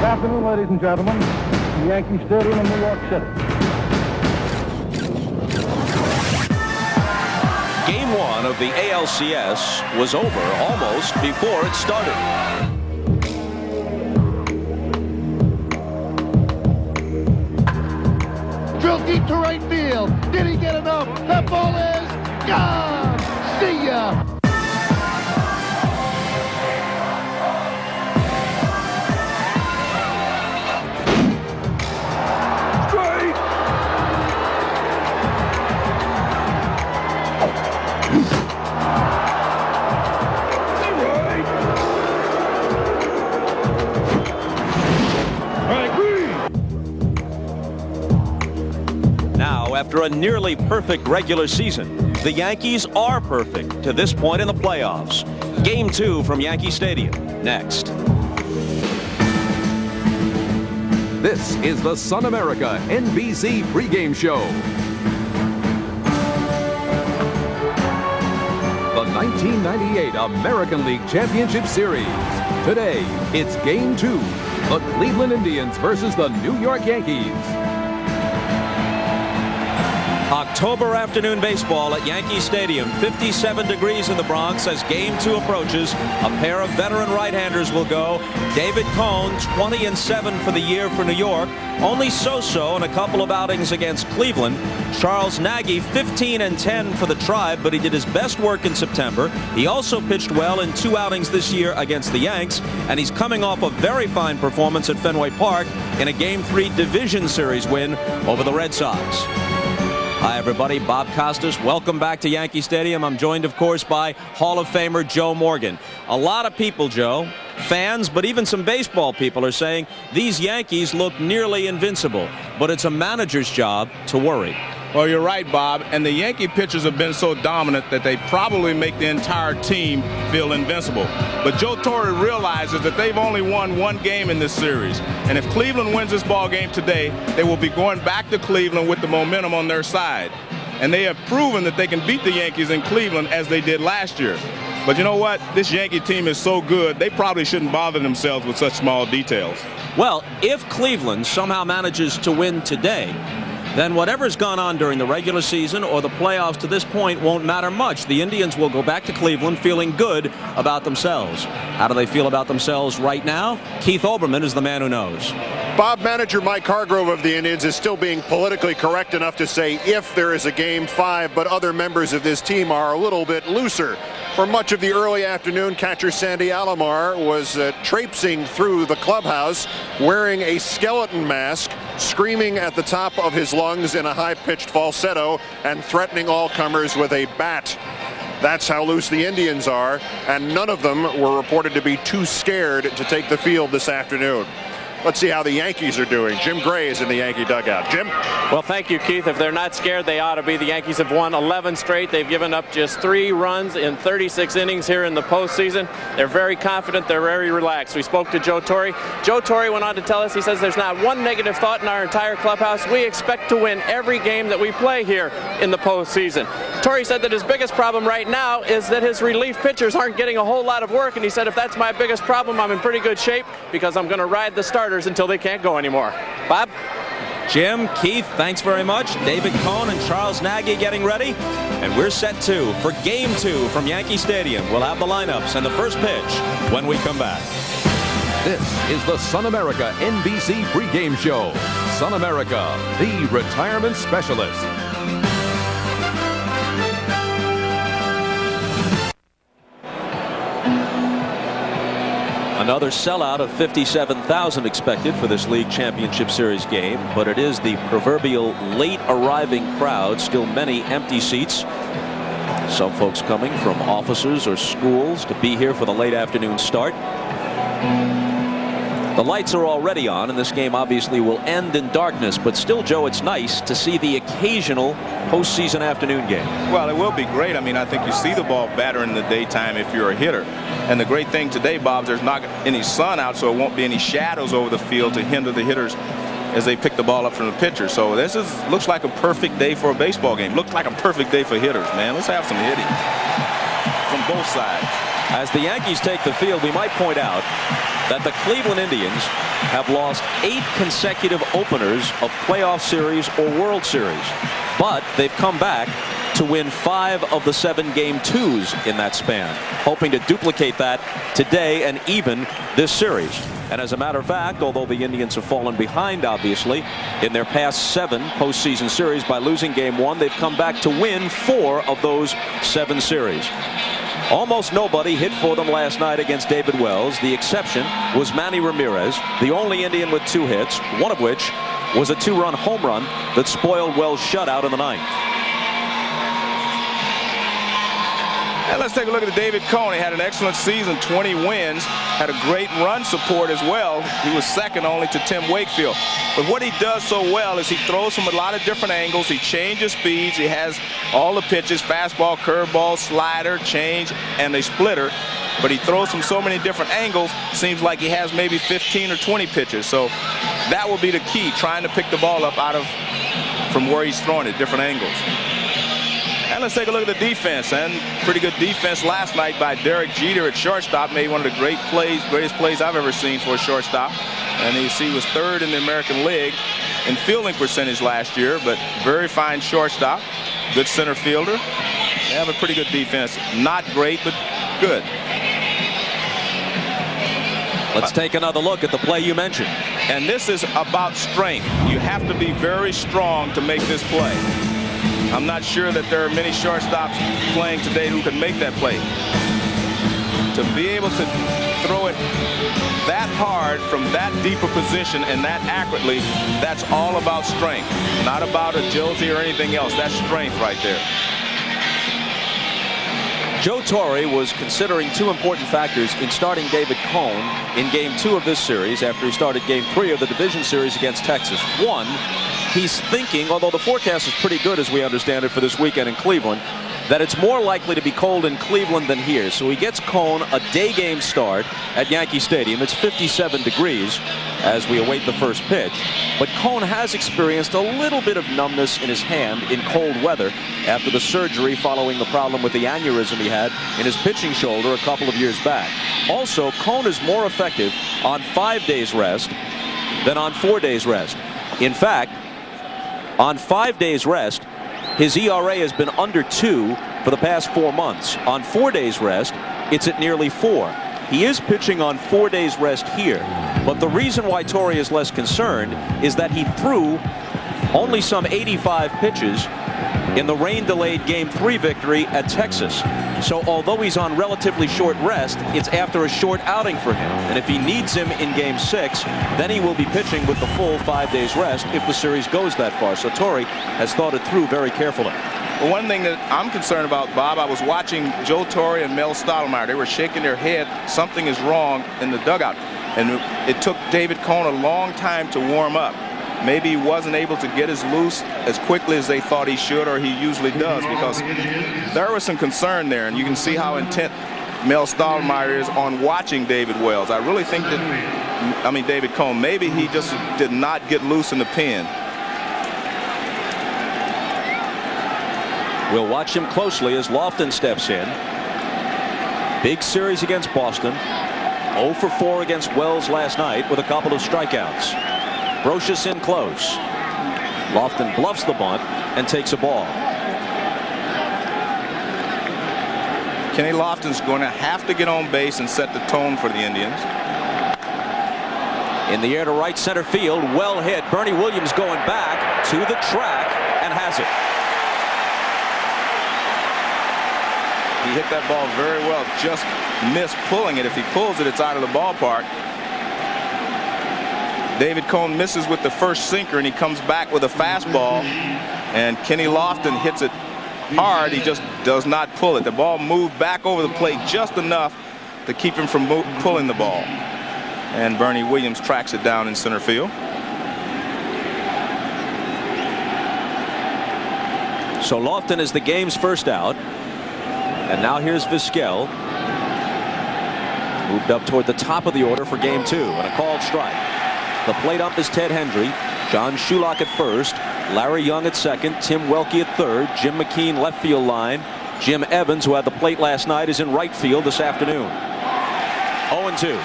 afternoon, ladies and gentlemen. Yankee Stadium in New York City. Game 1 of the ALCS was over almost before it started. Drilled deep to right field. Did he get enough? That ball is gone. See ya. After a nearly perfect regular season, the Yankees are perfect to this point in the playoffs. Game 2 from Yankee Stadium, next. This is the Sun America NBC pregame show. The 1998 American League Championship Series. Today, it's Game 2, the Cleveland Indians versus the New York Yankees. October afternoon baseball at Yankee Stadium. 57 degrees in the Bronx as Game 2 approaches. A pair of veteran right-handers will go. David Cone, 20-7 for the year for New York. Only so-so in a couple of outings against Cleveland. Charles Nagy, 15-10 for the Tribe, but he did his best work in September. He also pitched well in 2 outings this year against the Yanks, and he's coming off a very fine performance at Fenway Park in a Game 3 Division Series win over the Red Sox. Hi, everybody. Bob Costas. Welcome back to Yankee Stadium. I'm joined, of course, by Hall of Famer Joe Morgan. A lot of people, Joe, fans, but even some baseball people are saying these Yankees look nearly invincible, but it's a manager's job to worry. Well, you're right, Bob, and the Yankee pitchers have been so dominant that they probably make the entire team feel invincible. But Joe Torre realizes that they've only won 1 game in this series, and if Cleveland wins this ball game today, they will be going back to Cleveland with the momentum on their side. And they have proven that they can beat the Yankees in Cleveland as they did last year. But you know what? This Yankee team is so good, they probably shouldn't bother themselves with such small details. Well, if Cleveland somehow manages to win today, then whatever's gone on during the regular season or the playoffs to this point won't matter much. The Indians will go back to Cleveland feeling good about themselves. How do they feel about themselves right now? Keith Olbermann is the man who knows. Bob, manager Mike Hargrove of the Indians is still being politically correct enough to say if there is a Game 5, but other members of this team are a little bit looser. For much of the early afternoon, catcher Sandy Alomar was traipsing through the clubhouse wearing a skeleton mask, screaming at the top of his lungs in a high-pitched falsetto and threatening all comers with a bat. That's how loose the Indians are, and none of them were reported to be too scared to take the field this afternoon. Let's see how the Yankees are doing. Jim Gray is in the Yankee dugout. Jim? Well, thank you, Keith. If they're not scared, they ought to be. The Yankees have won 11 straight. They've given up just 3 runs in 36 innings here in the postseason. They're very confident. They're very relaxed. We spoke to Joe Torre. Joe Torre went on to tell us, he says, there's not one negative thought in our entire clubhouse. We expect to win every game that we play here in the postseason. Torre said that his biggest problem right now is that his relief pitchers aren't getting a whole lot of work, and he said, if that's my biggest problem, I'm in pretty good shape because I'm going to ride the starters until they can't go anymore. Bob? Jim, Keith, thanks very much. David Cone and Charles Nagy getting ready. And we're set to for Game 2 from Yankee Stadium. We'll have the lineups and the first pitch when we come back. This is the Sun America NBC pregame show. Sun America, the retirement specialist. Another sellout of 57,000 expected for this League Championship Series game, but it is the proverbial late arriving crowd. Still many empty seats. Some folks coming from offices or schools to be here for the late afternoon start. The lights are already on, and this game obviously will end in darkness, but still, Joe, it's nice to see the occasional postseason afternoon game. Well, it will be great. I mean, I think you see the ball better in the daytime if you're a hitter. And the great thing today, Bob, there's not any sun out, so it won't be any shadows over the field to hinder the hitters as they pick the ball up from the pitcher. So this looks like a perfect day for a baseball game. Looks like a perfect day for hitters, man. Let's have some hitting. from both sides. As the Yankees take the field, we might point out that the Cleveland Indians have lost 8 consecutive openers of playoff series or World Series, but they've come back to win 5 of the 7 game 2s in that span, hoping to duplicate that today and even this series. And as a matter of fact, although the Indians have fallen behind, obviously, in their past 7 postseason series by losing game 1, they've come back to win 4 of those 7 series. Almost nobody hit for them last night against David Wells. The exception was Manny Ramirez, the only Indian with 2 hits, one of which was a 2-run home run that spoiled Wells' shutout in the 9th. And let's take a look at David Cone. He had an excellent season, 20 wins, had a great run support as well. He was second only to Tim Wakefield. But what he does so well is he throws from a lot of different angles. He changes speeds. He has all the pitches, fastball, curveball, slider, change, and a splitter. But he throws from so many different angles, seems like he has maybe 15 or 20 pitches. So that will be the key, trying to pick the ball up from where he's throwing it, different angles. And let's take a look at the defense, and pretty good defense last night by Derek Jeter at shortstop. Made one of the greatest plays I've ever seen for a shortstop. And you see he was 3rd in the American League in fielding percentage last year, but very fine shortstop, good center fielder. They have a pretty good defense. Not great, but good. Let's take another look at the play you mentioned. And this is about strength. You have to be very strong to make this play. I'm not sure that there are many shortstops playing today who can make that play. To be able to throw it that hard from that deeper position and that accurately, that's all about strength. Not about agility or anything else. That's strength right there. Joe Torre was considering 2 important factors in starting David Cone in game 2 of this series after he started game 3 of the division series against Texas. 1, he's thinking, although the forecast is pretty good as we understand it for this weekend in Cleveland, that it's more likely to be cold in Cleveland than here. So he gets Cone a day game start at Yankee Stadium. It's 57 degrees as we await the first pitch. But Cone has experienced a little bit of numbness in his hand in cold weather after the surgery following the problem with the aneurysm he had in his pitching shoulder a couple of years back. Also, Cone is more effective on 5 days rest than on 4 days rest. In fact, on 5 days rest, his ERA has been under 2 for the past 4 months. On 4 days rest, it's at nearly 4. He is pitching on 4 days rest here. But the reason why Torre is less concerned is that he threw only some 85 pitches in the rain-delayed Game 3 victory at Texas. So although he's on relatively short rest, it's after a short outing for him. And if he needs him in Game 6, then he will be pitching with the full 5 days rest if the series goes that far. So Torre has thought it through very carefully. Well, one thing that I'm concerned about, Bob, I was watching Joe Torre and Mel Stottlemyre. They were shaking their head. Something is wrong in the dugout. And it took David Cone a long time to warm up. Maybe he wasn't able to get as loose as quickly as they thought he should, or he usually does, because there was some concern there, and you can see how intent Mel Stottlemyre is on watching David Wells. I really think that, David Cone, maybe he just did not get loose in the pen. We'll watch him closely as Lofton steps in. Big series against Boston. 0 for 4 against Wells last night with a couple of strikeouts. Brocious in close. Lofton bluffs the bunt and takes a ball. Kenny Lofton's going to have to get on base and set the tone for the Indians. In the air to right center field, well hit. Bernie Williams going back to the track and has it. He hit that ball very well, just missed pulling it. If he pulls it, it's out of the ballpark. David Cone misses with the first sinker, and he comes back with a fastball, and Kenny Lofton hits it hard. He just does not pull it. The ball moved back over the plate just enough to keep him from pulling the ball. And Bernie Williams tracks it down in center field. So Lofton is the game's first out. And now here's Vizquel. Moved up toward the top of the order for game 2, and a called strike. The plate ump is Ted Hendry. John Shulock at first. Larry Young at second. Tim Welke at third. Jim McKean left field line. Jim Evans, who had the plate last night, is in right field this afternoon. 0-2.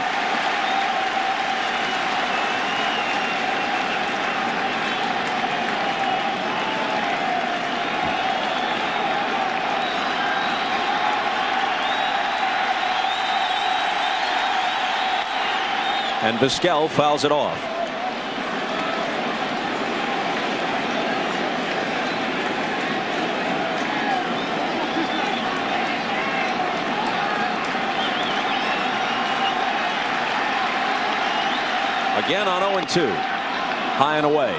And Vizquel fouls it off. Again on 0-2. High and away.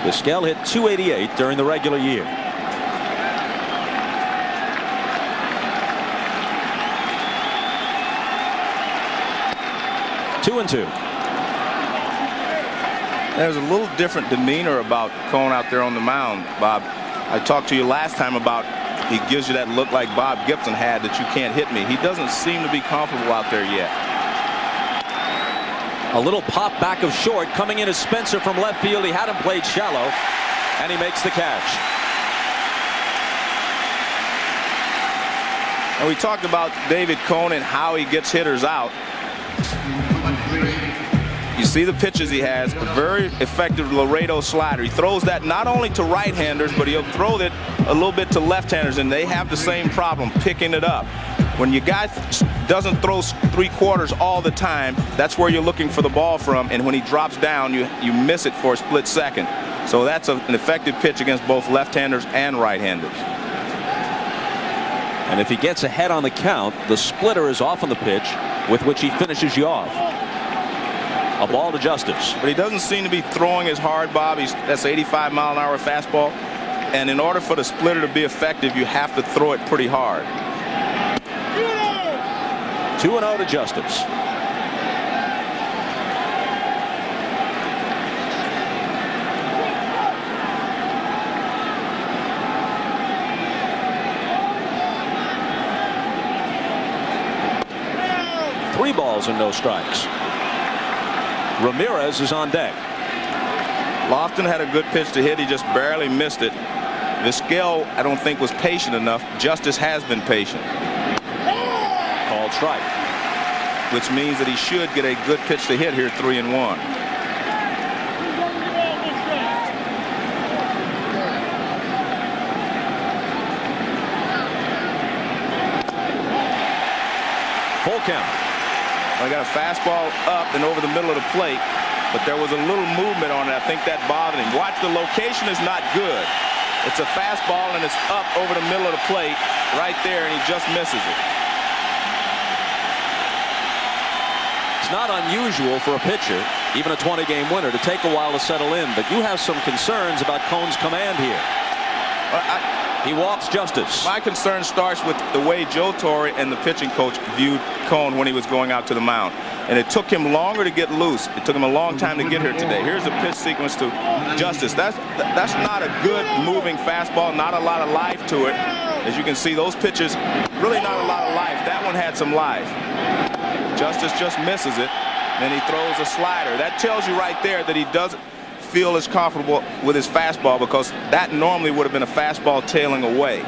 Vizquel hit .288 during the regular year. Two and two. There's a little different demeanor about Cone out there on the mound, Bob. I talked to you last time about he gives you that look like Bob Gibson had, that you can't hit me. He doesn't seem to be comfortable out there yet. A little pop back of short. Coming in is Spencer from left field. He had him played shallow, and he makes the catch. And we talked about David Cone and how he gets hitters out. You see the pitches he has, a very effective Laredo slider. He throws that not only to right-handers, but he'll throw it a little bit to left-handers, and they have the same problem, picking it up. When your guy doesn't throw three-quarters all the time, that's where you're looking for the ball from, and when he drops down, you miss it for a split second. So that's an effective pitch against both left-handers and right-handers. And if he gets ahead on the count, the splitter is off on the pitch, with which he finishes you off. A ball to Justice. But he doesn't seem to be throwing as hard, Bob. That's 85-mile-an-hour fastball. And in order for the splitter to be effective, you have to throw it pretty hard. 2-0 to Justice. Three balls and no strikes. Ramirez is on deck. Lofton had a good pitch to hit. He just barely missed it. Vizquel, I don't think, was patient enough. Justice has been patient. Called strike. Which means that he should get a good pitch to hit here, 3-1. Full count. I got a fastball up and over the middle of the plate, but there was a little movement on it. I think that bothered him. Watch, the location is not good. It's a fastball and it's up over the middle of the plate right there, and he just misses it. It's not unusual for a pitcher, even a 20-game winner, to take a while to settle in, but you have some concerns about Cone's command here. He walks Justice. My concern starts with the way Joe Torre and the pitching coach viewed Cone when he was going out to the mound. And it took him longer to get loose. It took him a long time to get here today. Here's a pitch sequence to Justice. That's not a good moving fastball, not a lot of life to it. As you can see, those pitches, really not a lot of life. That one had some life. Justice just misses it. Then he throws a slider. That tells you right there that he doesn't feel as comfortable with his fastball, because that normally would have been a fastball tailing away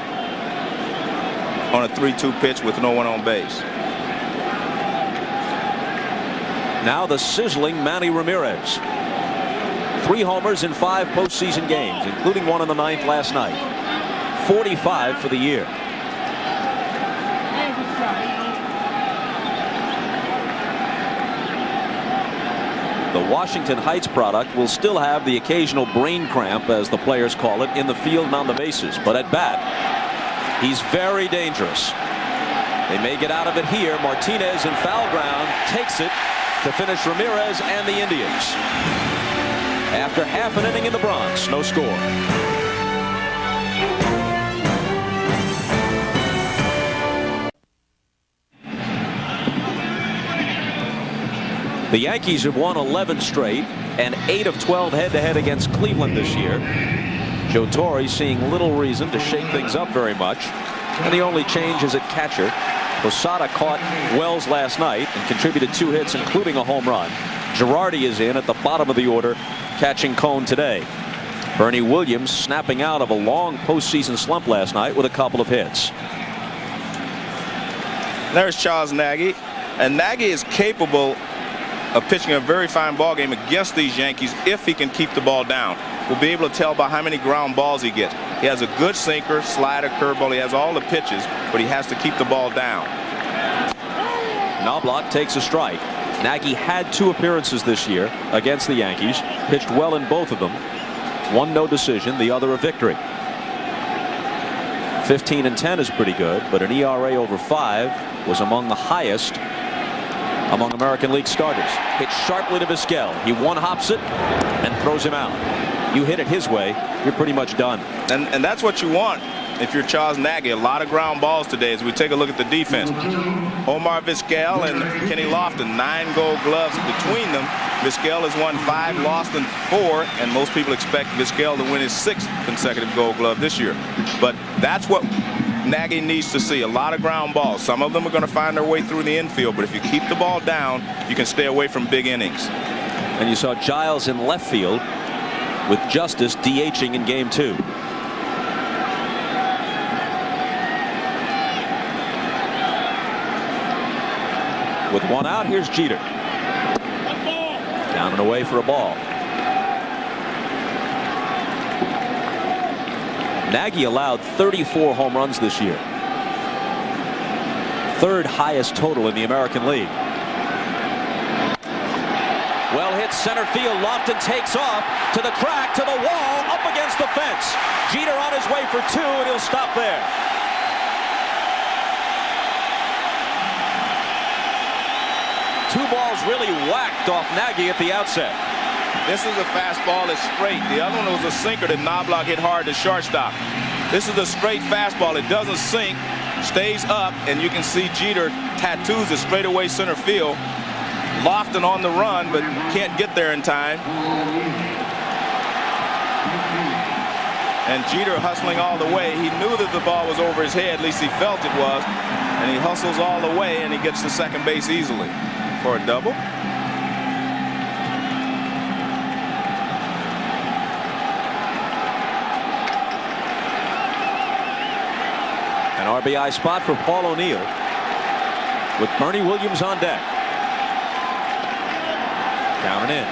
on a 3-2 pitch with no one on base. Now the sizzling Manny Ramirez. 3 homers in 5 postseason games, including one in the 9th last night. 45 for the year. The Washington Heights product will still have the occasional brain cramp, as the players call it, in the field and on the bases. But at bat, he's very dangerous. They may get out of it here. Martinez in foul ground takes it to finish Ramirez and the Indians. After half an inning in the Bronx, no score. The Yankees have won 11 straight and 8 of 12 head-to-head against Cleveland this year. Joe Torre seeing little reason to shake things up very much, and the only change is at catcher. Posada caught Wells last night and contributed 2 hits, including a home run. Girardi is in at the bottom of the order catching Cone today. Bernie Williams snapping out of a long postseason slump last night with a couple of hits. There's Charles Nagy, and Nagy is capable of pitching a very fine ball game against these Yankees if he can keep the ball down. We'll be able to tell by how many ground balls he gets. He has a good sinker, slider, curveball. He has all the pitches, but he has to keep the ball down. Knobloch takes a strike. Nagy had 2 appearances this year against the Yankees, pitched well in both of them. One no decision, the other a victory. 15-10 is pretty good, but an ERA over 5 was among the highest among American League starters. Hit sharply to Vizquel. He one-hops it and throws him out. You hit it his way, you're pretty much done. And that's what you want if you're Charles Nagy. A lot of ground balls today as we take a look at the defense. Omar Vizquel and Kenny Lofton, 9 Gold Gloves between them. Vizquel has won 5, Lofton 4, and most people expect Vizquel to win his 6th consecutive Gold Glove this year. But that's what Nagy needs to see, a lot of ground balls. Some of them are going to find their way through the infield, but if you keep the ball down, you can stay away from big innings. And you saw Giles in left field with Justice DHing in game 2. With 1 out, here's Jeter. Down and away for a ball. Nagy allowed 34 home runs this year. 3rd highest total in the American League. Well hit center field. Lofton takes off to the track, to the wall, up against the fence. Jeter on his way for 2, and he'll stop there. Two balls really whacked off Nagy at the outset. This is a fastball that's straight. The other one was a sinker that Knobloch hit hard to shortstop. This is a straight fastball. It doesn't sink, stays up, and you can see Jeter tattoos it straight away center field. Lofton on the run, but can't get there in time. And Jeter hustling all the way. He knew that the ball was over his head, at least he felt it was. And he hustles all the way, and he gets to second base easily for a double. An RBI spot for Paul O'Neill with Bernie Williams on deck. Down and in.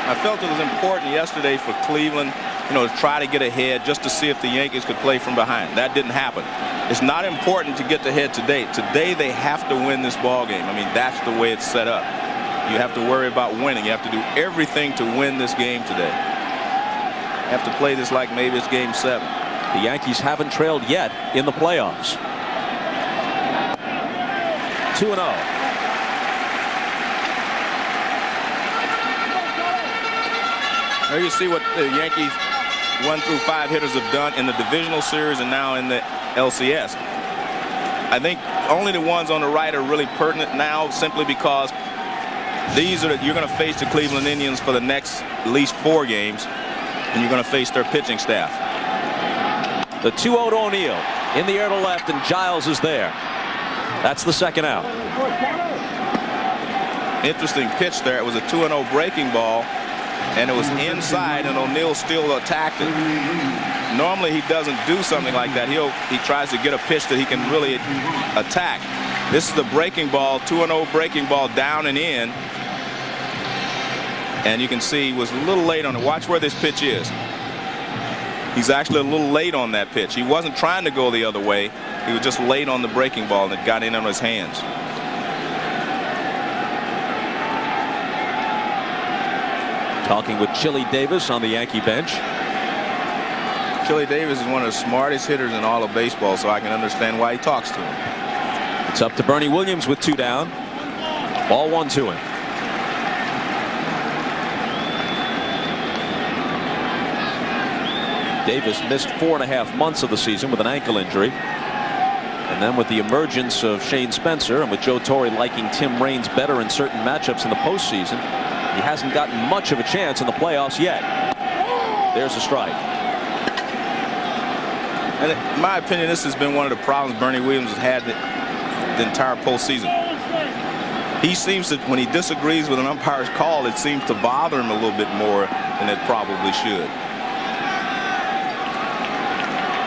I felt it was important yesterday for Cleveland, to try to get ahead just to see if the Yankees could play from behind. That didn't happen. It's not important to get ahead today. Today they have to win this ball game. I mean, that's the way it's set up. You have to worry about winning. You have to do everything to win this game today. You have to play this like maybe it's game 7. The Yankees haven't trailed yet in the playoffs. 2-0. There you see what the Yankees 1 through 5 hitters have done in the divisional series and now in the LCS. I think only the ones on the right are really pertinent now, simply because these are you're going to face the Cleveland Indians for the next at least 4 games, and you're going to face their pitching staff. The 2-0 to O'Neill. In the air to left, and Giles is there. That's the second out. Interesting pitch there. It was a 2-0 breaking ball, and it was inside, and O'Neill still attacked it. Normally he doesn't do something like that. He tries to get a pitch that he can really attack. This is the breaking ball, 2-0 breaking ball, down and in. And you can see he was a little late on it. Watch where this pitch is. He's actually a little late on that pitch. He wasn't trying to go the other way. He was just late on the breaking ball, and it got in on his hands. Talking with Chili Davis on the Yankee bench. Chili Davis is one of the smartest hitters in all of baseball, so I can understand why he talks to him. It's up to Bernie Williams with 2 down. Ball 1 to him. Davis missed 4.5 months of the season with an ankle injury. And then with the emergence of Shane Spencer, and with Joe Torre liking Tim Raines better in certain matchups in the postseason, he hasn't gotten much of a chance in the playoffs yet. There's a strike. And in my opinion, this has been one of the problems Bernie Williams has had the entire postseason. he seems to, when he disagrees with an umpire's call, it seems to bother him a little bit more than it probably should.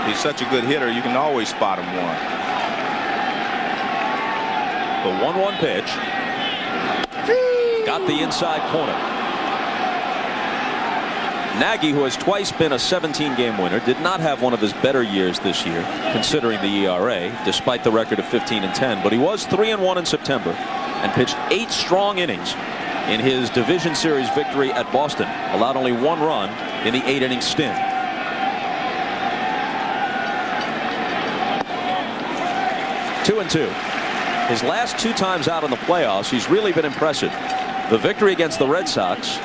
He's such a good hitter, you can always spot him one. The 1-1 pitch. Got the inside corner. Nagy, who has twice been a 17-game winner, did not have one of his better years this year, considering the ERA, despite the record of 15-10. But he was 3-1 in September and pitched 8 strong innings in his division series victory at Boston. Allowed only 1 run in the 8-inning stint. Two and 2. His last 2 times out in the playoffs, he's really been impressive. The victory against the Red Sox.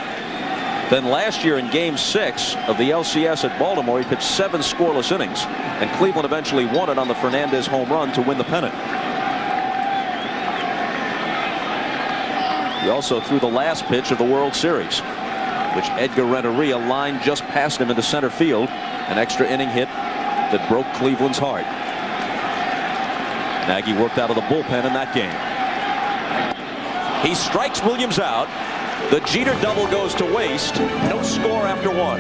Then last year in Game 6 of the ALCS at Baltimore, he pitched 7 scoreless innings, and Cleveland eventually won it on the Fernandez home run to win the pennant. He also threw the last pitch of the World Series, which Edgar Renteria lined just past him into center field, an extra inning hit that broke Cleveland's heart. Nagy worked out of the bullpen in that game. He strikes Williams out. The Jeter double goes to waste. No score after 1.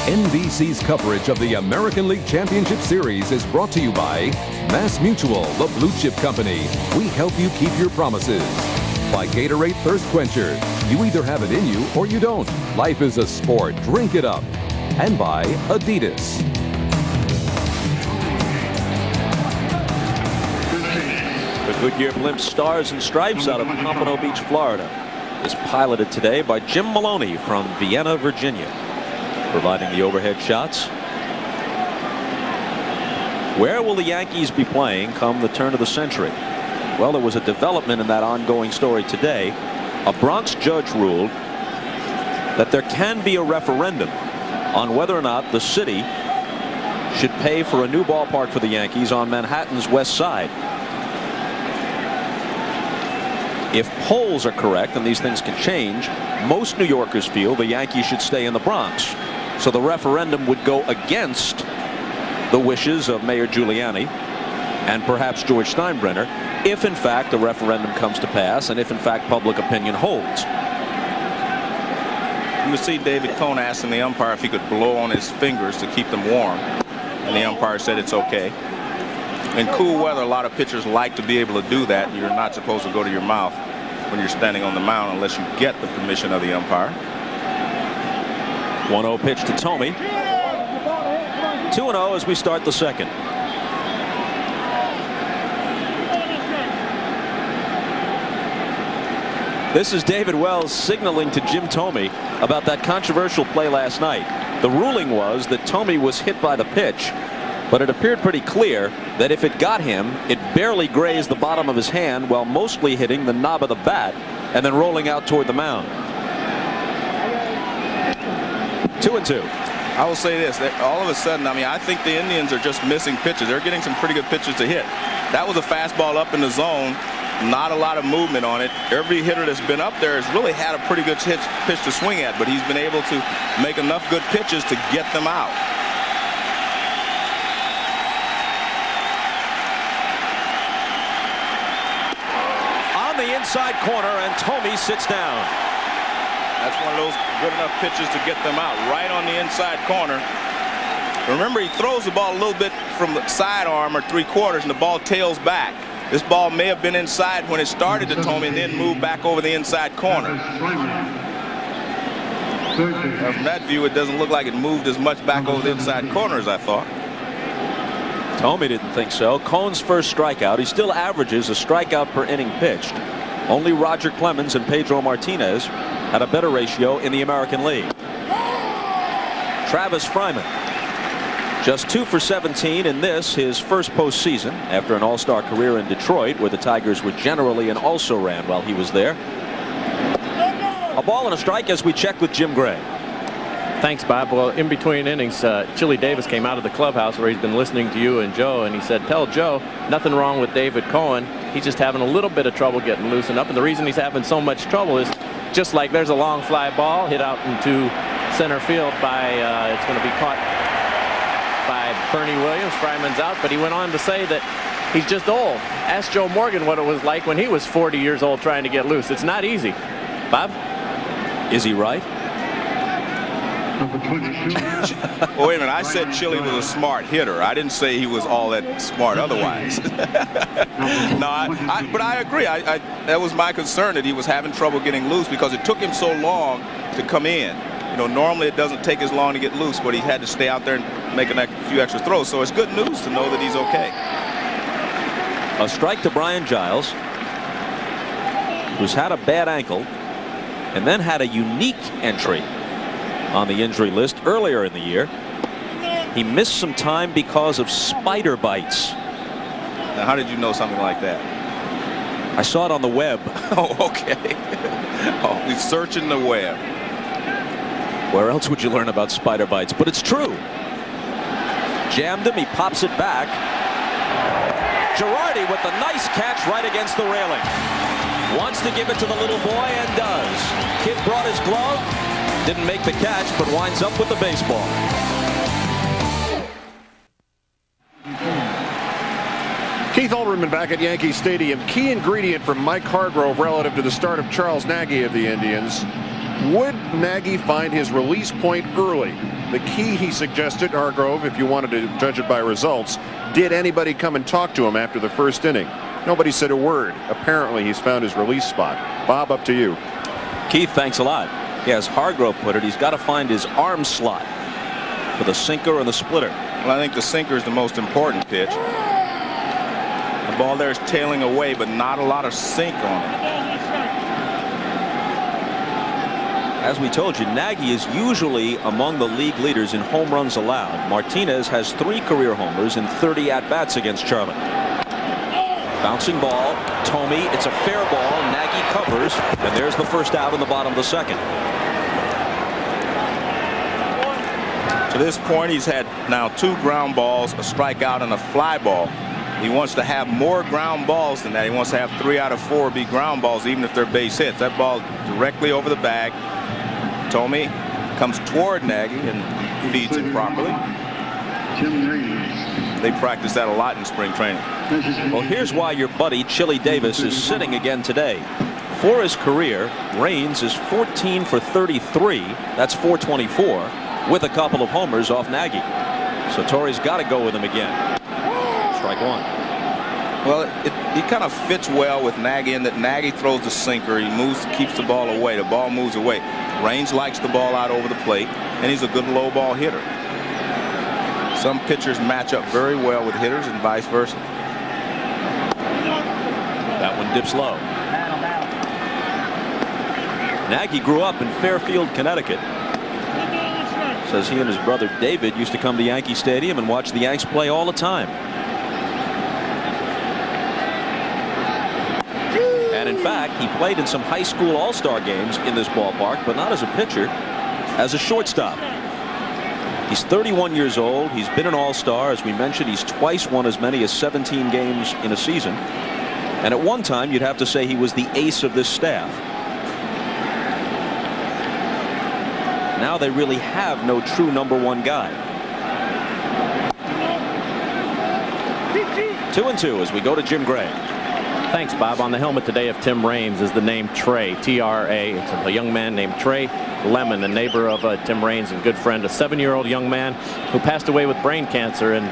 NBC's coverage of the American League Championship Series is brought to you by Mass Mutual, the blue chip company. We help you keep your promises. By Gatorade Thirst Quencher. You either have it in you or you don't. Life is a sport. Drink it up. And by Adidas. The Goodyear Blimp Stars and Stripes out of Pompano Beach, Florida, is piloted today by Jim Maloney from Vienna, Virginia, providing the overhead shots. Where will the Yankees be playing come the turn of the century? Well, there was a development in that ongoing story today. A Bronx judge ruled that there can be a referendum on whether or not the city should pay for a new ballpark for the Yankees on Manhattan's west side. If polls are correct, and these things can change, most New Yorkers feel the Yankees should stay in the Bronx. So the referendum would go against the wishes of Mayor Giuliani and perhaps George Steinbrenner, if in fact the referendum comes to pass and if in fact public opinion holds. You would see David Cohn asking the umpire if he could blow on his fingers to keep them warm, and the umpire said it's okay. In cool weather, a lot of pitchers like to be able to do that. You're not supposed to go to your mouth when you're standing on the mound unless you get the permission of the umpire. 1-0 pitch to Tomey. 2-0 as we start the second. This is David Wells signaling to Jim Tomey about that controversial play last night. The ruling was that Tomey was hit by the pitch, but it appeared pretty clear that if it got him, it barely grazed the bottom of his hand while mostly hitting the knob of the bat and then rolling out toward the mound. 2-2. I will say this, that all of a sudden, I mean, I think the Indians are just missing pitches. They're getting some pretty good pitches to hit. That was a fastball up in the zone. Not a lot of movement on it. Every hitter that's been up there has really had a pretty good pitch to swing at, but he's been able to make enough good pitches to get them out. On the inside corner, and Tomey sits down. That's one of those good enough pitches to get them out, right on the inside corner. Remember, he throws the ball a little bit from the sidearm or 3/4, and the ball tails back. This ball may have been inside when it started to Tomey and then moved back over the inside corner. From that view, it doesn't look like it moved as much back over the inside corner as I thought. Tomey didn't think so. Cohn's first strikeout. He still averages a strikeout per inning pitched. Only Roger Clemens and Pedro Martinez had a better ratio in the American League. Travis Fryman, just 2 for 17 in this, his first postseason after an all-star career in Detroit, where the Tigers were generally and also ran while he was there. A ball and a strike as we check with Jim Gray. Thanks, Bob. Well, in between innings, Chili Davis came out of the clubhouse where he's been listening to you and Joe, and he said, tell Joe, nothing wrong with David Cohen. He's just having a little bit of trouble getting loosened up, and the reason he's having so much trouble is just like there's a long fly ball hit out into center field by, it's going to be caught by Bernie Williams. Fryman's out, but he went on to say that he's just old. Ask Joe Morgan what it was like when he was 40 years old trying to get loose. It's not easy. Bob? Is he right? Well, wait a minute. I said Chili was a smart hitter. I didn't say he was all that smart otherwise. No, but I agree. That was my concern, that he was having trouble getting loose because it took him so long to come in. You know, normally it doesn't take as long to get loose, but he had to stay out there and make a few extra throws. So it's good news to know that he's okay. A strike to Brian Giles, who's had a bad ankle and then had a unique entry on the injury list earlier in the year. He missed some time because of spider bites. Now, how did you know something like that? I saw it on the web. Oh, okay. Oh, he's searching the web. Where else would you learn about spider bites? But it's true. Jammed him. He pops it back. Girardi with a nice catch right against the railing. Wants to give it to the little boy and does. Kid brought his glove. Didn't make the catch, but winds up with the baseball. Keith Olbermann back at Yankee Stadium. Key ingredient for Mike Hargrove relative to the start of Charles Nagy of the Indians. Would Nagy find his release point early? The key, he suggested, Hargrove, if you wanted to judge it by results, did anybody come and talk to him after the first inning? Nobody said a word. Apparently, he's found his release spot. Bob, up to you. Keith, thanks a lot. Yeah, as Hargrove put it, he's got to find his arm slot for the sinker or the splitter. Well, I think the sinker is the most important pitch. The ball there is tailing away, but not a lot of sink on it. As we told you, Nagy is usually among the league leaders in home runs allowed. Martinez has 3 career homers and 30 at-bats against Charlie. Bouncing ball, Thome, it's a fair ball, Nagy covers, and there's the first out in the bottom of the second. To this point, he's had now 2 ground balls, a strikeout, and a fly ball. He wants to have more ground balls than that. He wants to have 3 out of 4 be ground balls, even if they're base hits. That ball directly over the bag. Thome comes toward Nagy and feeds it properly. They practice that a lot in spring training. Well, here's why your buddy Chili Davis is sitting again today. For his career, Raines is 14 for 33. That's 424 with a couple of homers off Nagy. So Torre's got to go with him again. Strike one. Well, he kind of fits well with Nagy in that Nagy throws the sinker. He moves, keeps the ball away. The ball moves away. Raines likes the ball out over the plate, and he's a good low ball hitter. Some pitchers match up very well with hitters and vice versa. That one dips low. Nagy grew up in Fairfield, Connecticut. Says he and his brother David used to come to Yankee Stadium and watch the Yanks play all the time. And in fact, he played in some high school all-star games in this ballpark, but not as a pitcher, as a shortstop. He's 31 years old. He's been an all-star. As we mentioned, he's twice won as many as 17 games in a season. And at one time, you'd have to say he was the ace of this staff. Now they really have no true #1 guy. 2-2 as we go to Jim Gray. Thanks, Bob. On the helmet today of Tim Raines is the name Trey, T-R-A. It's a young man named Trey Lemon, a neighbor of Tim Raines and good friend, a 7-year-old young man who passed away with brain cancer, and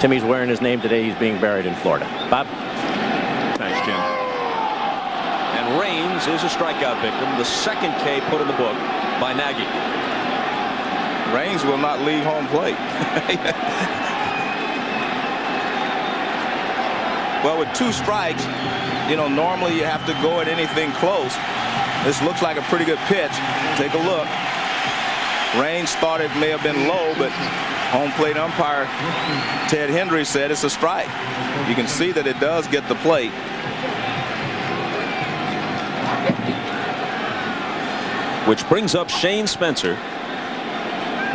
Timmy's wearing his name today. He's being buried in Florida. Bob? Thanks, Jim. And Raines is a strikeout victim, the second K put in the book by Nagy. Raines will not leave home plate. Well, with 2 strikes, you know, normally you have to go at anything close. This looks like a pretty good pitch. Take a look. Raines thought it may have been low, but home plate umpire Ted Hendry said it's a strike. You can see that it does get the plate. Which brings up Shane Spencer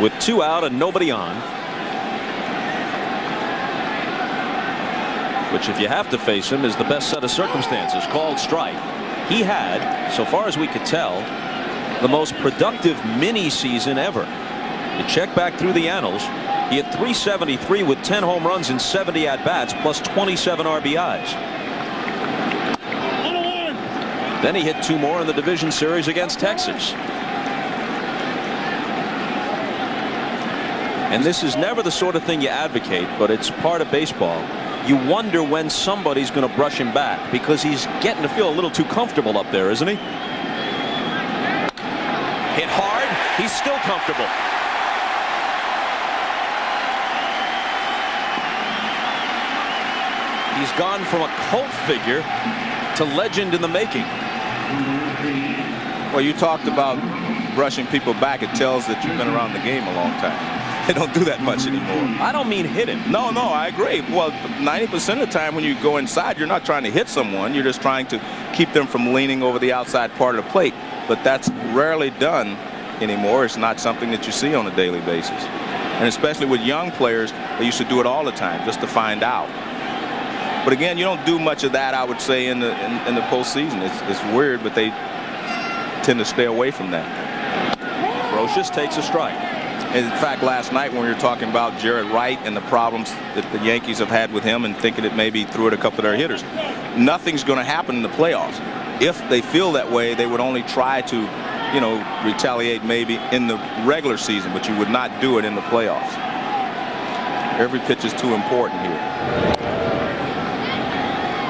with 2 out and nobody on. Which, if you have to face him, is the best set of circumstances, called strike. He had, so far as we could tell, the most productive mini season ever. You check back through the annals, He hit .373 with 10 home runs and 70 at-bats, plus 27 RBIs. Then he hit 2 more in the division series against Texas. And this is never the sort of thing you advocate, but it's part of baseball. You wonder when somebody's going to brush him back because he's getting to feel a little too comfortable up there, isn't he? Hit hard. He's still comfortable. He's gone from a cult figure to legend in the making. Well, you talked about brushing people back. It tells that you've been around the game a long time. They don't do that much anymore. I don't mean hit him. No, I agree. Well, 90% of the time when you go inside, you're not trying to hit someone. You're just trying to keep them from leaning over the outside part of the plate. But that's rarely done anymore. It's not something that you see on a daily basis. And especially with young players, they used to do it all the time just to find out. But again, you don't do much of that, I would say, in the postseason. It's weird, but they tend to stay away from that. Brocious takes a strike. In fact, last night when we were talking about Jared Wright and the problems that the Yankees have had with him and thinking that maybe he threw at a couple of their hitters, nothing's going to happen in the playoffs. If they feel that way, they would only try to, retaliate maybe in the regular season, but you would not do it in the playoffs. Every pitch is too important here.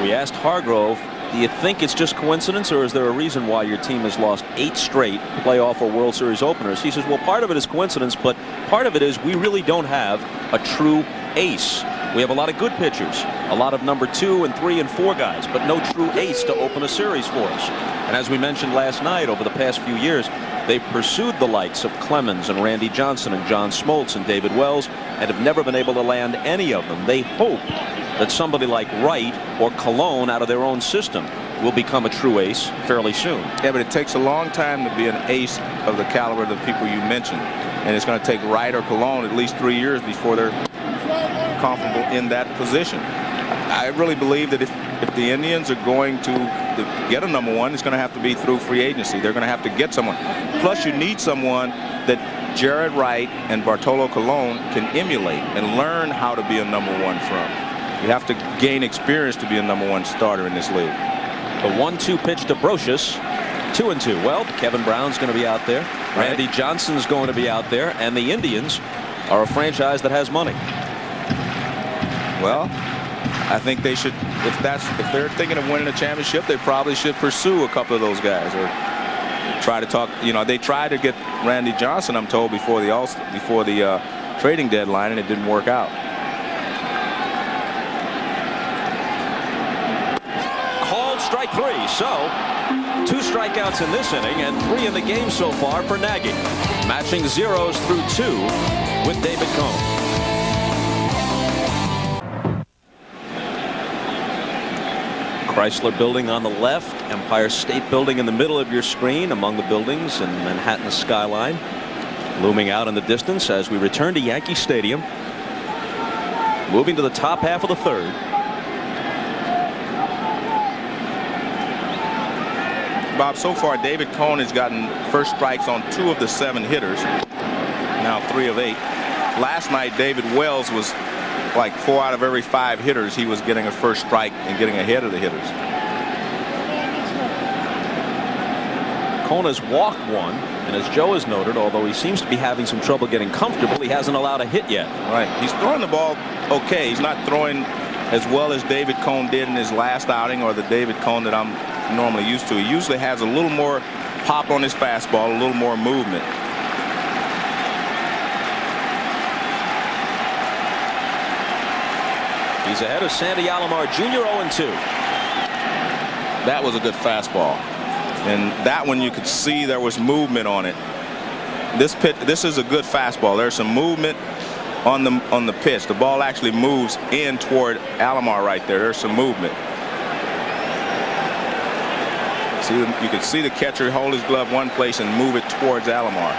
We asked Hargrove, do you think it's just coincidence, or is there a reason why your team has lost 8 straight playoff or World Series openers? He says, well, part of it is coincidence, but part of it is we really don't have a true ace. We have a lot of good pitchers, a lot of number 2 and 3 and 4 guys, but no true ace to open a series for us. And as we mentioned last night, over the past few years, they've pursued the likes of Clemens and Randy Johnson and John Smoltz and David Wells and have never been able to land any of them. They hope that somebody like Wright or Cologne out of their own system will become a true ace fairly soon. Yeah, but it takes a long time to be an ace of the caliber of the people you mentioned. And it's going to take Wright or Cologne at least 3 years before they're comfortable in that position. I really believe that if the Indians are going to get a number 1, it's going to have to be through free agency. They're going to have to get someone. Plus, you need someone that Jared Wright and Bartolo Colon can emulate and learn how to be a number 1 from. You have to gain experience to be a number 1 starter in this league. The 1-2 pitch to Brocious. 2-2. Well, Kevin Brown's going to be out there. Right. Randy Johnson's going to be out there. And the Indians are a franchise that has money. Well, I think they should, if they're thinking of winning a championship, they probably should pursue a couple of those guys or try to talk. They tried to get Randy Johnson, I'm told, before the trading deadline, and it didn't work out. Called strike 3. So 2 strikeouts in this inning and 3 in the game so far for Nagy. Matching zeros through 2 with David Cone. Chrysler Building on the left, Empire State Building in the middle of your screen among the buildings and Manhattan skyline looming out in the distance as we return to Yankee Stadium. Moving to the top half of the 3rd. Bob, so far David Cone has gotten first strikes on 2 of the 7 hitters. Now 3 of 8. Last night David Wells was like 4 out of every 5 hitters. He was getting a first strike and getting ahead of the hitters. Cone has walked 1, and as Joe has noted, although he seems to be having some trouble getting comfortable, he hasn't allowed a hit yet. Right. He's throwing the ball okay. He's not throwing as well as David Cone did in his last outing, or the David Cone that I'm normally used to. He usually has a little more pop on his fastball, a little more movement. He's ahead of Sandy Alomar Jr. 0-2. That was a good fastball. And that one you could see there was movement on it. This is a good fastball. There's some movement on the pitch. The ball actually moves in toward Alomar right there. There's some movement. See, you can see the catcher hold his glove one place and move it towards Alomar.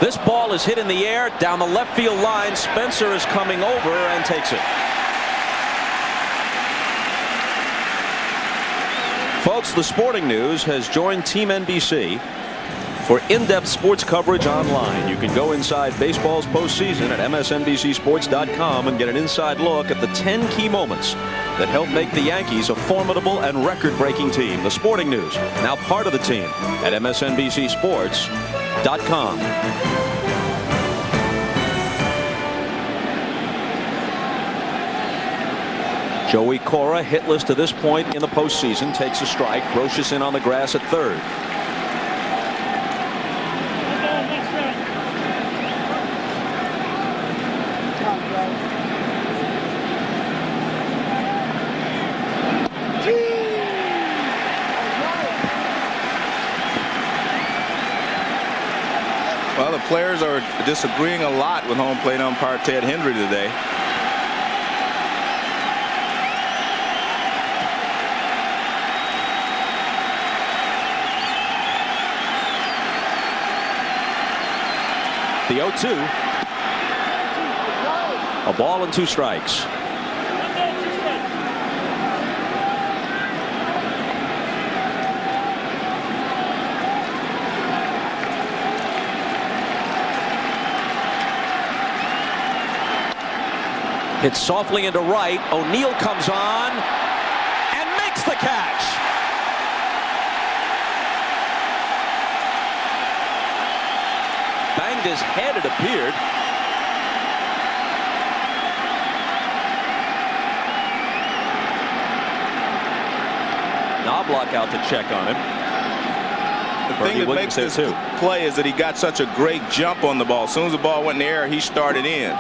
This ball is hit in the air down the left field line. Spencer is coming over and takes it. Folks, the Sporting News has joined Team NBC For in-depth sports coverage online, you can go inside baseball's postseason at msnbcsports.com and get an inside look at the 10 key moments that helped make the Yankees a formidable and record-breaking team. The Sporting News, now part of the team at msnbcsports.com. Joey Cora, hitless to this point in the postseason, takes a strike. Brocious in on the grass at third. Well, the players are disagreeing a lot with home plate umpire Ted Hendry today. The 0-2. A ball and 2 strikes. Hits softly into right. O'Neill comes on and makes the catch. Banged his head, it appeared. Knobloch out to check on him. The thing that makes this play is that he got such a great jump on the ball. As soon as the ball went in the air, he started in.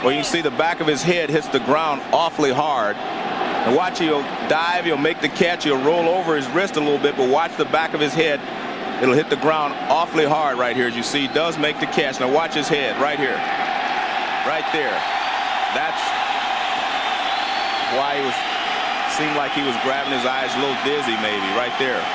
Well, you can see the back of his head hits the ground awfully hard. And watch, he'll dive, he'll make the catch, he'll roll over his wrist a little bit, but watch the back of his head. It'll hit the ground awfully hard right here. As you see, he does make the catch. Now watch his head right here. Right there. That's why he seemed like he was grabbing his eyes, a little dizzy maybe, right there.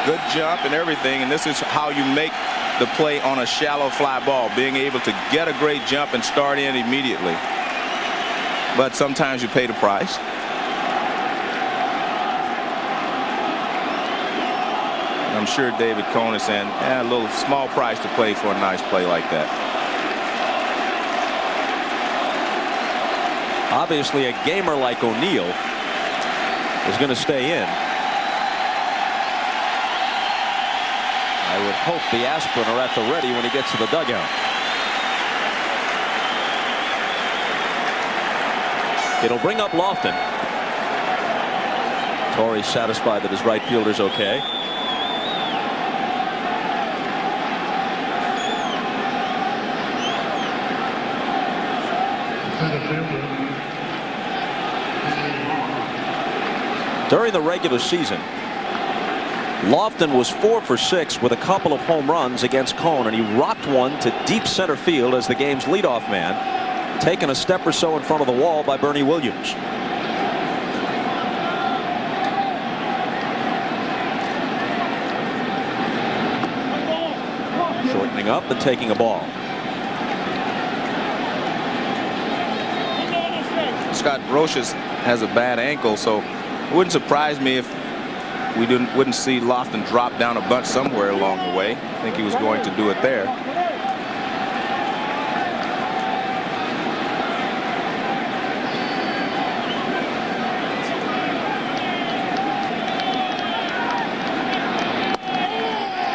Good jump and everything, and this is how you make the play on a shallow fly ball, being able to get a great jump and start in immediately. But sometimes you pay the price. I'm sure David Cohn is saying, a little small price to pay for a nice play like that. Obviously, a gamer like O'Neill is going to stay in. I would hope the aspirin are at the ready when he gets to the dugout. It'll bring up Lofton. Torrey's satisfied that his right fielder's okay. During the regular season, Lofton was 4 for 6 with a couple of home runs against Cone, and he rocked one to deep center field as the game's leadoff man, taken a step or so in front of the wall by Bernie Williams. Shortening up and taking a ball. Scott Brocious has a bad ankle, so it wouldn't surprise me if we wouldn't see Lofton drop down a bunch somewhere along the way. I think he was going to do it there.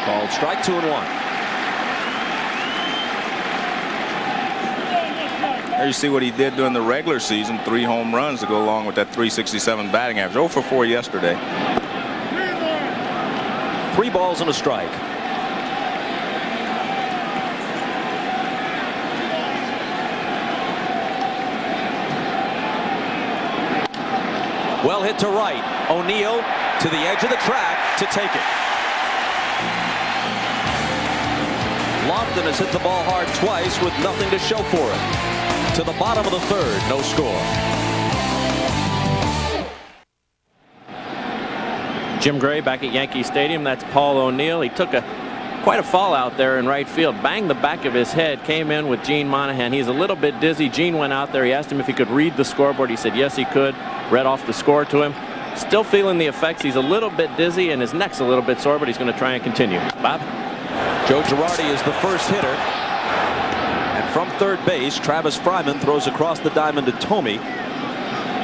Called strike 2-1. There you see what he did during the regular season. 3 home runs to go along with that .367 batting average. 0 for 4 yesterday. 3 balls and a strike. Well hit to right. O'Neill to the edge of the track to take it. Lofton has hit the ball hard twice with nothing to show for it. To the bottom of the 3rd, no score. Jim Gray back at Yankee Stadium. That's Paul O'Neill. He took quite a fall out there in right field. Banged the back of his head. Came in with Gene Monahan. He's a little bit dizzy. Gene went out there. He asked him if he could read the scoreboard. He said yes, he could. Read off the score to him. Still feeling the effects. He's a little bit dizzy and his neck's a little bit sore, but he's going to try and continue. Bob? Joe Girardi is the first hitter. And from third base, Travis Fryman throws across the diamond to Tomey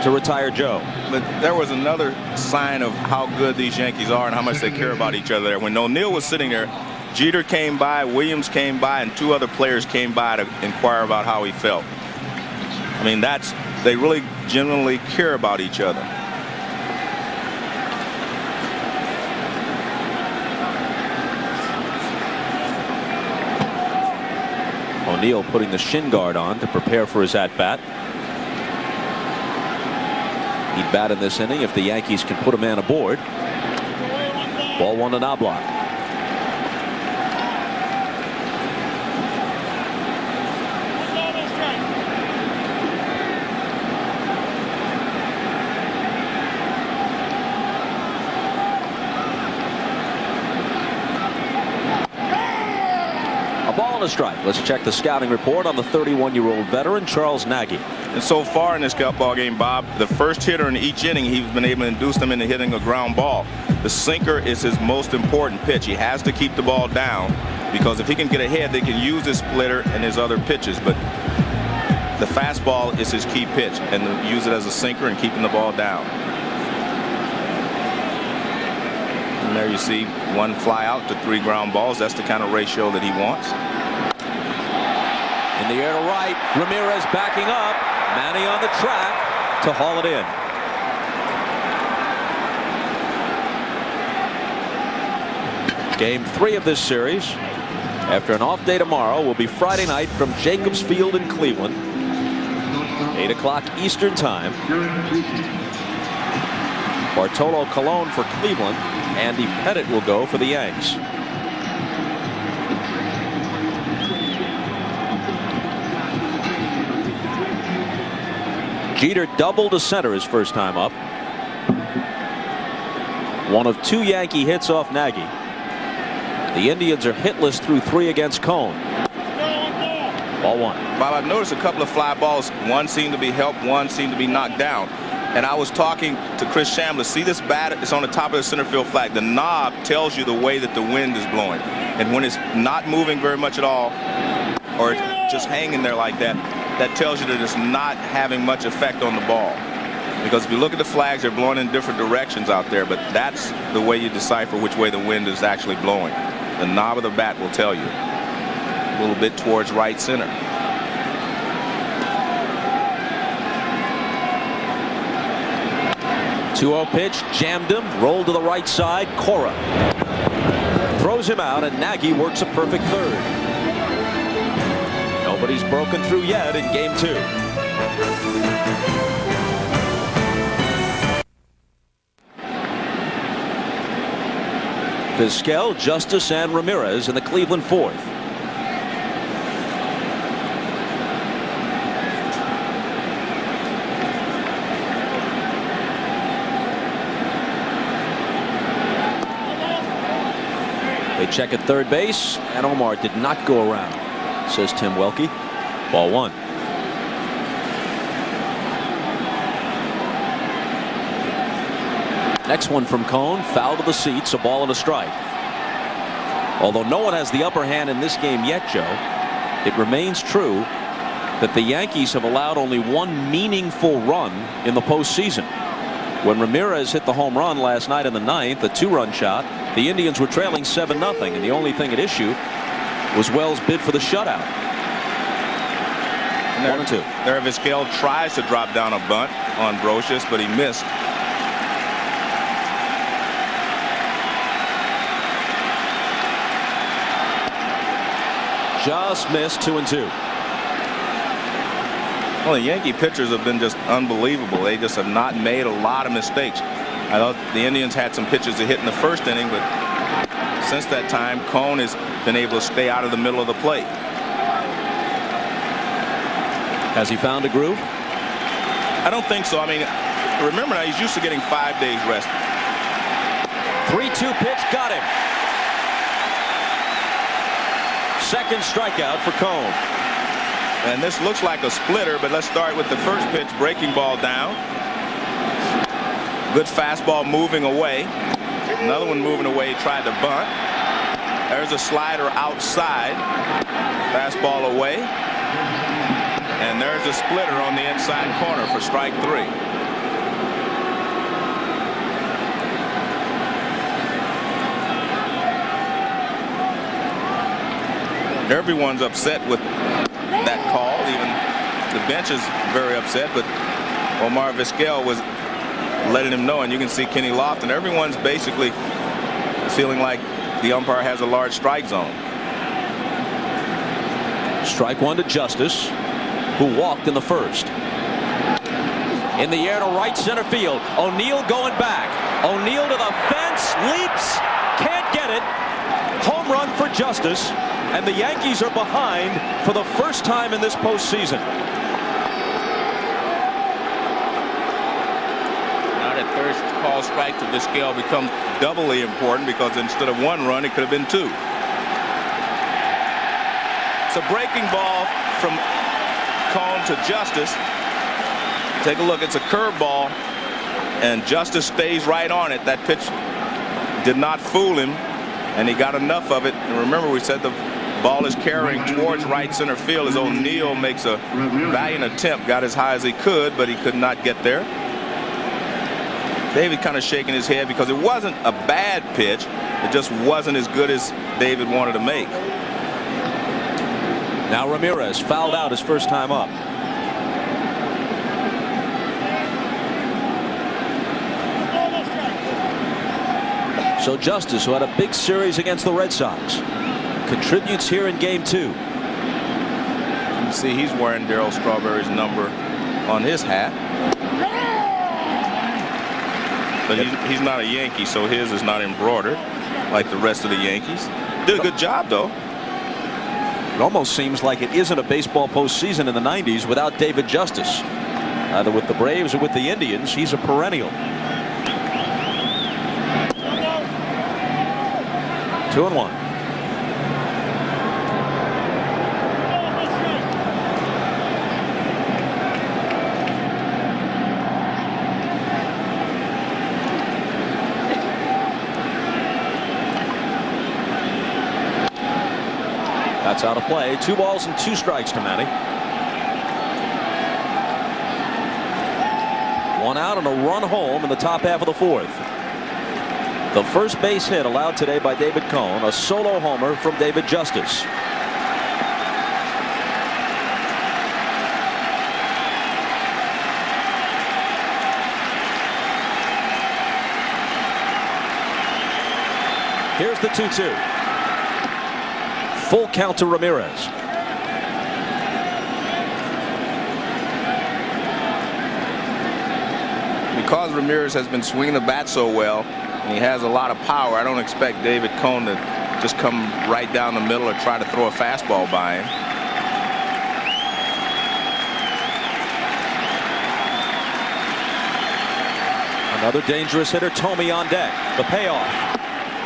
to retire Joe. But there was another sign of how good these Yankees are and how much they care about each other there. When O'Neill was sitting there, Jeter came by, Williams came by, and 2 other players came by to inquire about how he felt. I mean, they really genuinely care about each other. O'Neill putting the shin guard on to prepare for his at-bat. He'd bat in this inning if the Yankees can put a man aboard. Ball 1 to Knobloch. A ball and a strike. Let's check the scouting report on the 31-year-old veteran Charles Nagy. And so far in this ball game, Bob, the first hitter in each inning, he's been able to induce them into hitting a ground ball. The sinker is his most important pitch. He has to keep the ball down because if he can get ahead, they can use his splitter and his other pitches. But the fastball is his key pitch, and use it as a sinker and keeping the ball down. And there you see 1 fly out to 3 ground balls. That's the kind of ratio that he wants. In the air to right, Ramirez backing up. Manny on the track to haul it in. Game 3 of this series, after an off day tomorrow, will be Friday night from Jacobs Field in Cleveland, 8 o'clock Eastern Time. Bartolo Colon for Cleveland. Andy Pettit will go for the Yanks. Jeter doubled to center his first time up. One of 2 Yankee hits off Nagy. The Indians are hitless through 3 against Cone. Ball 1. Bob, I've noticed a couple of fly balls. One seemed to be helped, one seemed to be knocked down. And I was talking to Chris Chambliss. See this bat? It's on the top of the center field flag. The knob tells you the way that the wind is blowing. And when it's not moving very much at all, or it's just hanging there like that, that tells you that it's not having much effect on the ball. Because if you look at the flags, they're blowing in different directions out there, but that's the way you decipher which way the wind is actually blowing. The knob of the bat will tell you. A little bit towards right center. .2-0 pitch, jammed him, rolled to the right side. Cora throws him out, and Nagy works a perfect third. Nobody's broken through yet in game 2. Vizquel, Justice, and Ramirez in the Cleveland 4th. They check at third base, and Omar did not go around, says Tim Welke. Ball 1. Next one from Cone, foul to the seats, a ball and a strike. Although no one has the upper hand in this game yet, Joe, it remains true that the Yankees have allowed only 1 meaningful run in the postseason. When Ramirez hit the home run last night in the 9th, a 2-run shot, the Indians were trailing 7-0, and the only thing at issue was Wells' bid for the shutout. 1-2. There, Vizquel tries to drop down a bunt on Brocious, but he missed. Just missed. 2-2. Well, the Yankee pitchers have been just unbelievable. They just have not made a lot of mistakes. I thought the Indians had some pitches to hit in the first inning, but since that time, Cone has been able to stay out of the middle of the plate. Has he found a groove? I don't think so. I mean, remember now, he's used to getting 5 days rest. 3-2 pitch, got him. Second strikeout for Cone. And this looks like a splitter, but let's start with the first pitch, breaking ball down. Good fastball moving away. Another one moving away, tried to bunt. There's a slider outside. Fastball away. And there's a splitter on the inside corner for strike 3. Everyone's upset with that call. Even the bench is very upset, but Omar Vizquel was letting him know, and you can see Kenny Lofton. Everyone's basically feeling like the umpire has a large strike zone. Strike 1 to Justice, who walked in the first. In the air to right center field. O'Neill going back. O'Neill to the fence, leaps, can't get it. Home run for Justice, and the Yankees are behind for the first time in this postseason. Now that first call strike to Vizquel becomes doubly important, because instead of 1 run, it could have been 2. It's a breaking ball from Cone to Justice. Take a look. It's a curveball, and Justice stays right on it. That pitch did not fool him, and he got enough of it. And remember, we said the ball is carrying towards right center field as O'Neill makes a valiant attempt. Got as high as he could, but he could not get there. David kind of shaking his head because it wasn't a bad pitch. It just wasn't as good as David wanted to make. Now Ramirez fouled out his first time up. So Justice, who had a big series against the Red Sox, contributes here in game 2. You can see he's wearing Darryl Strawberry's number on his hat. But he's not a Yankee, so his is not embroidered like the rest of the Yankees. Did a good job, though. It almost seems like it isn't a baseball postseason in the 90s without David Justice. Either with the Braves or with the Indians, he's a perennial. 2-1. That's out of play. 2 balls and 2 strikes to Manny. 1 out and a run home in the top half of the 4th. The first base hit allowed today by David Cone, a solo homer from David Justice. Here's the 2-2. Full count to Ramirez. Because Ramirez has been swinging the bat so well, and he has a lot of power, I don't expect David Cone to just come right down the middle or try to throw a fastball by him. Another dangerous hitter, Tommy on deck. The payoff.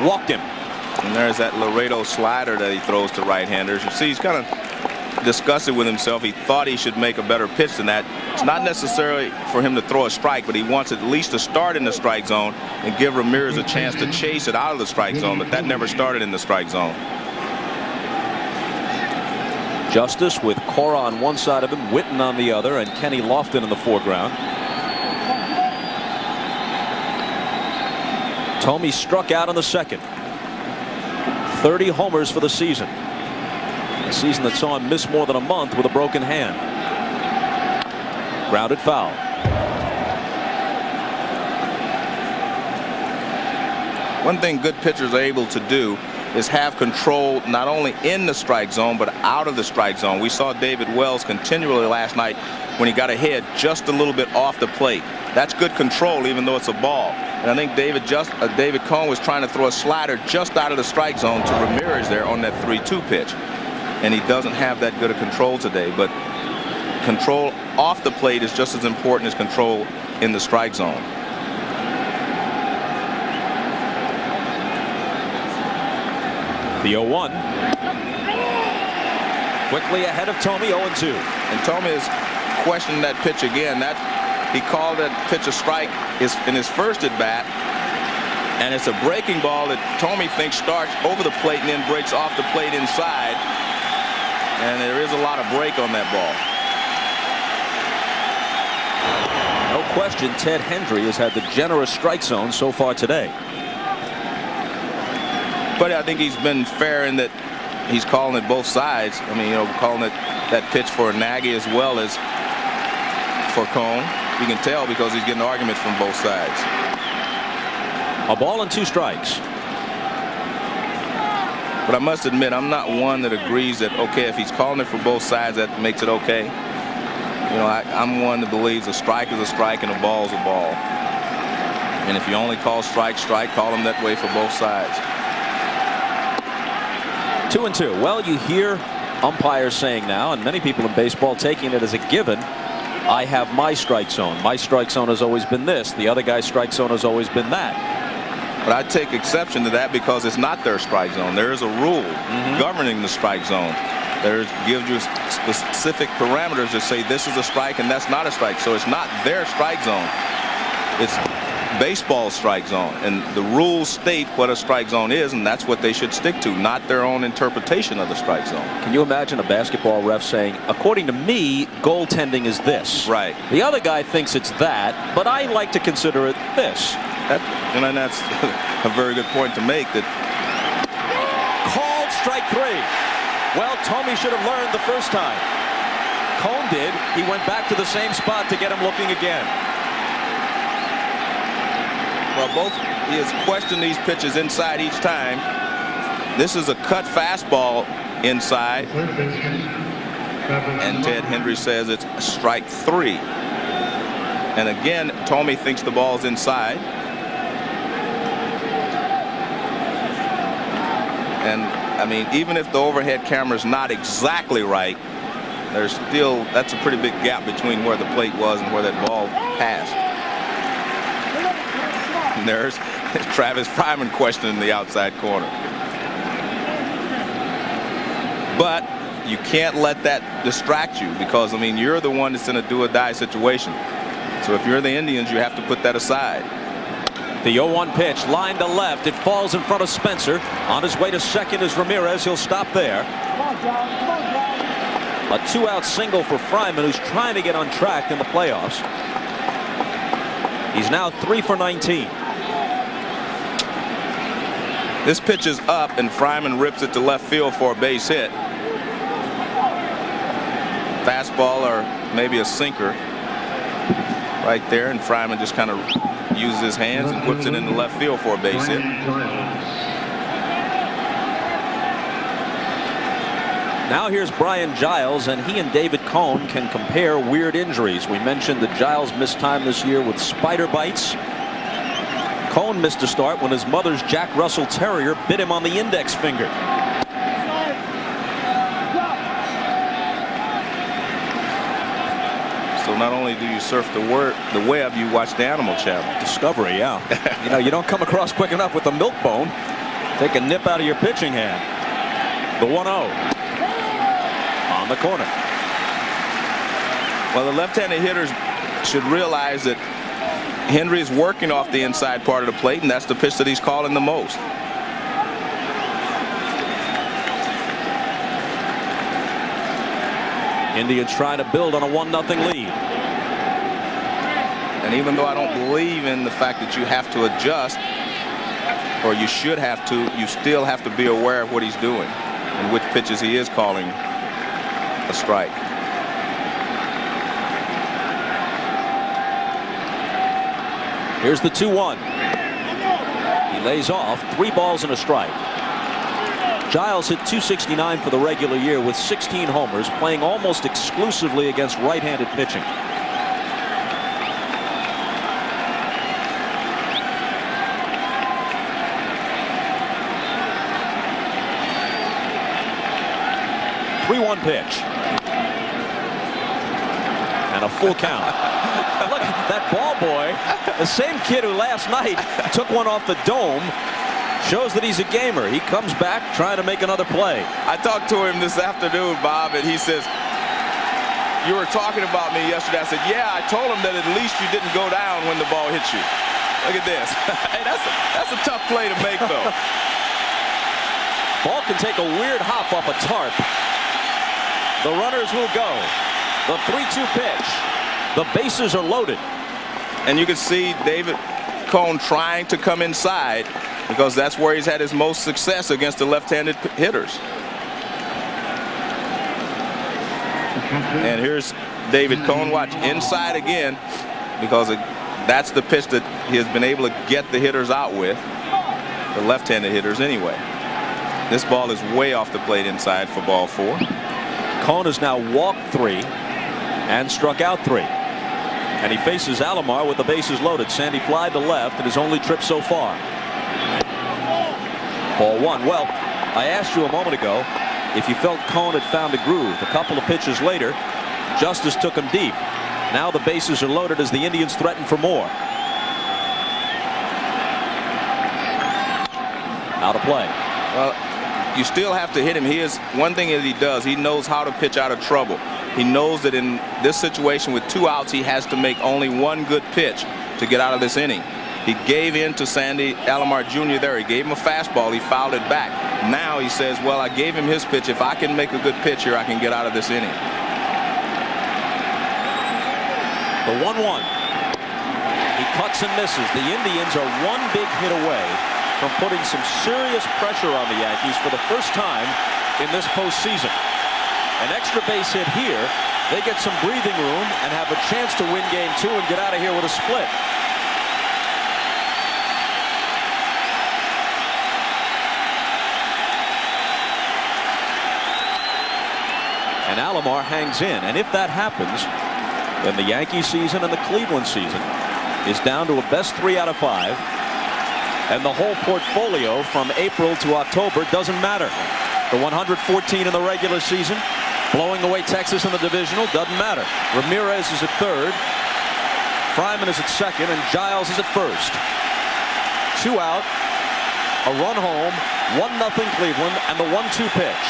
Walked him. And there's that Laredo slider that he throws to right-handers. You see, he's kind of disgusted with himself. He thought he should make a better pitch than that. It's not necessarily for him to throw a strike, but he wants at least to start in the strike zone and give Ramirez a chance to chase it out of the strike zone, but that never started in the strike zone. Justice with Cora on one side of him, Witten on the other, and Kenny Lofton in the foreground. Tommy struck out in the second. 30 homers for the season. A season that saw him miss more than a month with a broken hand. Grounded foul. One thing good pitchers are able to do is have control not only in the strike zone but out of the strike zone. We saw David Wells continually last night when he got ahead just a little bit off the plate. That's good control even though it's a ball. And I think David Cone was trying to throw a slider just out of the strike zone to Ramirez there on that 3-2 pitch. And he doesn't have that good a control today. But control off the plate is just as important as control in the strike zone. The 0-1. Quickly ahead of Tommy, 0-2. And Tommy is questioning that pitch again. That He called that pitch a strike in his first at bat. And it's a breaking ball that Tomey thinks starts over the plate and then breaks off the plate inside. And there is a lot of break on that ball. No question, Ted Hendry has had the generous strike zone so far today. But I think he's been fair in that he's calling it both sides. I mean, you know, calling it that pitch for Nagy as well as for Cone. You can tell because he's getting arguments from both sides. A ball and 2 strikes. But I must admit, I'm not one that agrees that, okay, if he's calling it for both sides, that makes it okay. You know, I'm one that believes a strike is a strike and a ball is a ball. And if you only call strike, strike, call them that way for both sides. 2-2. Well, you hear umpires saying now, and many people in baseball taking it as a given, I have my strike zone. My strike zone has always been this. The other guy's strike zone has always been that. But I take exception to that because it's not their strike zone. There is a rule governing the strike zone. There gives you specific parameters that say this is a strike and that's not a strike. So it's not their strike zone. It's baseball's strike zone. And the rules state what a strike zone is, and that's what they should stick to, not their own interpretation of the strike zone. Can you imagine a basketball ref saying, according to me, goaltending is this? Right. The other guy thinks it's that, but I like to consider it this. And that's a very good point to make. That called strike 3. Well, Tomey should have learned the first time. Cone did. He went back to the same spot to get him looking again. Well, he has questioned these pitches inside each time. This is a cut fastball inside. And Ted Hendry says it's strike 3. And again, Tomey thinks the ball's inside. And I mean, even if the overhead camera is not exactly right, that's a pretty big gap between where the plate was and where that ball passed. And there's Travis Fryman questioning the outside corner. But you can't let that distract you because, I mean, you're the one that's in a do-or-die situation. So if you're the Indians, you have to put that aside. The 0-1 pitch, line to left. It falls in front of Spencer. On his way to second is Ramirez. He'll stop there. A 2-out single for Fryman, who's trying to get on track in the playoffs. He's now 3 for 19. This pitch is up, and Fryman rips it to left field for a base hit. Fastball or maybe a sinker right there, and Fryman just kind of uses his hands and whips it into left field for a base hit. Now here's Brian Giles, and he and David Cone can compare weird injuries. We mentioned that Giles missed time this year with spider bites. Cone missed a start when his mother's Jack Russell Terrier bit him on the index finger. So not only do you surf the web, you watch the Animal Channel. Discovery, yeah. You know, you don't come across quick enough with the milk bone. Take a nip out of your pitching hand. The 1-0 on the corner. Well, the left-handed hitters should realize that Hendry is working off the inside part of the plate, and that's the pitch that he's calling the most. Indians trying to build on a 1-0 lead. And even though I don't believe in the fact that you have to adjust, or you should have to, you still have to be aware of what he's doing and which pitches he is calling a strike. Here's the 2-1. He lays off 3 balls and a strike. Giles hit .269 for the regular year with 16 homers, playing almost exclusively against right-handed pitching. .3-1 pitch. And a full count. Look, that ball boy, the same kid who last night took one off the dome, shows that he's a gamer. He comes back trying to make another play. I talked to him this afternoon, Bob, and he says, you were talking about me yesterday. I said, yeah, I told him that at least you didn't go down when the ball hits you. Look at this. Hey, that's a tough play to make, though. Ball can take a weird hop off a tarp. The runners will go. The 3-2 pitch. The bases are loaded. And you can see David Cone trying to come inside because that's where he's had his most success against the left-handed hitters. And here's David Cone. Watch inside again because that's the pitch that he has been able to get the hitters out with, the left-handed hitters anyway. This ball is way off the plate inside for ball 4. Cone has now walked 3 and struck out 3. And he faces Alomar with the bases loaded. Sandy fly to left and his only trip so far. Ball 1. Well, I asked you a moment ago if you felt Cone had found a groove. A couple of pitches later, Justice took him deep. Now the bases are loaded as the Indians threaten for more. Out of play. Well, you still have to hit him. He is one thing that he does. He knows how to pitch out of trouble. He knows that in this situation with 2 outs, he has to make only one good pitch to get out of this inning. He gave in to Sandy Alomar Jr. there. He gave him a fastball. He fouled it back. Now he says, well, I gave him his pitch. If I can make a good pitch here, I can get out of this inning. The 1-1. He cuts and misses. The Indians are one big hit away from putting some serious pressure on the Yankees for the first time in this postseason. An extra base hit here. They get some breathing room and have a chance to win game 2 and get out of here with a split. And Alomar hangs in. And if that happens, then the Yankee season and the Cleveland season is down to a best 3 out of 5. And the whole portfolio from April to October doesn't matter. The 114 in the regular season, blowing away Texas in the divisional, doesn't matter. Ramirez is at 3rd. Fryman is at 2nd. And Giles is at 1st. 2 out. A run home. 1-0 Cleveland. And the 1-2 pitch.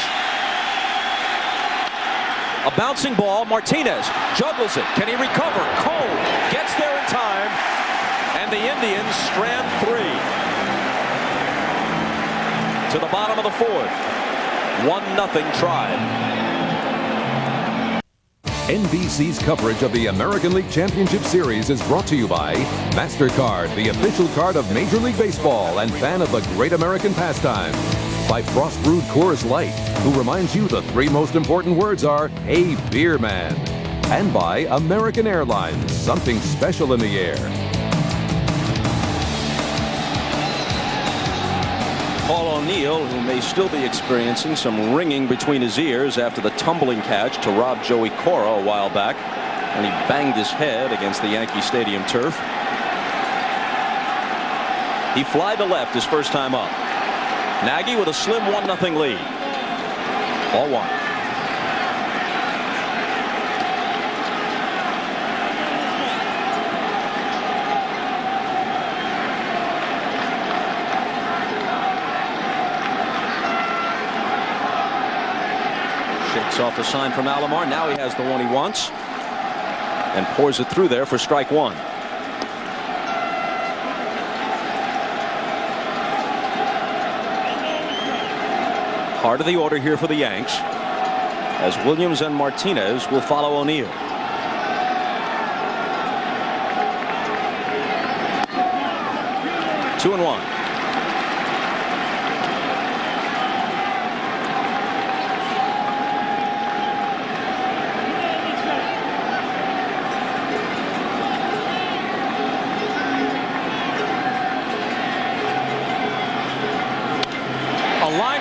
A bouncing ball. Martinez juggles it. Can he recover? Cone gets there in time. And the Indians strand 3. To the bottom of the 4th. 1-0 Tribe. NBC's coverage of the American League Championship Series is brought to you by MasterCard, the official card of Major League Baseball and fan of the great American pastime. By Frost Brewed Coors Light, who reminds you the 3 most important words are, "Hey, beer man." And by American Airlines, something special in the air. Paul O'Neill, who may still be experiencing some ringing between his ears after the tumbling catch to rob Joey Cora a while back when he banged his head against the Yankee Stadium turf. He fly to left his first time up. Nagy with a slim 1-0 lead. Ball 1. Shakes off the sign from Alomar. Now he has the one he wants and pours it through there for strike 1. Part of the order here for the Yanks, as Williams and Martinez will follow O'Neill. Two and 1.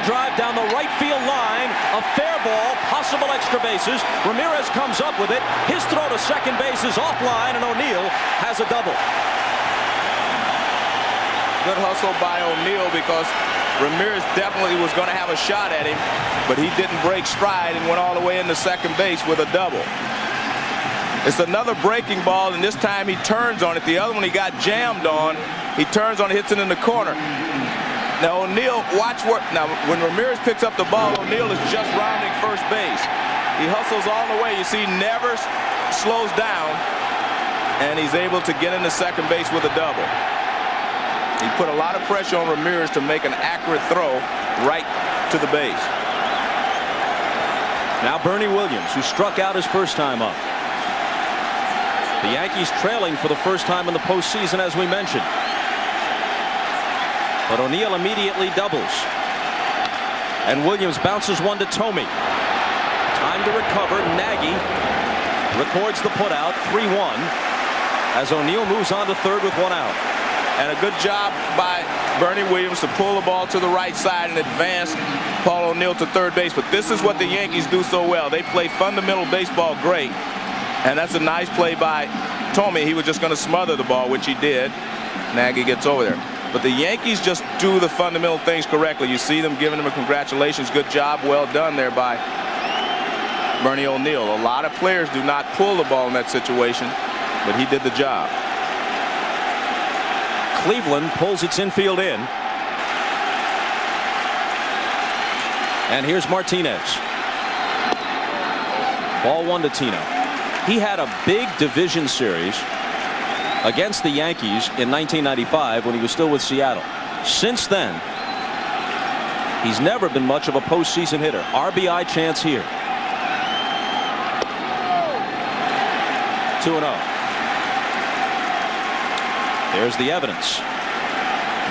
Drive down the right field line. A fair ball, possible extra bases. Ramirez comes up with it. His throw to second base is offline, and O'Neill has a double. Good hustle by O'Neill because Ramirez definitely was going to have a shot at him, but he didn't break stride and went all the way into second base with a double. It's another breaking ball, and this time he turns on it. The other one he got jammed on. He turns on it, hits it in the corner. Now O'Neill, watch what, now when Ramirez picks up the ball, O'Neill is just rounding first base. He hustles all the way. You see, never slows down, and he's able to get into second base with a double. He put a lot of pressure on Ramirez to make an accurate throw right to the base. Now Bernie Williams, who struck out his first time up. The Yankees trailing for the first time in the postseason, as we mentioned. But O'Neill immediately doubles. And Williams bounces one to Thome. Time to recover. Nagy records the putout, 3-1, as O'Neill moves on to third with one out. And a good job by Bernie Williams to pull the ball to the right side and advance Paul O'Neill to third base. But this is what the Yankees do so well. They play fundamental baseball great. And that's a nice play by Thome. He was just going to smother the ball, which he did. Nagy gets over there. But the Yankees just do the fundamental things correctly. You see them giving him a congratulations. Good job. Well done there by Bernie O'Neill. A lot of players do not pull the ball in that situation, but he did the job. Cleveland pulls its infield in. And here's Martinez. Ball one to Tino. He had a big division series against the Yankees in 1995 when he was still with Seattle. Since then, he's never been much of a postseason hitter. RBI chance here. 2-0. There's the evidence.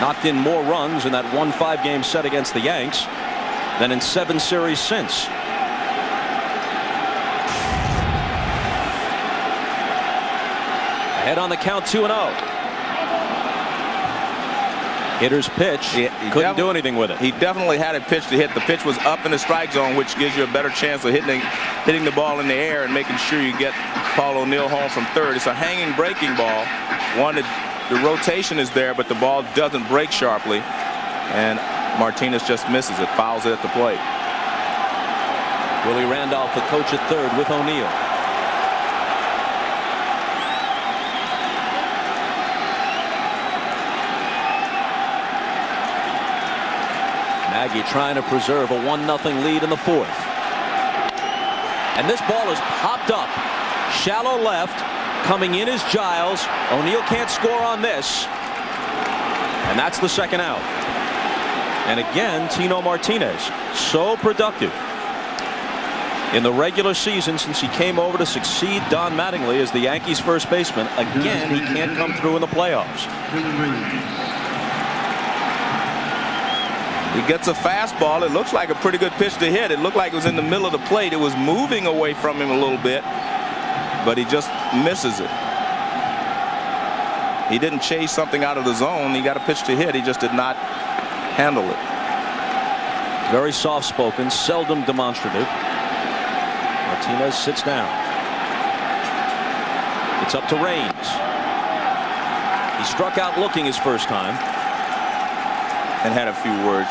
Knocked in more runs in that 1-5 game set against the Yanks than in 7 series since. Ahead on the count, 2-0. Hitter's pitch. He couldn't do anything with it. He definitely had a pitch to hit. The pitch was up in the strike zone, which gives you a better chance of hitting the ball in the air and making sure you get Paul O'Neill home from third. It's a hanging breaking ball. The rotation is there, but the ball doesn't break sharply, and Martinez just misses it, fouls it at the plate. Willie Randolph, the coach at third, with O'Neill. Nagy trying to preserve a 1-0 lead in the fourth. And this ball is popped up. Shallow left. Coming in is Giles. O'Neill can't score on this. And that's the second out. And again, Tino Martinez, so productive in the regular season since he came over to succeed Don Mattingly as the Yankees first baseman. Again, he can't come through in the playoffs. He gets a fastball. It looks like a pretty good pitch to hit. It looked like it was in the middle of the plate. It was moving away from him a little bit, but he just misses it. He didn't chase something out of the zone. He got a pitch to hit. He just did not handle it. Very soft-spoken, seldom demonstrative. Martinez sits down. It's up to Raines. He struck out looking his first time. And had a few words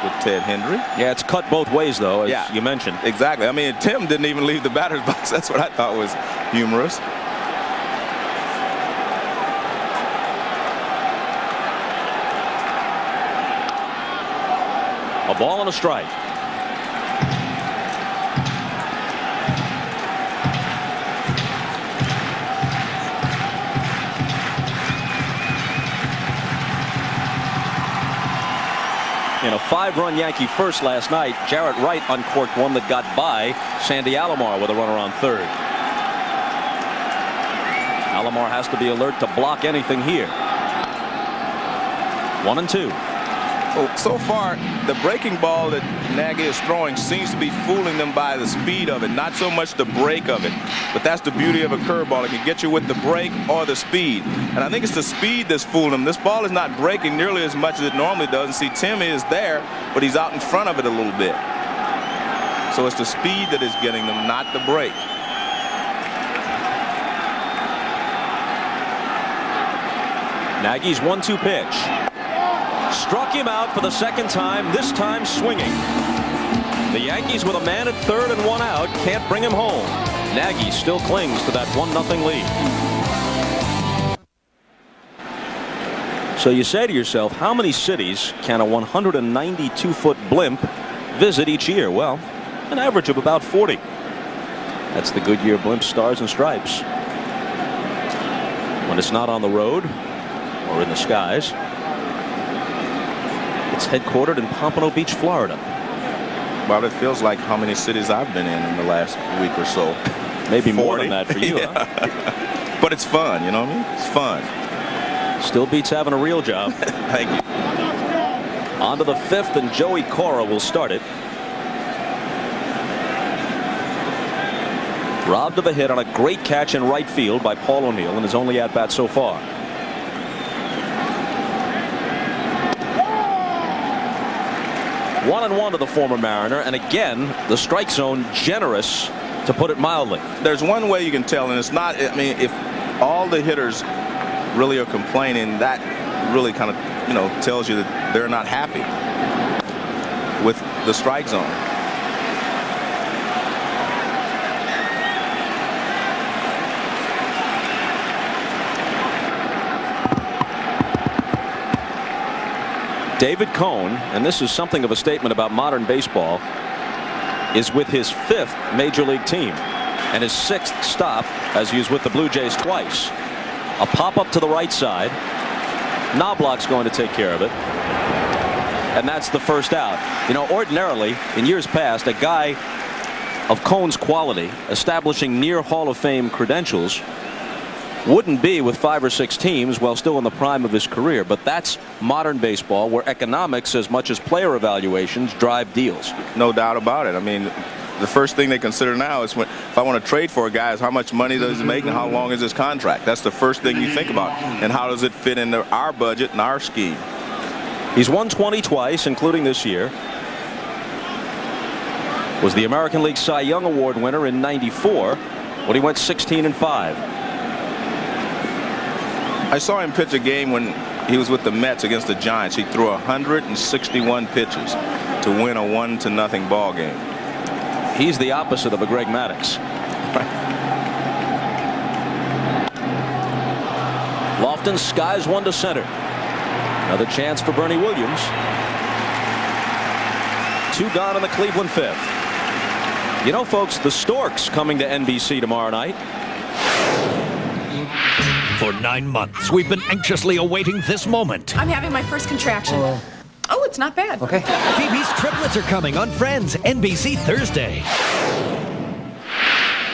with Ted Hendry. Yeah, it's cut both ways, though, as you mentioned. Exactly. I mean, Tim didn't even leave the batter's box. That's what I thought was humorous. A ball and a strike. In a 5-run Yankee first last night, Jarrett Wright uncorked one that got by Sandy Alomar with a runner on third. Alomar has to be alert to block anything here. 1-2. Well, so far, the breaking ball that Nagy is throwing seems to be fooling them by the speed of it, not so much the break of it. But that's the beauty of a curveball. It can get you with the break or the speed. And I think it's the speed that's fooling them. This ball is not breaking nearly as much as it normally does. And see, Tim is there, but he's out in front of it a little bit. So it's the speed that is getting them, not the break. Nagy's 1-2 pitch. Struck him out for the second time, this time swinging. The Yankees with a man at third and one out can't bring him home. Nagy still clings to that 1-0 lead. So you say to yourself, how many cities can a 192-foot blimp visit each year? Well, an average of about 40. That's the Goodyear Blimp Stars and Stripes. When it's not on the road or in the skies, it's headquartered in Pompano Beach, Florida. Well, it feels like how many cities I've been in the last week or so. Maybe 40. more than that for you. Yeah. Huh? But it's fun, you know what I mean? It's fun. Still beats having a real job. Thank you. On to the 5th, and Joey Cora will start it. Robbed of a hit on a great catch in right field by Paul O'Neill in his only at-bat so far. One and one to the former Mariner, and again the strike zone generous, to put it mildly. There's one way you can tell, and it's not, I mean, if all the hitters really are complaining, that really kind of, you know, tells you that they're not happy with the strike zone. David Cone, and this is something of a statement about modern baseball, is with his 5th major league team and his 6th stop, as he was with the Blue Jays twice. A pop-up to the right side. Knobloch's going to take care of it. And that's the first out. You know, ordinarily, in years past, a guy of Cone's quality, establishing near Hall of Fame credentials, wouldn't be with 5 or 6 teams while still in the prime of his career. But that's modern baseball, where economics as much as player evaluations drive deals. No doubt about it. I mean, the first thing they consider now is, if I want to trade for a guy, is how much money does he make and how long is his contract. That's the first thing you think about, and how does it fit into our budget and our scheme. He's won 20 twice, including this year. Was the American League Cy Young Award winner in '94 when he went 16-5. I saw him pitch a game when he was with the Mets against the Giants. He threw 161 pitches to win a 1-0 ball game. He's the opposite of a Greg Maddux. Lofton skies one to center. Another chance for Bernie Williams. 2 gone in the Cleveland 5th. You know, folks, the Storks coming to NBC tomorrow night. For 9 months, we've been anxiously awaiting this moment. I'm having my first contraction. Oh, it's not bad. Okay. Phoebe's triplets are coming on Friends, NBC Thursday.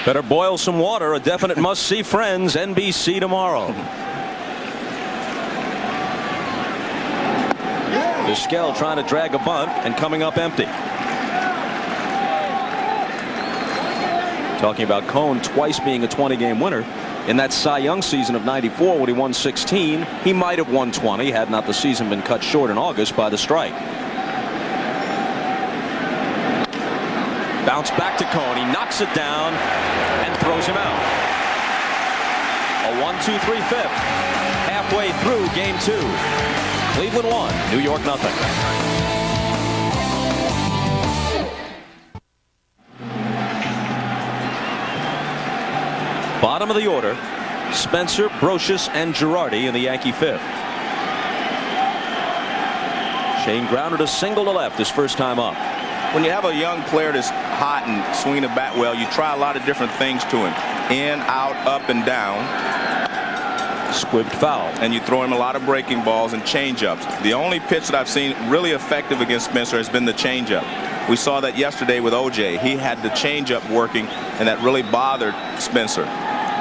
Better boil some water. A definite must-see Friends, NBC tomorrow. Vizquel trying to drag a bunt and coming up empty. Talking about Cone twice being a 20-game winner. In that Cy Young season of '94, when he won 16, he might have won 20 had not the season been cut short in August by the strike. Bounce back to Cone. He knocks it down and throws him out. A 1-2-3 fifth. Halfway through game 2. Cleveland 1, New York 0. Bottom of the order, Spencer, Brocious, and Girardi in the Yankee 5th. Shane grounded a single to left his first time up. When you have a young player that's hot and swinging the bat well, you try a lot of different things to him. In, out, up, and down. Squibbed foul. And you throw him a lot of breaking balls and changeups. The only pitch that I've seen really effective against Spencer has been the changeup. We saw that yesterday with OJ. He had the changeup working, and that really bothered Spencer.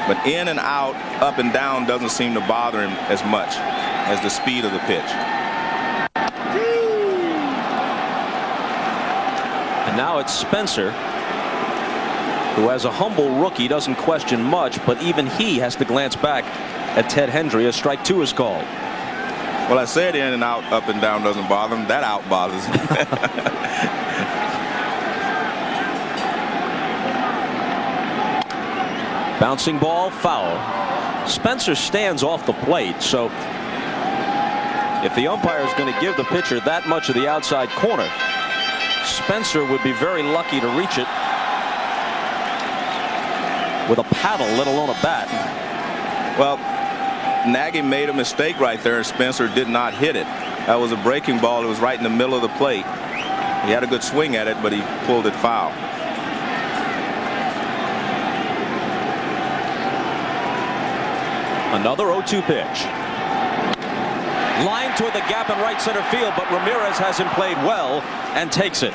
But in and out, up and down doesn't seem to bother him as much as the speed of the pitch. And now it's Spencer, who as a humble rookie doesn't question much, but even he has to glance back at Ted Hendry as strike 2 is called. Well, I said in and out, up and down doesn't bother him. That out bothers him. Bouncing ball, foul. Spencer stands off the plate, so if the umpire is going to give the pitcher that much of the outside corner, Spencer would be very lucky to reach it with a paddle, let alone a bat. Well, Nagy made a mistake right there, and Spencer did not hit it. That was a breaking ball. It was right in the middle of the plate. He had a good swing at it, but he pulled it foul. Another 0-2 pitch. Line toward the gap in right center field, but Ramirez hasn't played well and takes it.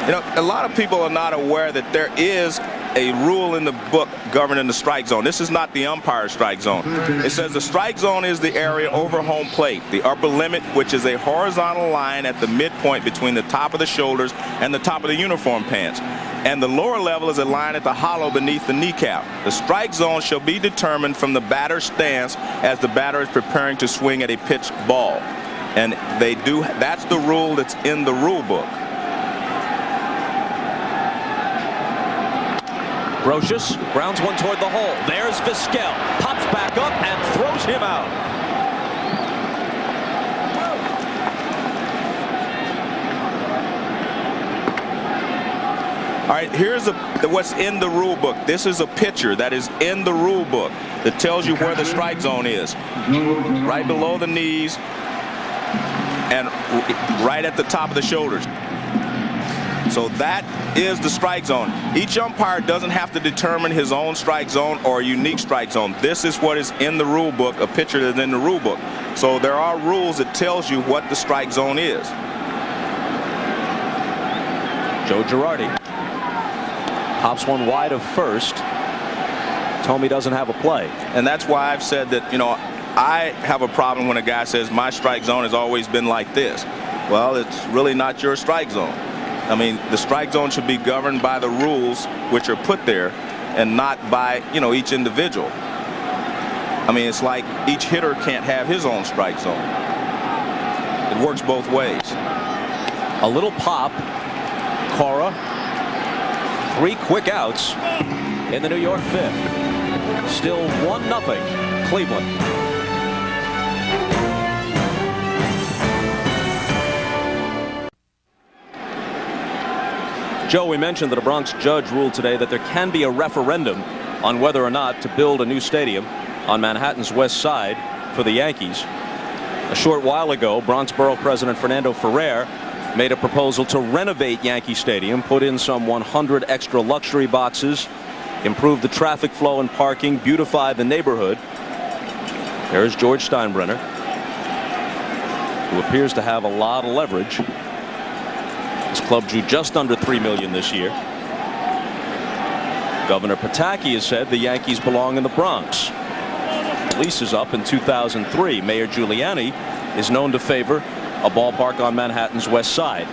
You know, a lot of people are not aware that there is a rule in the book governing the strike zone. This is not the umpire strike zone. It says the strike zone is the area over home plate, the upper limit, which is a horizontal line at the midpoint between the top of the shoulders and the top of the uniform pants. And the lower level is a line at the hollow beneath the kneecap. The strike zone shall be determined from the batter's stance as the batter is preparing to swing at a pitched ball. And that's the rule that's in the rule book. Brocious grounds one toward the hole. There's Vizquel. Pops back up and throws him out. All right, here's what's in the rule book. This is a picture that is in the rule book that tells you where the strike zone is. Right below the knees and right at the top of the shoulders. So that is the strike zone. Each umpire doesn't have to determine his own strike zone or a unique strike zone. This is what is in the rule book, a picture that's in the rule book. So there are rules that tells you what the strike zone is. Joe Girardi pops one wide of first. Tomey doesn't have a play. And that's why I've said that, you know, I have a problem when a guy says my strike zone has always been like this. Well, it's really not your strike zone. I mean, the strike zone should be governed by the rules which are put there and not by, you know, each individual. I mean, it's like each hitter can't have his own strike zone. It works both ways. A little pop. Cora. 3 quick outs in the New York fifth. Still 1-0 Cleveland. Joe, we mentioned that a Bronx judge ruled today that there can be a referendum on whether or not to build a new stadium on Manhattan's west side for the Yankees. A short while ago, Bronx Borough President Fernando Ferrer made a proposal to renovate Yankee Stadium, put in some 100 extra luxury boxes, improve the traffic flow and parking, beautify the neighborhood. There's George Steinbrenner, who appears to have a lot of leverage. His club drew just under $3 million this year. Governor Pataki has said the Yankees belong in the Bronx. The lease is up in 2003. Mayor Giuliani is known to favor a ballpark on Manhattan's west side.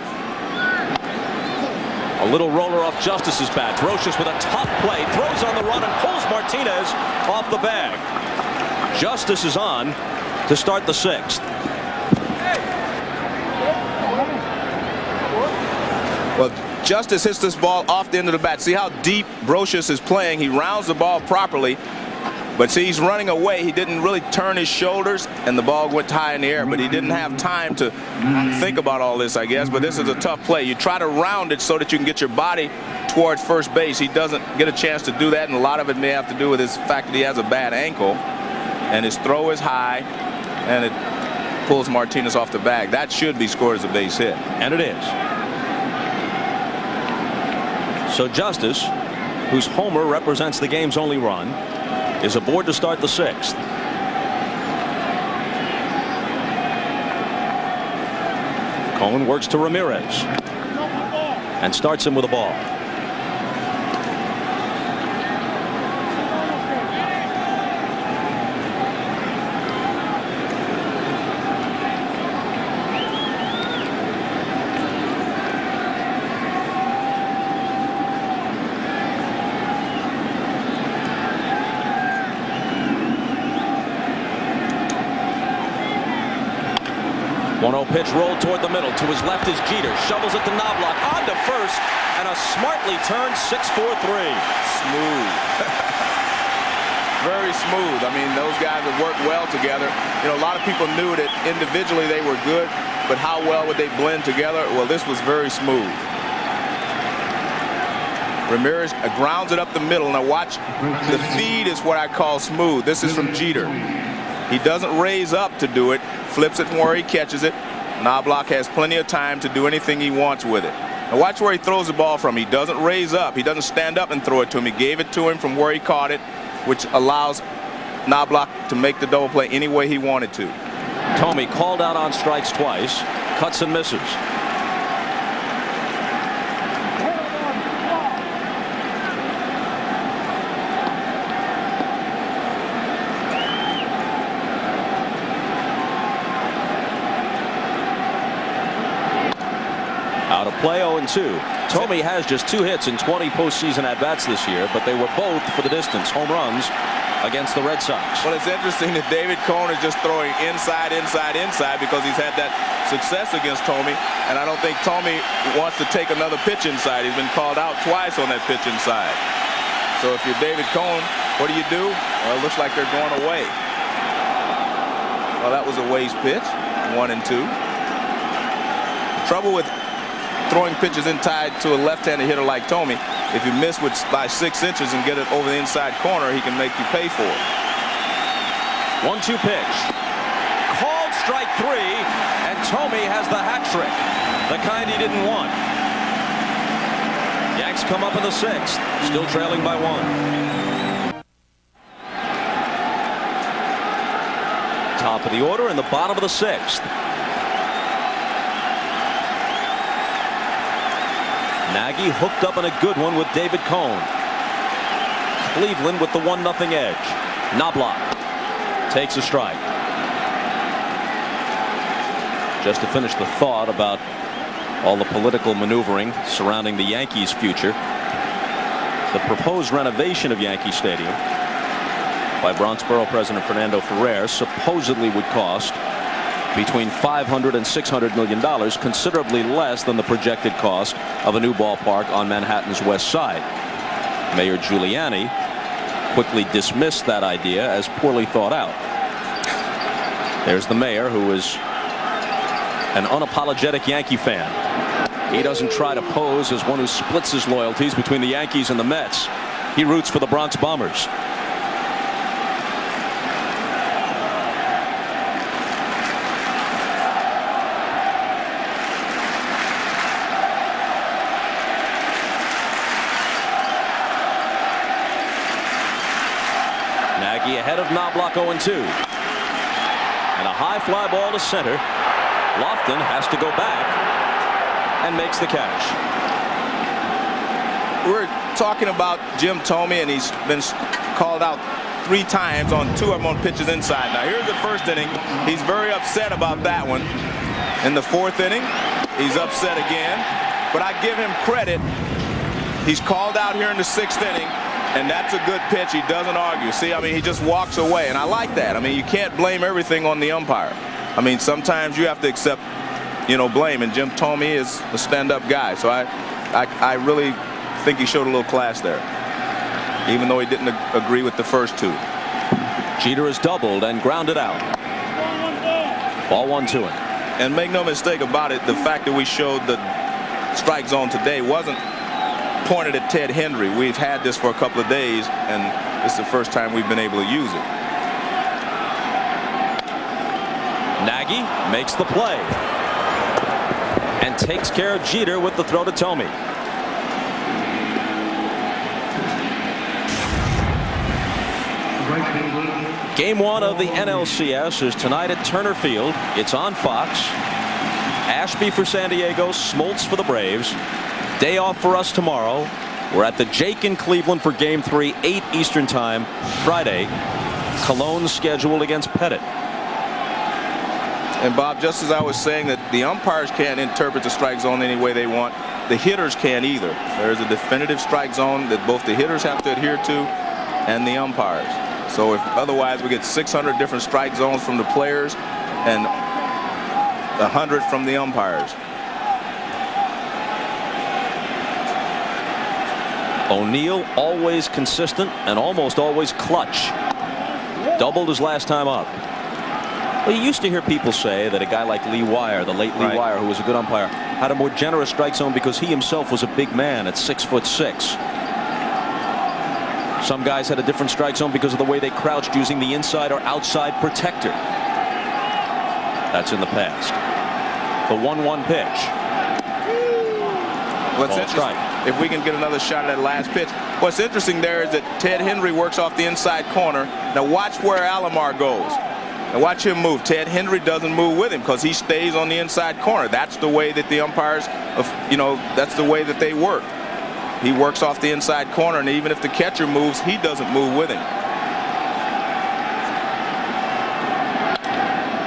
A little roller off Justice's bat. Brocious with a tough play. Throws on the run and pulls Martinez off the bag. Justice is on to start the 6th. Well, Justice hits this ball off the end of the bat. See how deep Brocious is playing. He rounds the ball properly. But see, he's running away. He didn't really turn his shoulders, and the ball went high in the air. But he didn't have time to think about all this, I guess. But this is a tough play. You try to round it so that you can get your body towards first base. He doesn't get a chance to do that, and a lot of it may have to do with his fact that he has a bad ankle. And his throw is high, and it pulls Martinez off the bag. That should be scored as a base hit. And it is. So Justice, whose homer represents the game's only run, is aboard to start the 6th. Cohen works to Ramirez and starts him with a ball. Pitch rolled toward the middle. To his left is Jeter. Shovels it to Knobloch. On to first. And a smartly turned 6-4-3. Smooth. Very smooth. I mean, those guys have worked well together. You know, a lot of people knew that individually they were good, but how well would they blend together? Well, this was very smooth. Ramirez grounds it up the middle. Now watch, the feed is what I call smooth. This is from Jeter. He doesn't raise up to do it. Flips it from where he catches it. Knobloch has plenty of time to do anything he wants with it. Now watch where he throws the ball from. He doesn't raise up. He doesn't stand up and throw it to him. He gave it to him from where he caught it, which allows Knobloch to make the double play any way he wanted to. Thome called out on strikes twice, cuts and misses. Out of play, 0-2. Thome has just 2 hits in 20 postseason at-bats this year, but they were both for the distance, home runs against the Red Sox. Well, it's interesting that David Cone is just throwing inside because he's had that success against Thome, and I don't think Thome wants to take another pitch inside. He's been called out twice on that pitch inside. So if you're David Cone, what do you do? Well, it looks like they're going away. Well, that was a waste pitch, 1-2. Trouble with throwing pitches inside to a left-handed hitter like Thome, if you miss by 6 inches and get it over the inside corner, he can make you pay for it. 1-2 pitch. Called strike 3, and Thome has the hat trick, the kind he didn't want. Yanks come up in the 6th, still trailing by 1. Top of the order in the bottom of the 6th. Nagy hooked up in a good one with David Cone. Cleveland with the 1-0 edge. Knobloch takes a strike. Just to finish the thought about all the political maneuvering surrounding the Yankees' future, the proposed renovation of Yankee Stadium by Bronx Borough President Fernando Ferrer supposedly would cost between $500 and $600 million, considerably less than the projected cost of a new ballpark on Manhattan's west side. Mayor Giuliani quickly dismissed that idea as poorly thought out. There's the mayor, who is an unapologetic Yankee fan. He doesn't try to pose as one who splits his loyalties between the Yankees and the Mets. He roots for the Bronx Bombers. Nagy ahead of Knobloch, 0-2. And a high fly ball to center. Lofton has to go back and makes the catch. We're talking about Jim Thome, and he's been called out 3 times on 2 of them on pitches inside. Now here's the first inning. He's very upset about that one. In the 4th inning, he's upset again. But I give him credit. He's called out here in the 6th inning. And that's a good pitch. He doesn't argue. See, I mean, he just walks away. And I like that. I mean, you can't blame everything on the umpire. I mean, sometimes you have to accept, blame. And Jim Thome is a stand-up guy. So I really think he showed a little class there, even though he didn't agree with the first 2. Jeter is doubled and grounded out. Ball 1 to him. And make no mistake about it, the fact that we showed the strike zone today wasn't pointed at Ted Hendry. We've had this for a couple of days, and this is the first time we've been able to use it. Nagy makes the play and takes care of Jeter with the throw to Thome. Game 1 of the NLCS is tonight at Turner Field. It's on Fox. Ashby for San Diego, Smoltz for the Braves. Day off for us tomorrow. We're at the Jake in Cleveland for Game 3, 8 Eastern Time, Friday. Cologne's scheduled against Pettit. And Bob, just as I was saying that the umpires can't interpret the strike zone any way they want, the hitters can't either. There's a definitive strike zone that both the hitters have to adhere to and the umpires. So if otherwise we get 600 different strike zones from the players and 100 from the umpires. O'Neill always consistent and almost always clutch. Doubled his last time up. Well, you used to hear people say that a guy like Lee Wire, the late Lee Wire, who was a good umpire, had a more generous strike zone because he himself was a big man at 6'6". Some guys had a different strike zone because of the way they crouched using the inside or outside protector. That's in the past. The 1-1 pitch. What's Ball strike. if we can get another shot at that last pitch. What's interesting there is that Ted Henry works off the inside corner. Now watch where Alomar goes. And watch him move. Ted Henry doesn't move with him because he stays on the inside corner. That's the way that the umpires, that's the way that they work. He works off the inside corner, and even if the catcher moves, he doesn't move with him.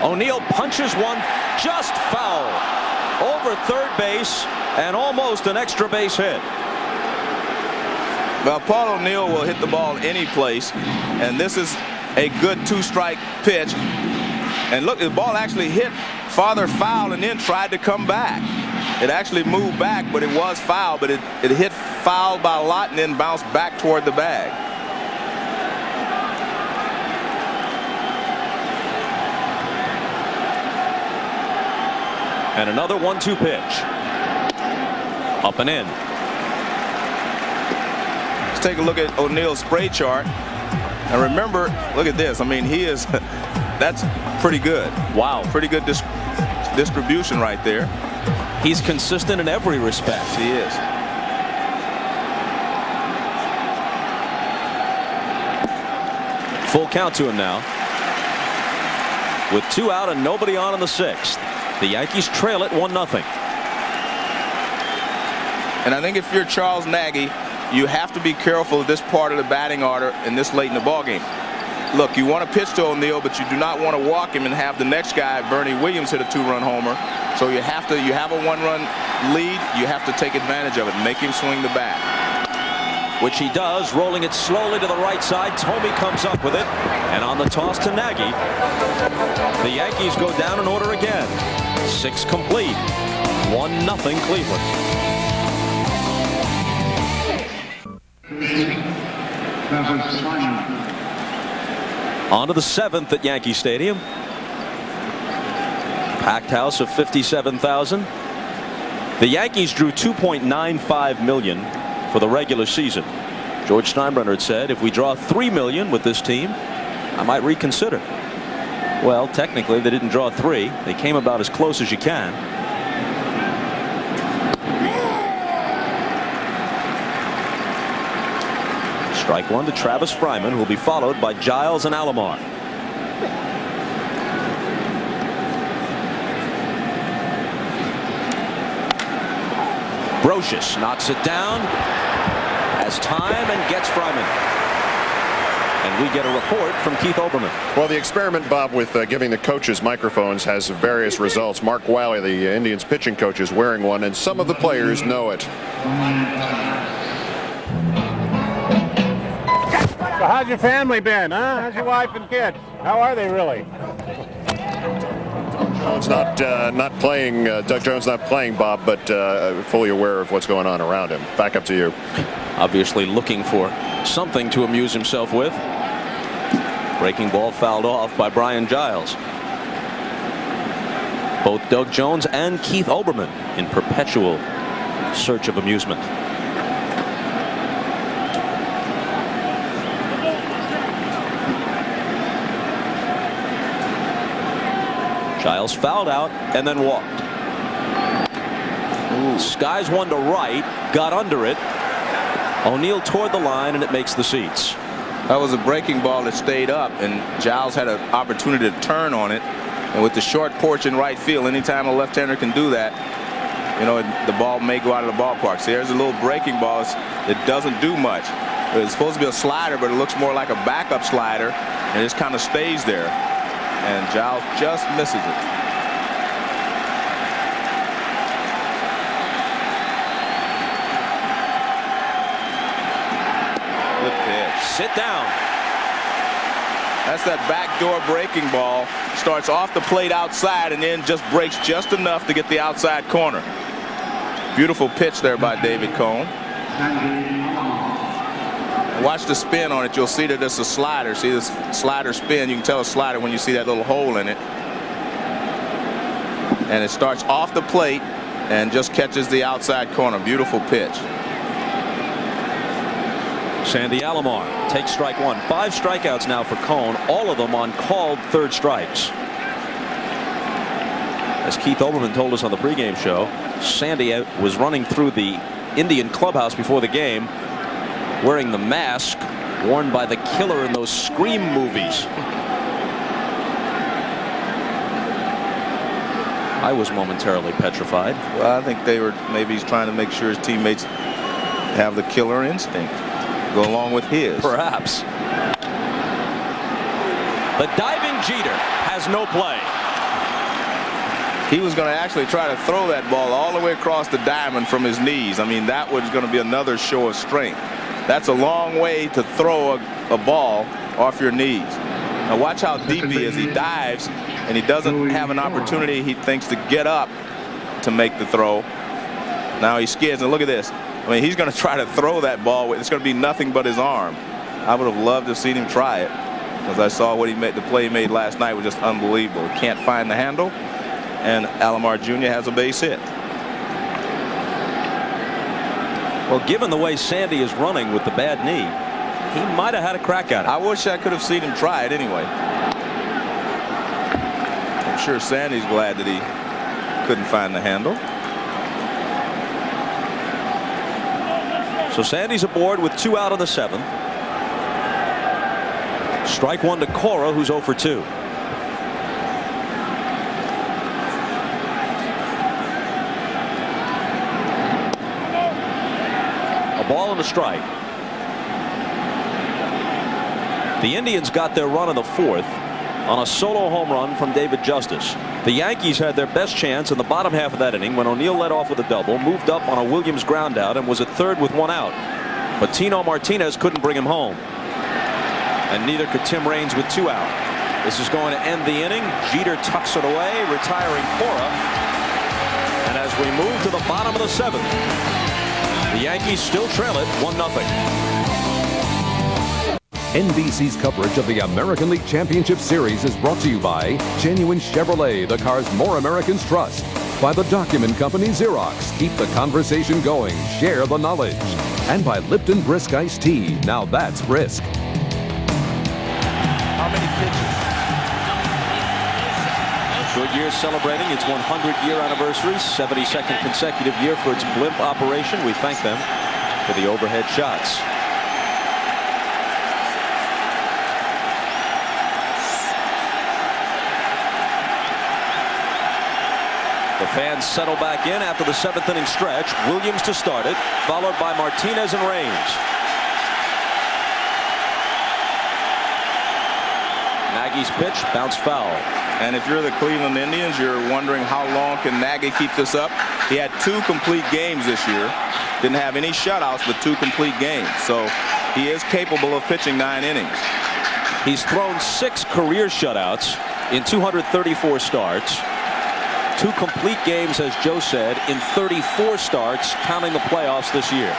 O'Neill punches one just foul over third base and almost an extra base hit. Well, Paul O'Neill will hit the ball any place, and this is a good 2-strike pitch. And look, the ball actually hit farther foul and then tried to come back. It actually moved back, but it was foul, but it hit foul by a lot and then bounced back toward the bag. And another 1-2 pitch. Up and in. Let's take a look at O'Neill's spray chart. And remember, look at this. I mean, that's pretty good. Wow. Pretty good distribution right there. He's consistent in every respect. He is. Full count to him now. With 2 out and nobody on in the 6th. The Yankees trail it 1-0. And I think if you're Charles Nagy, you have to be careful of this part of the batting order and this late in the ballgame. Look, you want to pitch to O'Neill, but you do not want to walk him and have the next guy, Bernie Williams, hit a 2-run homer. So you have a 1-run lead. You have to take advantage of it and make him swing the bat. Which he does, rolling it slowly to the right side. Tomey comes up with it, and on the toss to Nagy, the Yankees go down in order again. 6 complete. 1-0 Cleveland. On to the 7th at Yankee Stadium. Packed house of 57,000. The Yankees drew $2.95 million for the regular season. George Steinbrenner had said, if we draw $3 million with this team, I might reconsider. Well, technically they didn't draw 3. They came about as close as you can. Strike 1 to Travis Fryman, who will be followed by Giles and Alomar. Brocious knocks it down, has time and gets Fryman. And we get a report from Keith Olbermann. Well, the experiment, Bob, with giving the coaches microphones has various results. Mark Wiley, the Indians pitching coach, is wearing one, and some of the players know it. So how's your family been, huh? How's your wife and kids? How are they really? Jones not playing. Doug Jones not playing, Bob, but fully aware of what's going on around him. Back up to you. Obviously looking for something to amuse himself with. Breaking ball fouled off by Brian Giles. Both Doug Jones and Keith Olbermann in perpetual search of amusement. Giles fouled out and then walked. Skies one to right, got under it. O'Neill toward the line, and it makes the seats. That was a breaking ball that stayed up, and Giles had an opportunity to turn on it. And with the short porch in right field, anytime a left-hander can do that, the ball may go out of the ballpark. So there's a little breaking ball that doesn't do much. It's supposed to be a slider, but it looks more like a backup slider, and it just kind of stays there. And Giles just misses it. Good pitch. Sit down. That's that backdoor breaking ball. Starts off the plate outside and then just breaks just enough to get the outside corner. Beautiful pitch there by David Cone. Watch the spin on it. You'll see that it's a slider. See this slider spin? You can tell a slider when you see that little hole in it. And it starts off the plate and just catches the outside corner. Beautiful pitch. Sandy Alomar takes strike 1. 5 strikeouts now for Cone, all of them on called third strikes. As Keith Olbermann told us on the pregame show, Sandy was running through the Indian clubhouse before the game, wearing the mask worn by the killer in those Scream movies. I was momentarily petrified. Well, I think maybe he's trying to make sure his teammates have the killer instinct, go along with his. Perhaps. The diving Jeter has no play. He was going to actually try to throw that ball all the way across the diamond from his knees. I mean, that was going to be another show of strength. That's a long way to throw a ball off your knees. Now watch how deep he is. He dives, and he doesn't have an opportunity, he thinks, to get up to make the throw. Now he skids, and look at this. I mean, he's going to try to throw that ball. It's going to be nothing but his arm. I would have loved to have seen him try it, because I saw what he made. The play he made last night was just unbelievable. He can't find the handle, and Alomar Jr. has a base hit. Well, given the way Sandy is running with the bad knee, he might have had a crack at it. I wish I could have seen him try it anyway. I'm sure Sandy's glad that he couldn't find the handle. So Sandy's aboard with 2 out of the 7th. Strike 1 to Cora, who's 0 for 2. A ball and a strike. The Indians got their run in the 4th on a solo home run from David Justice. The Yankees had their best chance in the bottom half of that inning when O'Neill led off with a double, moved up on a Williams ground out, and was at third with 1 out. But Tino Martinez couldn't bring him home, and neither could Tim Raines with 2 out. This is going to end the inning. Jeter tucks it away, retiring Cora. And as we move to the bottom of the 7th, the Yankees still trail it 1-0. NBC's coverage of the American League Championship Series is brought to you by Genuine Chevrolet, the cars more Americans trust. By the document company Xerox, keep the conversation going, share the knowledge. And by Lipton Brisk Iced Tea, now that's brisk. How many pitches? Goodyear celebrating its 100-year anniversary, 72nd consecutive year for its blimp operation. We thank them for the overhead shots. The fans settle back in after the 7th inning stretch. Williams to start it, followed by Martinez and Raines. Nagy's pitch bounced foul. And if you're the Cleveland Indians, you're wondering how long can Nagy keep this up. He had 2 complete games this year. Didn't have any shutouts, but 2 complete games. So he is capable of pitching 9 innings. He's thrown 6 career shutouts in 234 starts. 2 complete games, as Joe said, in 34 starts, counting the playoffs this year.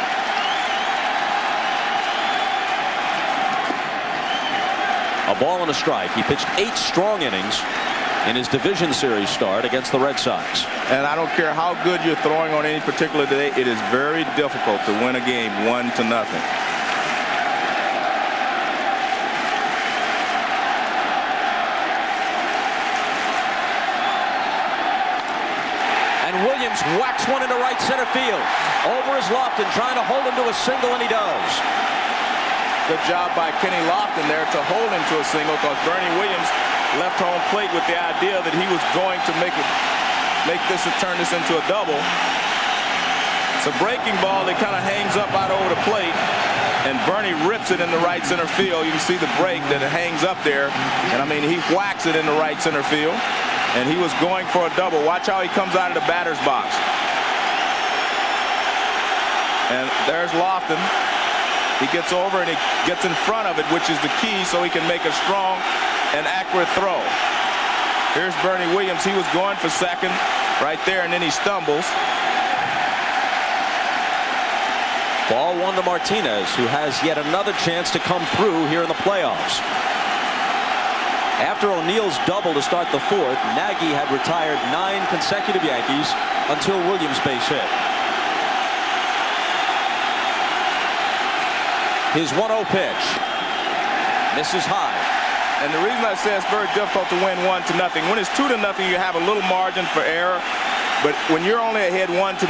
A ball and a strike. He pitched 8 strong innings in his division series start against the Red Sox. And I don't care how good you're throwing on any particular day, it is very difficult to win a game 1-0. Williams whacks one into right center field. Over is Lofton, trying to hold him to a single, and he does. Good job by Kenny Lofton there to hold him to a single, because Bernie Williams left home plate with the idea that he was going to turn this into a double. It's a breaking ball that kind of hangs up out over the plate, and Bernie rips it in the right center field. You can see the break that it hangs up there, and I mean, he whacks it in the right center field. And he was going for a double. Watch how he comes out of the batter's box. And there's Lofton. He gets over and he gets in front of it, which is the key, so he can make a strong and accurate throw. Here's Bernie Williams. He was going for second right there, and then he stumbles. Ball 1 to Martinez, who has yet another chance to come through here in the playoffs. After O'Neill's double to start the 4th, Nagy had retired 9 consecutive Yankees until Williams' base hit. His 1-0 pitch misses high. And the reason I say it's very difficult to win 1-0, when it's 2-0, you have a little margin for error. But when you're only ahead 1-0,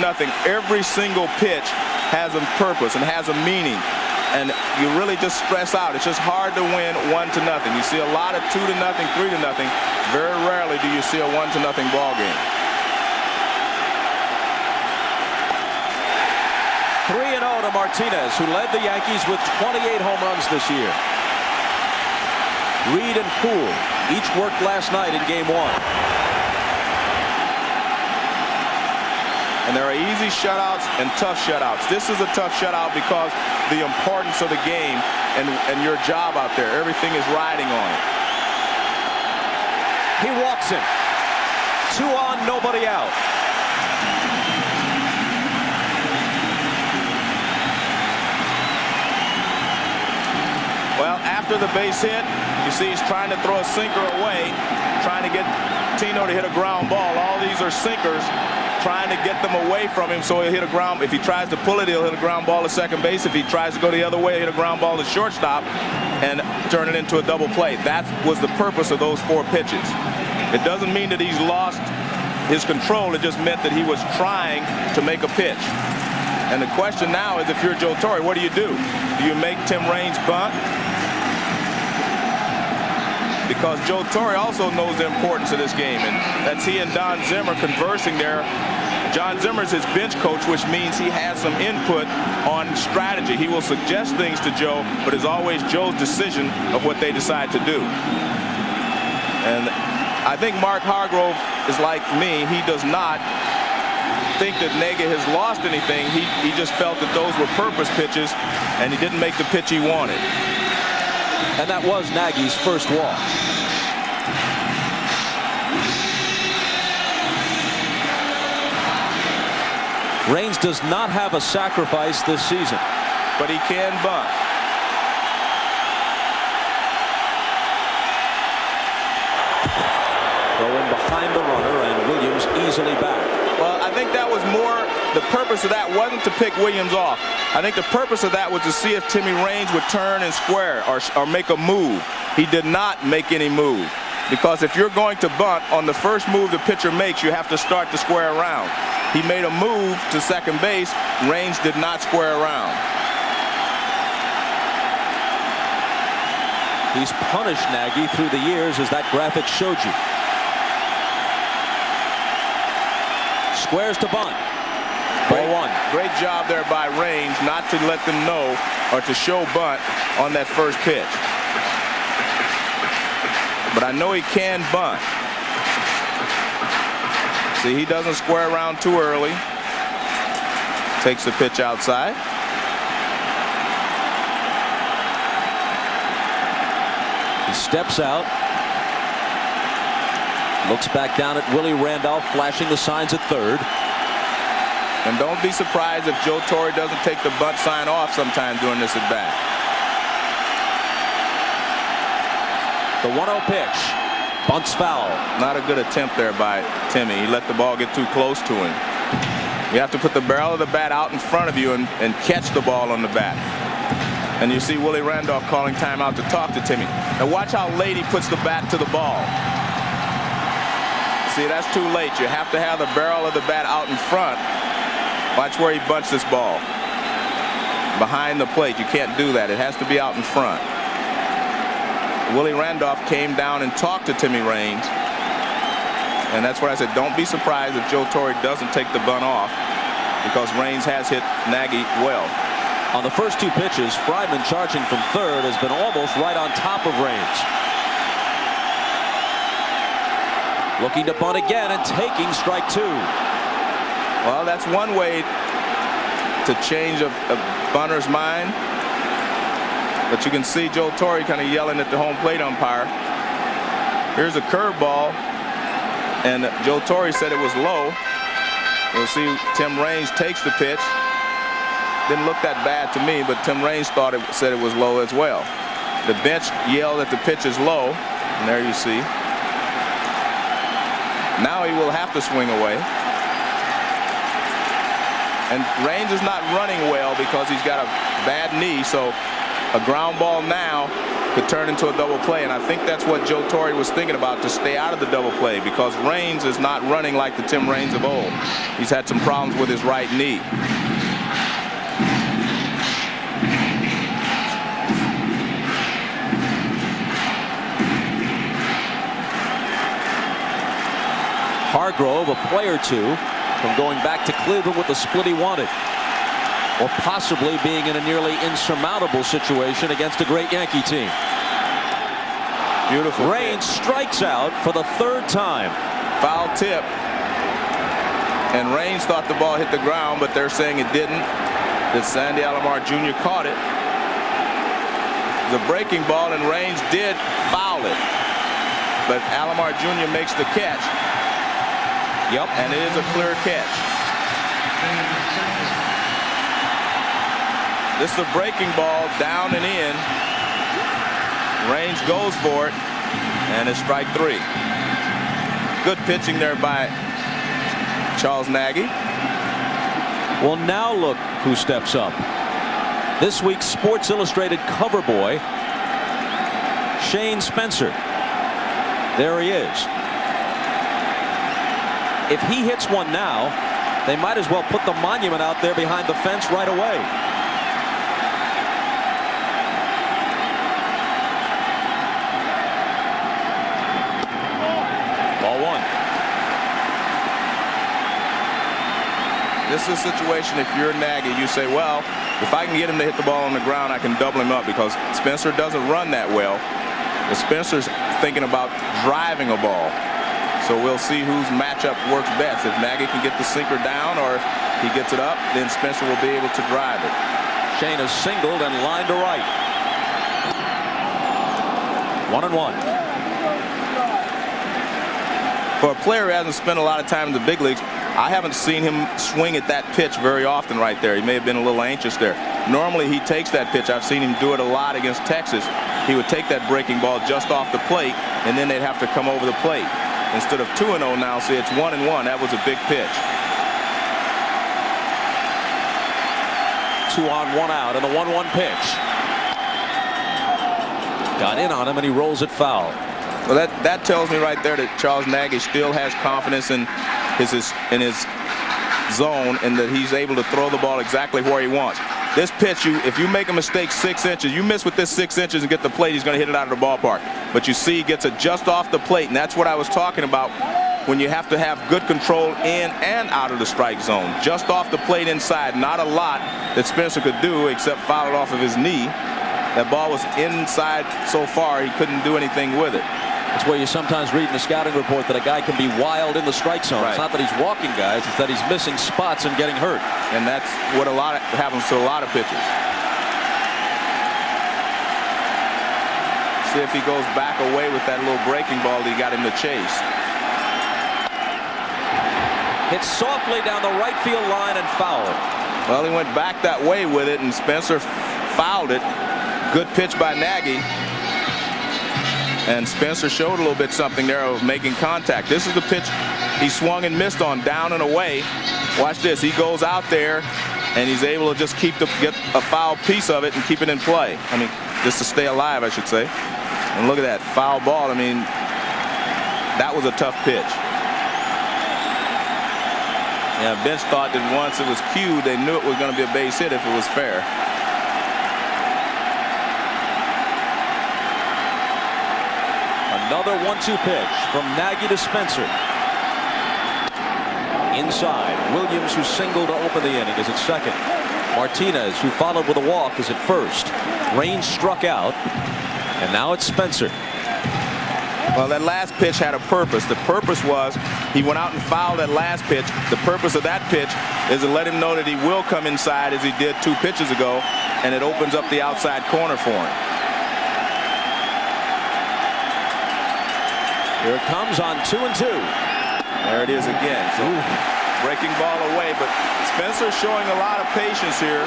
every single pitch has a purpose and has a meaning. And you really just stress out. It's just hard to win 1-0. You see a lot of 2-0, 3-0. Very rarely do you see a 1-0 ball game. 3-0 to Martinez, who led the Yankees with 28 home runs this year. Reed and Poole each worked last night in Game 1. And there are easy shutouts and tough shutouts. This is a tough shutout because the importance of the game and your job out there. Everything is riding on it. He walks him. 2 on, nobody out. Well, after the base hit, you see he's trying to throw a sinker away, trying to get Tino to hit a ground ball. All these are sinkers, trying to get them away from him so he'll hit a ground. If he tries to pull it, he'll hit a ground ball to second base. If he tries to go the other way, he'll hit a ground ball to shortstop and turn it into a double play. That was the purpose of those 4 pitches. It doesn't mean that he's lost his control. It just meant that he was trying to make a pitch. And the question now is, if you're Joe Torre, what do? Do you make Tim Raines bunt? Because Joe Torre also knows the importance of this game, and that's he and Don Zimmer conversing there. John Zimmer's his bench coach, which means he has some input on strategy. He will suggest things to Joe, but it's always Joe's decision of what they decide to do. And I think Mark Hargrove is like me. He does not think that Nagy has lost anything. He just felt that those were purpose pitches, and he didn't make the pitch he wanted. And that was Nagy's first walk. Raines does not have a sacrifice this season, but he can bunt. Throwing behind the runner, and Williams easily back. Well, I think that was more, the purpose of that wasn't to pick Williams off. I think the purpose of that was to see if Timmy Raines would turn and square or make a move. He did not make any move. Because if you're going to bunt, on the first move the pitcher makes, you have to start to square around. He made a move to second base. Raines did not square around. He's punished Nagy through the years, as that graphic showed you. Squares to bunt. Ball 1. Great job there by Raines not to let them know or to show bunt on that first pitch. But I know he can bunt. See, he doesn't square around too early. Takes the pitch outside. He steps out. Looks back down at Willie Randolph, flashing the signs at third. And don't be surprised if Joe Torre doesn't take the bunt sign off sometime during this at bat. The 1-0 pitch. Bunts foul. Not a good attempt there by Timmy. He let the ball get too close to him. You have to put the barrel of the bat out in front of you and catch the ball on the bat. And you see Willie Randolph calling timeout to talk to Timmy. Now watch how late he puts the bat to the ball. See, that's too late. You have to have the barrel of the bat out in front. Watch where he bunts this ball. Behind the plate. You can't do that. It has to be out in front. Willie Randolph came down and talked to Timmy Raines. And that's what I said, don't be surprised if Joe Torre doesn't take the bunt off, because Raines has hit Nagy well. On the first 2 pitches, Friedman, charging from third, has been almost right on top of Raines. Looking to bunt again and taking strike 2. Well, that's one way to change a bunter's mind. But you can see Joe Torre kind of yelling at the home plate umpire. Here's a curveball, and Joe Torre said it was low. We'll see Tim Raines takes the pitch. Didn't look that bad to me, but Tim Raines said it was low as well. The bench yelled that the pitch is low, and there you see. Now he will have to swing away. And Raines is not running well because he's got a bad knee, so a ground ball now could turn into a double play, and I think that's what Joe Torre was thinking about, to stay out of the double play, because Raines is not running like the Tim Raines of old. He's had some problems with his right knee. Hargrove a play or two from going back to Cleveland with the split he wanted, or possibly being in a nearly insurmountable situation against a great Yankee team. Beautiful. Raines strikes out for the third time. Foul tip. And Raines thought the ball hit the ground, but they're saying it didn't. That Sandy Alomar Jr. caught it. The breaking ball, and Raines did foul it. But Alomar Jr. makes the catch. Yep. And it is a clear catch. This is a breaking ball down and in. Raines goes for it, and it's strike 3. Good pitching there by Charles Nagy. Well, now look who steps up. This week's Sports Illustrated cover boy, Shane Spencer. There he is. If he hits one now, they might as well put the monument out there behind the fence right away. Ball 1. This is a situation, if you're Nagy, you say, well, if I can get him to hit the ball on the ground, I can double him up, because Spencer doesn't run that well. But Spencer's thinking about driving a ball. So we'll see whose matchup works best. If Nagy can get the sinker down, or if he gets it up, then Spencer will be able to drive it. Shane is singled and lined to right. 1-1. For a player who hasn't spent a lot of time in the big leagues, I haven't seen him swing at that pitch very often right there. He may have been a little anxious there. Normally he takes that pitch. I've seen him do it a lot against Texas. He would take that breaking ball just off the plate, and then they'd have to come over the plate. Instead of 2-0 now, see, it's 1-1. That was a big pitch. 2 on, 1 out, and the 1-1 pitch. Got in on him, and he rolls it foul. Well, that tells me right there that Charles Nagy still has confidence in his zone, and that he's able to throw the ball exactly where he wants. This pitch, if you make a mistake 6 inches, you miss with this 6 inches and get the plate, he's going to hit it out of the ballpark. But you see, he gets it just off the plate, and that's what I was talking about when you have to have good control in and out of the strike zone. Just off the plate inside, not a lot that Spencer could do except foul it off of his knee. That ball was inside so far, he couldn't do anything with it. That's where you sometimes read in the scouting report that a guy can be wild in the strike zone. Right. It's not that he's walking guys, it's that he's missing spots and getting hurt. And that's what happens to a lot of pitchers. See if he goes back away with that little breaking ball that he got him to chase. Hits softly down the right field line and fouled. Well, he went back that way with it, and Spencer fouled it. Good pitch by Nagy. And Spencer showed a little bit something there of making contact. This is the pitch he swung and missed on, down and away. Watch this. He goes out there, and he's able to just get a foul piece of it and keep it in play. I mean, just to stay alive, I should say. And look at that foul ball. I mean, that was a tough pitch. Yeah, bench thought that once it was cued, they knew it was going to be a base hit if it was fair. Another 1-2 pitch from Nagy to Spencer. Inside, Williams, who singled to open the inning, is at second. Martinez, who followed with a walk, is at first. Raines struck out, and now it's Spencer. Well, that last pitch had a purpose. The purpose was he went out and fouled that last pitch. The purpose of that pitch is to let him know that he will come inside, as he did 2 pitches ago, and it opens up the outside corner for him. Here it comes on 2-2. There it is again. So breaking ball away, but Spencer's showing a lot of patience here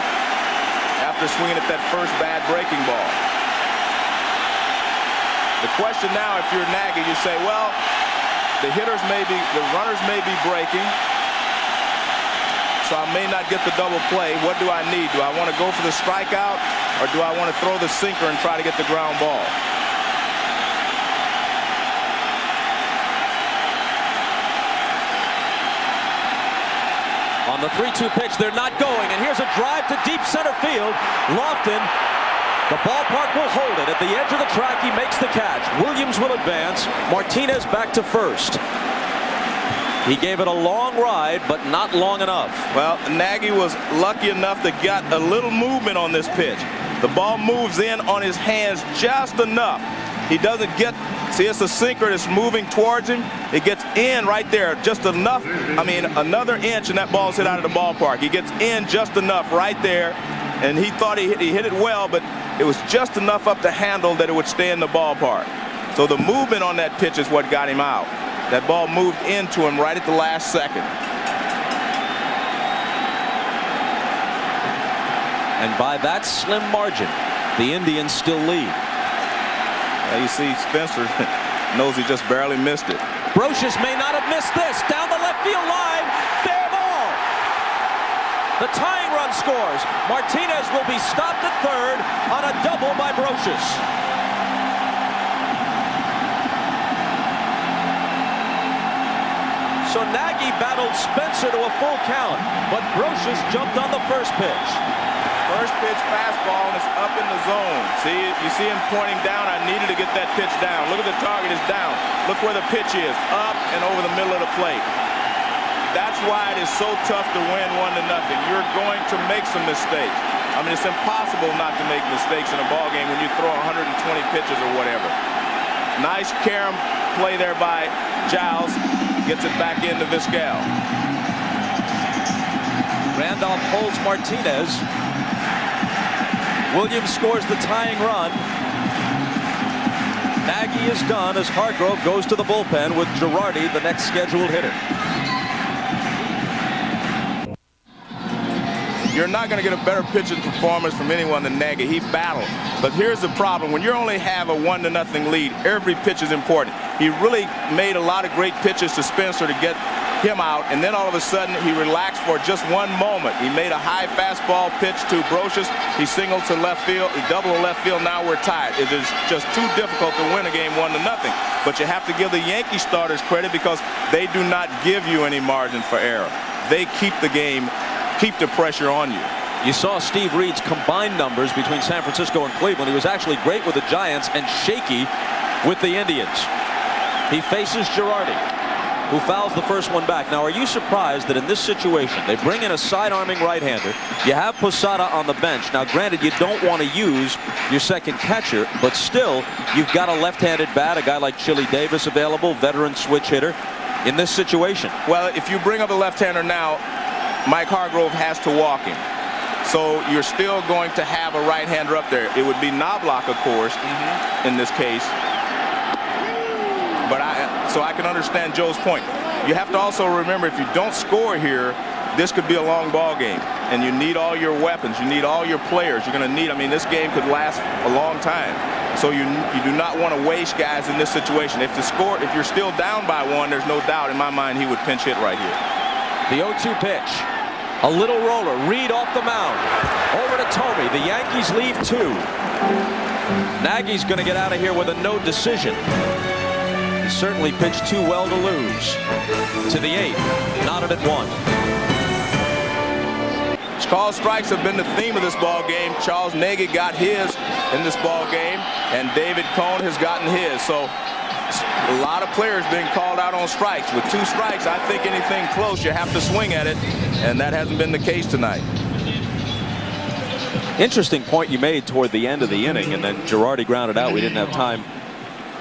after swinging at that first bad breaking ball. The question now, if you're Nagy, you say, well, the runners may be breaking, so I may not get the double play. What do I need? Do I want to go for the strikeout, or do I want to throw the sinker and try to get the ground ball? On the 3-2 pitch, they're not going, and here's a drive to deep center field. Lofton, the ballpark will hold it. At the edge of the track, he makes the catch. Williams will advance. Martinez back to first. He gave it a long ride, but not long enough. Well, Nagy was lucky enough to get a little movement on this pitch. The ball moves in on his hands just enough. He doesn't get, see, it's a sinker that's moving towards him. It gets in right there just enough. I mean, another inch and that ball's hit out of the ballpark. He gets in just enough right there. And he thought he hit it well, but it was just enough up the handle that it would stay in the ballpark. So the movement on that pitch is what got him out. That ball moved into him right at the last second. And by that slim margin, the Indians still lead. You see, Spencer knows he just barely missed it. Brocious may not have missed this. Down the left field line, fair ball. The tying run scores. Martinez will be stopped at third on a double by Brocious. So Nagy battled Spencer to a full count, but Brocious jumped on the first pitch. First pitch fastball, and it's up in the zone. See, you see him pointing down. I needed to get that pitch down. Look at the target is down. Look where the pitch is, up and over the middle of the plate. That's why it is so tough to win 1-0. You're going to make some mistakes. I mean, it's impossible not to make mistakes in a ball game when you throw 120 pitches or whatever. Nice carom play there by Giles. Gets it back into Vizquel. Randolph holds Martinez. Williams scores the tying run. Nagy is done as Hargrove goes to the bullpen with Girardi, the next scheduled hitter. You're not going to get a better pitching performance from anyone than Nagy. He battled. But here's the problem. When you only have a 1-0 lead, every pitch is important. He really made a lot of great pitches to Spencer to get him out, and then all of a sudden he relaxed for just one moment. He made a high fastball pitch to Brocious. He singled to left field. He doubled to left field. Now we're tied. It is just too difficult to win a game 1-0. But you have to give the Yankee starters credit because they do not give you any margin for error. They keep the game, keep the pressure on you. You saw Steve Reed's combined numbers between San Francisco and Cleveland. He was actually great with the Giants and shaky with the Indians. He faces Girardi, who fouls the first one back. Now, are you surprised that in this situation, they bring in a side-arming right-hander, you have Posada on the bench. Now, granted, you don't want to use your second catcher, but still, you've got a left-handed bat, a guy like Chili Davis available, veteran switch hitter, in this situation. Well, if you bring up a left-hander now, Mike Hargrove has to walk him. So you're still going to have a right-hander up there. It would be Knobloch, of course, in this case. But so I can understand Joe's point. You have to also remember, if you don't score here, this could be a long ball game, and you need all your weapons. You need all your players. You're going to need. I mean, this game could last a long time. So you do not want to waste guys in this situation. If you're still down by one, there's no doubt in my mind he would pinch hit right here. The 0-2 pitch. A little roller. Reed off the mound. Over to Tomey. The Yankees lead 2. Nagy's going to get out of here with a no decision. He certainly pitched too well to lose. To the 8th. Knotted at 1. Called strikes have been the theme of this ball game. Charles Nagy got his in this ball game, and David Cone has gotten his. So a lot of players being called out on strikes. With 2 strikes, I think anything close, you have to swing at it, and that hasn't been the case tonight. Interesting point you made toward the end of the inning, and then Girardi grounded out. We didn't have time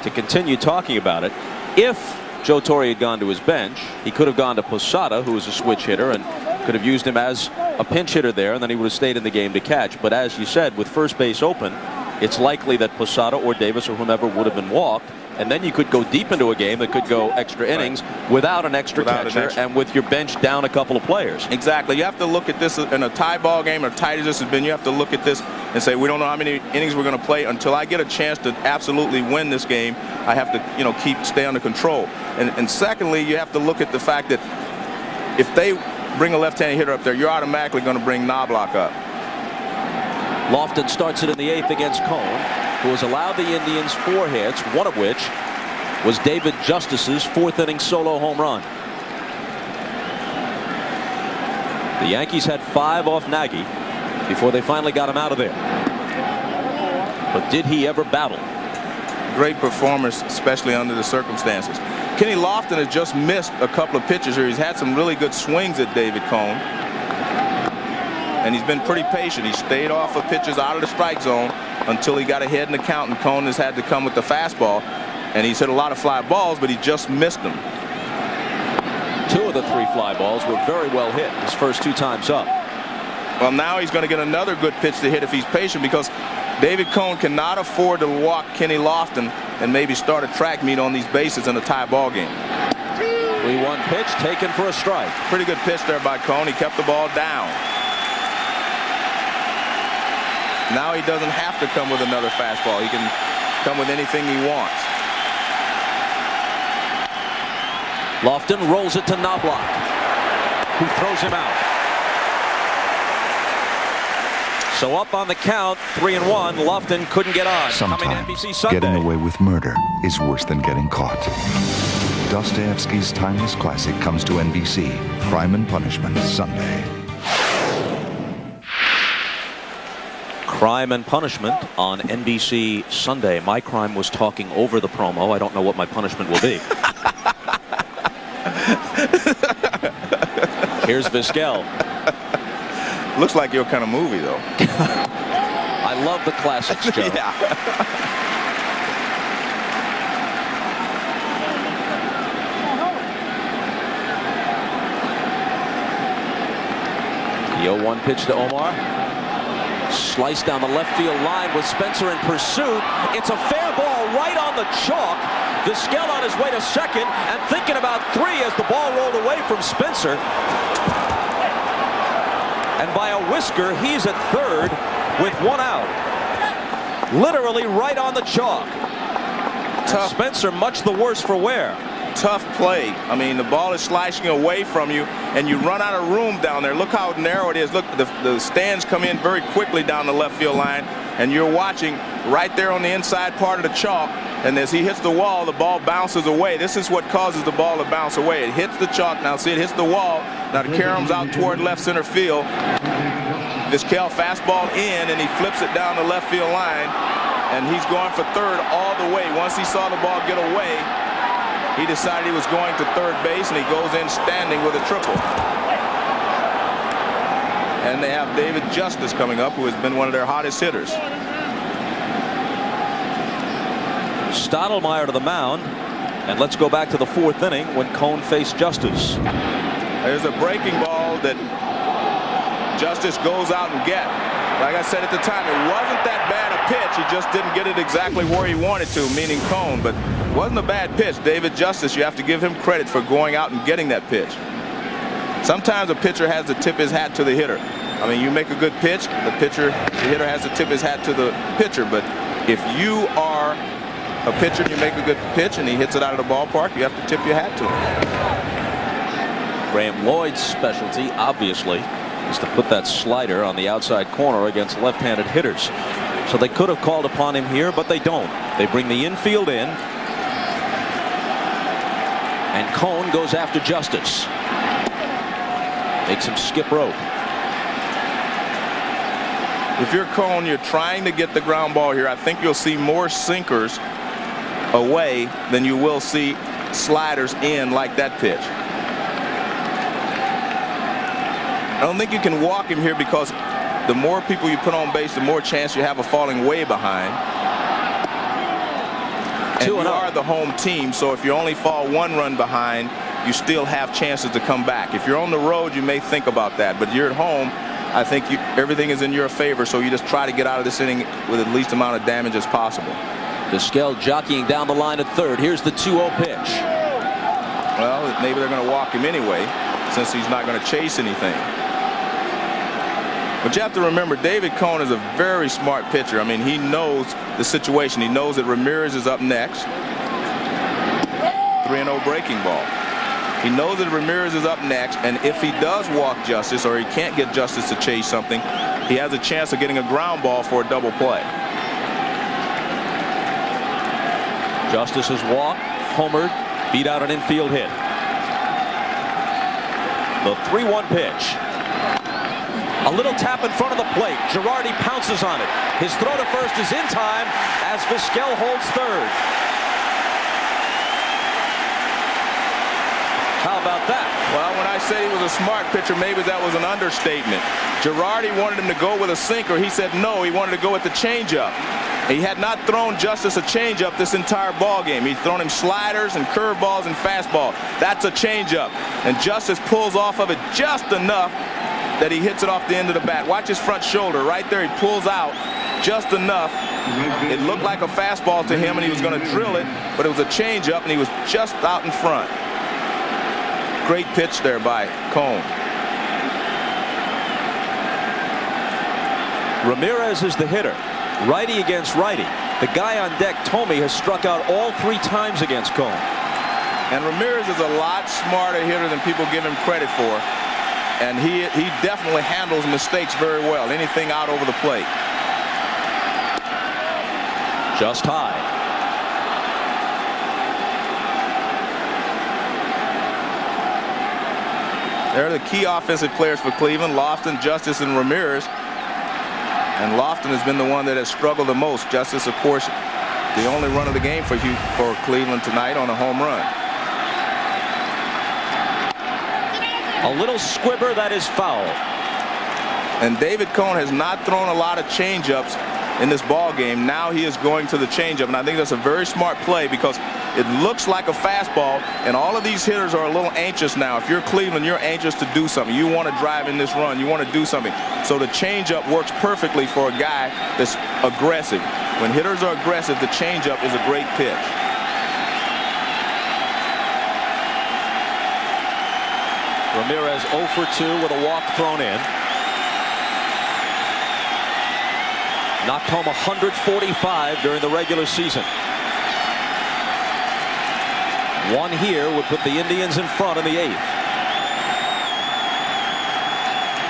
to continue talking about it. If Joe Torre had gone to his bench, he could have gone to Posada, who is a switch hitter, and could have used him as a pinch hitter there, and then he would have stayed in the game to catch. But as you said, with first base open, it's likely that Posada or Davis or whomever would have been walked, and then you could go deep into a game that could go extra innings without an extra catcher and with your bench down a couple of players. Exactly. You have to look at this in a tie ball game, or tight as this has been. You have to look at this and say, we don't know how many innings we're going to play. Until I get a chance to absolutely win this game, I have to, stay under control. And secondly, you have to look at the fact that if they bring a left-handed hitter up there, you're automatically going to bring Knobloch up. Lofton starts it in the 8th against Cone, who has allowed the Indians 4 hits, one of which was David Justice's 4th inning solo home run. The Yankees had 5 off Nagy before they finally got him out of there. But did he ever battle? Great performance, especially under the circumstances. Kenny Lofton has just missed a couple of pitches here. He's had some really good swings at David Cone. And he's been pretty patient. He stayed off of pitches out of the strike zone until he got ahead in the count, and Cone has had to come with the fastball. And he's hit a lot of fly balls, but he just missed them. 2 of the 3 fly balls were very well hit his first 2 times up. Well, now he's going to get another good pitch to hit if he's patient, because David Cone cannot afford to walk Kenny Lofton and maybe start a track meet on these bases in a tie ball game. 3-1 pitch taken for a strike. Pretty good pitch there by Cone. He kept the ball down. Now he doesn't have to come with another fastball. He can come with anything he wants. Lofton rolls it to Knobloch, who throws him out. So up on the count, 3-1. Lofton couldn't get on. Sometimes NBC Sunday. getting away with murder is worse than getting caught. Dostoevsky's timeless classic comes to NBC, Crime and Punishment, Sunday. Crime and Punishment on NBC Sunday. My crime was talking over the promo. I don't know what my punishment will be. Here's Vizquel. Looks like your kind of movie, though. I love the classics, Joe. Yeah. The 0-1 pitch to Omar. Slice down the left field line with Spencer in pursuit. It's a fair ball right on the chalk. Vizquel on his way to second and thinking about 3 as the ball rolled away from Spencer. And by a whisker, he's at third with 1 out. Literally right on the chalk. Tough. Spencer much the worse for wear. Tough play. I mean, the ball is slicing away from you, and you run out of room down there. Look how narrow it is. Look, the stands come in very quickly down the left field line, and you're watching right there on the inside part of the chalk. And as he hits the wall, the ball bounces away. This is what causes the ball to bounce away. It hits the chalk. Now, see, it hits the wall. Now, the carom's out toward left center field. Vizquel fastball in, and he flips it down the left field line. And he's going for third all the way. Once he saw the ball get away, he decided he was going to third base, and he goes in standing with a triple. And they have David Justice coming up, who has been one of their hottest hitters. Stottlemyre to the mound, and let's go back to the 4th inning when Cone faced Justice. There's a breaking ball that Justice goes out and gets. Like I said at the time, it wasn't that bad a pitch. He just didn't get it exactly where he wanted to, meaning Cone. But it wasn't a bad pitch. David Justice, you have to give him credit for going out and getting that pitch. Sometimes a pitcher has to tip his hat to the hitter. I mean, you make a good pitch, the hitter has to tip his hat to the pitcher. But if you are a pitcher and you make a good pitch and he hits it out of the ballpark, you have to tip your hat to him. Graham Lloyd's specialty, obviously, is to put that slider on the outside corner against left-handed hitters. So they could have called upon him here, but they don't. They bring the infield in, and Cone goes after Justice. Makes him skip rope. If you're Cone, you're trying to get the ground ball here. I think you'll see more sinkers away than you will see sliders in like that pitch. I don't think you can walk him here, because the more people you put on base, the more chance you have of falling way behind. And you are the home team, so if you only fall 1 run behind, you still have chances to come back. If you're on the road, you may think about that, but you're at home. I think everything is in your favor, so you just try to get out of this inning with the least amount of damage as possible. Vizquel jockeying down the line at third. Here's the 2-0 pitch. Well, maybe they're going to walk him anyway, since he's not going to chase anything. But you have to remember, David Cone is a very smart pitcher. I mean, he knows the situation. He knows that Ramirez is up next. 3-0 breaking ball. He knows that Ramirez is up next, and if he does walk Justice, or he can't get Justice to chase something, he has a chance of getting a ground ball for a double play. Justice has walked, homered, beat out an infield hit. The 3-1 pitch. A little tap in front of the plate. Girardi pounces on it. His throw to first is in time as Vizquel holds third. about that? Well, when I said he was a smart pitcher, maybe that was an understatement. Girardi wanted him to go with a sinker. He said no, he wanted to go with the changeup. He had not thrown Justice a changeup this entire ball game. He'd thrown him sliders and curveballs and fastball. That's a changeup. And Justice pulls off of it just enough that he hits it off the end of the bat. Watch his front shoulder. Right there, he pulls out just enough. It looked like a fastball to him, and he was going to drill it, but it was a changeup, and he was just out in front. Great pitch there by Cone. Ramirez is the hitter. Righty against righty. The guy on deck, Tomey, has struck out all 3 times against Cone. And Ramirez is a lot smarter hitter than people give him credit for. And he definitely handles mistakes very well. Anything out over the plate. Just high. They're the key offensive players for Cleveland: Lofton, Justice, and Ramirez. And Lofton has been the one that has struggled the most. Justice, of course, the only run of the game for Cleveland tonight on a home run. A little squibber that is foul. And David Cone has not thrown a lot of changeups in this ball game. Now he is going to the changeup, and I think that's a very smart play because it looks like a fastball, and all of these hitters are a little anxious now. If you're Cleveland, you're anxious to do something. You want to drive in this run. You want to do something. So the changeup works perfectly for a guy that's aggressive. When hitters are aggressive, the changeup is a great pitch. Ramirez 0 for 2 with a walk thrown in. Knocked home 145 during the regular season. One here would put the Indians in front in the 8th.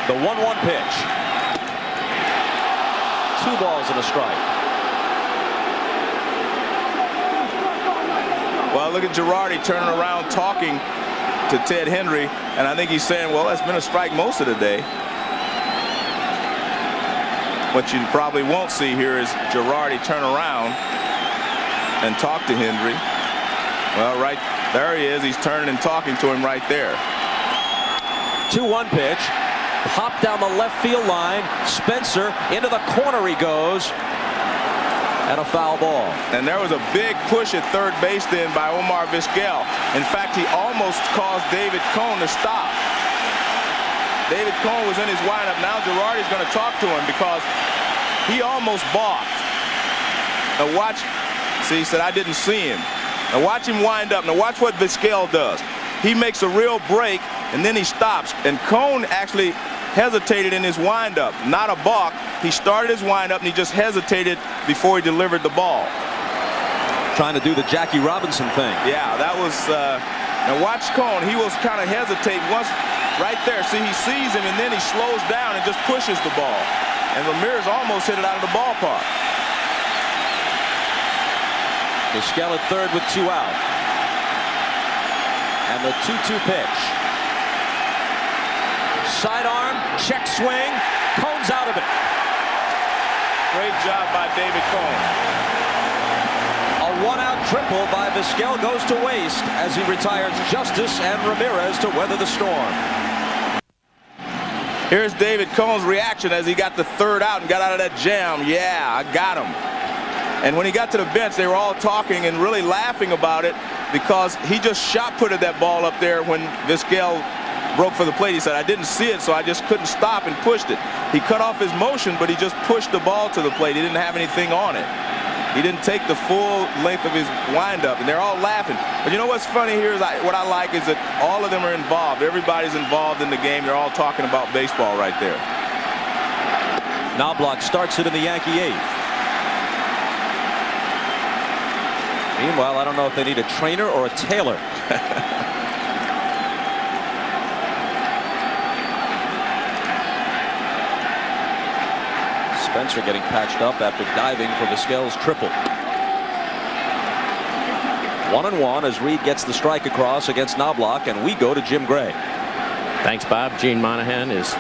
The 1-1 pitch. 2 balls and a strike. Well, look at Girardi turning around talking to Ted Henry, and I think he's saying, well, that's been a strike most of the day. What you probably won't see here is Girardi turn around and talk to Henry. Well, right there he is. He's turning and talking to him right there. 2-1 pitch. Hop down the left field line. Spencer into the corner he goes. And a foul ball. And there was a big push at third base then by Omar Vizquel. In fact, he almost caused David Cone to stop. David Cone was in his windup. Now Girardi's going to talk to him because he almost balked. Now watch. See, he said, I didn't see him. Now watch him wind up. Now watch what Vizquel does. He makes a real break, and then he stops. And Cone actually hesitated in his windup. Not a balk. He started his windup, and he just hesitated before he delivered the ball. Trying to do the Jackie Robinson thing. Yeah, that was... now watch Cone. He will kind of hesitate once... Right there, see, he sees him, and then he slows down and just pushes the ball. And Ramirez almost hit it out of the ballpark. Vizquel at third with 2 out. And the 2-2 pitch. Sidearm, check swing, Cone's out of it. Great job by David Cone. A 1-out triple by Vizquel goes to waste as he retires Justice and Ramirez to weather the storm. Here's David Cone's reaction as he got the 3rd out and got out of that jam. Yeah, I got him. And when he got to the bench, they were all talking and really laughing about it because he just shot-putted that ball up there when Vizquel broke for the plate. He said, I didn't see it, so I just couldn't stop and pushed it. He cut off his motion, but he just pushed the ball to the plate. He didn't have anything on it. He didn't take the full length of his windup, and they're all laughing. But you know what's funny here is what I like is that all of them are involved. Everybody's involved in the game. They're all talking about baseball right there. Knobloch starts it in the Yankee 8th. Meanwhile, I don't know if they need a trainer or a tailor. Spencer getting patched up after diving for Vizquel's triple. 1-1 as Reed gets the strike across against Knobloch, and we go to Jim Gray. Thanks, Bob. Gene Monahan is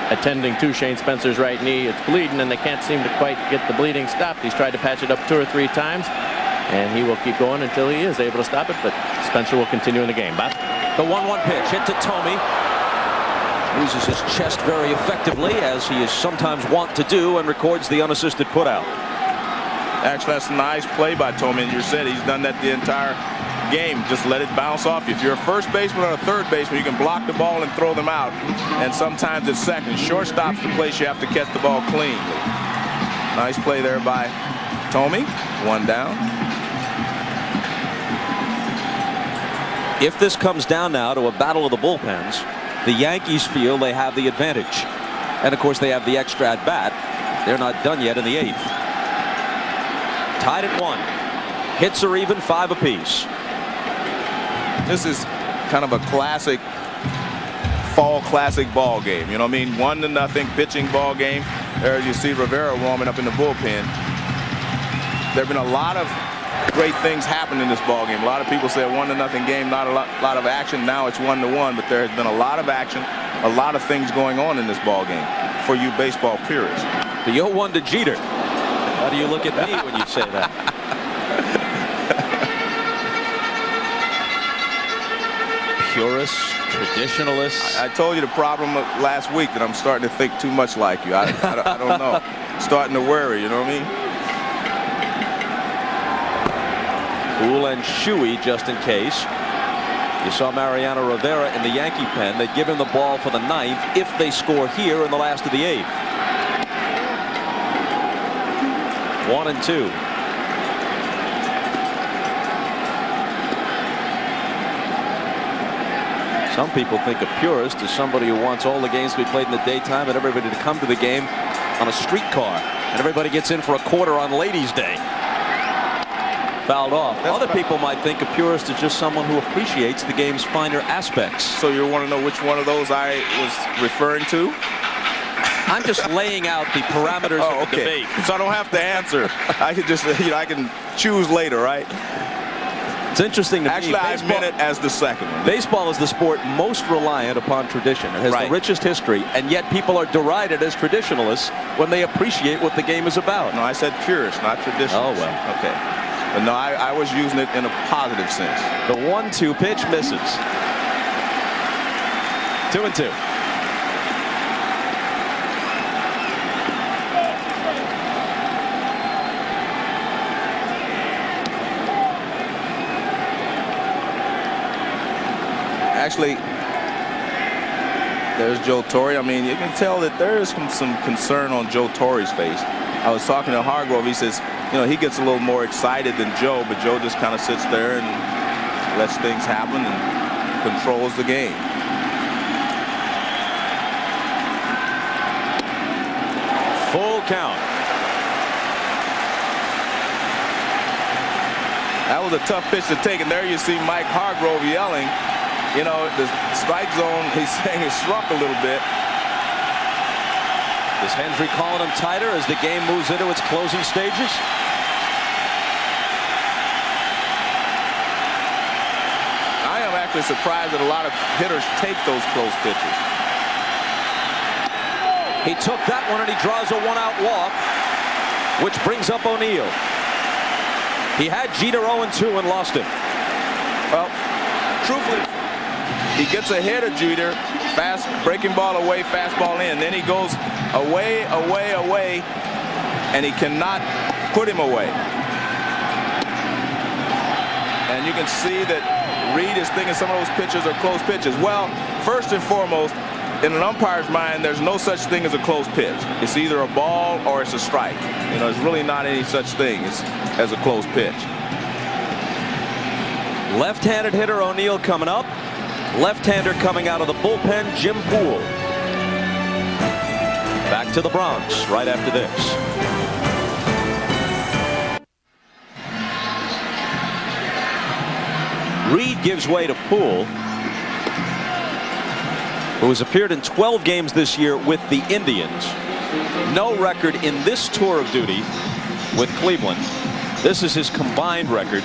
attending to Shane Spencer's right knee. It's bleeding, and they can't seem to quite get the bleeding stopped. He's tried to patch it up 2 or 3 times, and he will keep going until he is able to stop it, but Spencer will continue in the game. Bob? The 1-1 pitch hit to Tomey. Uses his chest very effectively, as he is sometimes wont to do, and records the unassisted putout. Actually, that's a nice play by Tomey, and you said he's done that the entire game. Just let it bounce off you. If you're a first baseman or a third baseman, you can block the ball and throw them out, and sometimes it's second. Shortstop's the place you have to catch the ball clean. Nice play there by Tomey. 1 down. If this comes down now to a battle of the bullpens, the Yankees feel they have the advantage. And of course they have the extra at bat. They're not done yet in the 8th. Tied at 1. Hits are even, 5 apiece. This is kind of a classic fall classic ball game. You know what I mean? 1-0 pitching ball game. There you see Rivera warming up in the bullpen. There have been a lot of great things happen in this ball game. A lot of people say a 1-0 game, not a lot of action. Now it's 1-1, but there has been a lot of action, a lot of things going on in this ball game for you baseball purists. The 0-1 to Jeter. How do you look at me when you say that? Purists, traditionalists. I told you the problem last week, that I'm starting to think too much like you. I don't know. Starting to worry, you know what I mean? Cool and chewy, just in case. You saw Mariano Rivera in the Yankee pen. They'd give him the ball for the 9th if they score here in the last of the 8th. 1-2. Some people think a purist is somebody who wants all the games to be played in the daytime and everybody to come to the game on a streetcar, and everybody gets in for a quarter on Ladies' Day. Fouled off. Other people might think a purist is just someone who appreciates the game's finer aspects. So you want to know which one of those I was referring to? I'm just laying out the parameters of the debate. So I don't have to answer. I can just, I can choose later, right? It's interesting to me. Actually, I meant it as the second one. Baseball is the sport most reliant upon tradition. It has the richest history, and yet people are derided as traditionalists when they appreciate what the game is about. No, I said purist, not traditionalist. Oh, well. Okay. But no, I was using it in a positive sense. The 1-2 pitch misses. 2-2. Actually, there's Joe Torre. I mean, you can tell that there is some concern on Joe Torre's face. I was talking to Hargrove. He says, you know, he gets a little more excited than Joe, but Joe just kind of sits there and lets things happen and controls the game. Full count. That was a tough pitch to take, and there you see Mike Hargrove yelling. You know, the strike zone, he's saying, it shrunk a little bit. Is Hendry calling him tighter as the game moves into its closing stages? I am actually surprised that a lot of hitters take those close pitches. He took that one and he draws a 1-out walk, which brings up O'Neill. He had Jeter 0-2 and lost him. Well, truthfully, he gets ahead of Jeter, fast breaking ball away, fastball in. Then he goes away, and he cannot put him away. And you can see that Reed is thinking some of those pitches are close pitches. Well, first and foremost, in an umpire's mind, there's no such thing as a close pitch. It's either a ball or it's a strike. You know, there's really not any such thing as a close pitch. Left-handed hitter O'Neill coming up. Left-hander coming out of the bullpen, Jim Poole. Back to the Bronx right after this. Reed gives way to Poole, who has appeared in 12 games this year with the Indians. No record in this tour of duty with Cleveland. This is his combined record.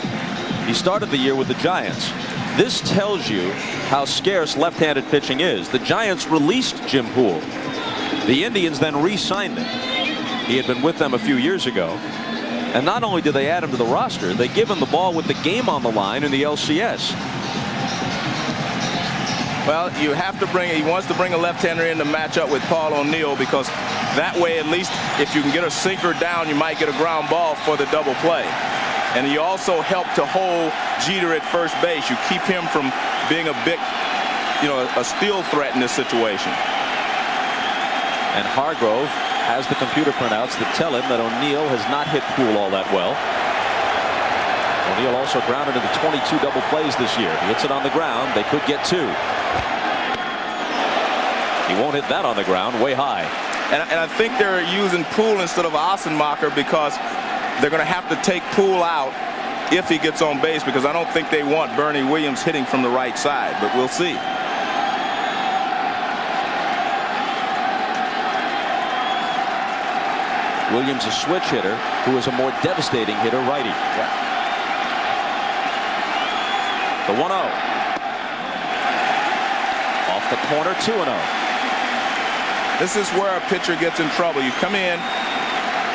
He started the year with the Giants. This tells you how scarce left-handed pitching is. The Giants released Jim Poole. The Indians then re-signed him. He had been with them a few years ago. And not only did they add him to the roster, they give him the ball with the game on the line in the LCS. Well, you have to bring, he wants to bring a left-hander in to match up with Paul O'Neill, because that way, at least if you can get a sinker down, you might get a ground ball for the double play. And you also help to hold Jeter at first base. You keep him from being a big, a steal threat in this situation. And Hargrove has the computer printouts that tell him that O'Neill has not hit Poole all that well. O'Neill also grounded into 22 double plays this year. He hits it on the ground. They could get 2. He won't hit that on the ground, way high. And I think they're using Poole instead of Ossenmacher because they're going to have to take Poole out if he gets on base, because I don't think they want Bernie Williams hitting from the right side, but we'll see. Williams, a switch hitter, who is a more devastating hitter righty. Yeah. The 1-0. Off the corner, 2-0. This is where a pitcher gets in trouble. You come in,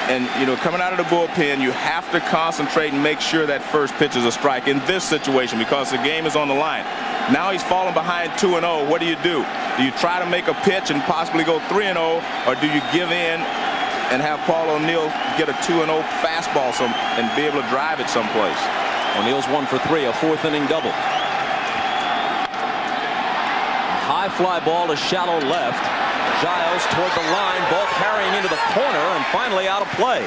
and coming out of the bullpen, you have to concentrate and make sure that first pitch is a strike in this situation, because the game is on the line. Now he's falling behind 2-0. What do? Do you try to make a pitch and possibly go 3-0, or do you give in and have Paul O'Neill get a 2-0 fastball and be able to drive it someplace? O'Neill's 1 for 3, a 4th inning double. A high fly ball to shallow left. Giles toward the line, ball carrying into the corner and finally out of play.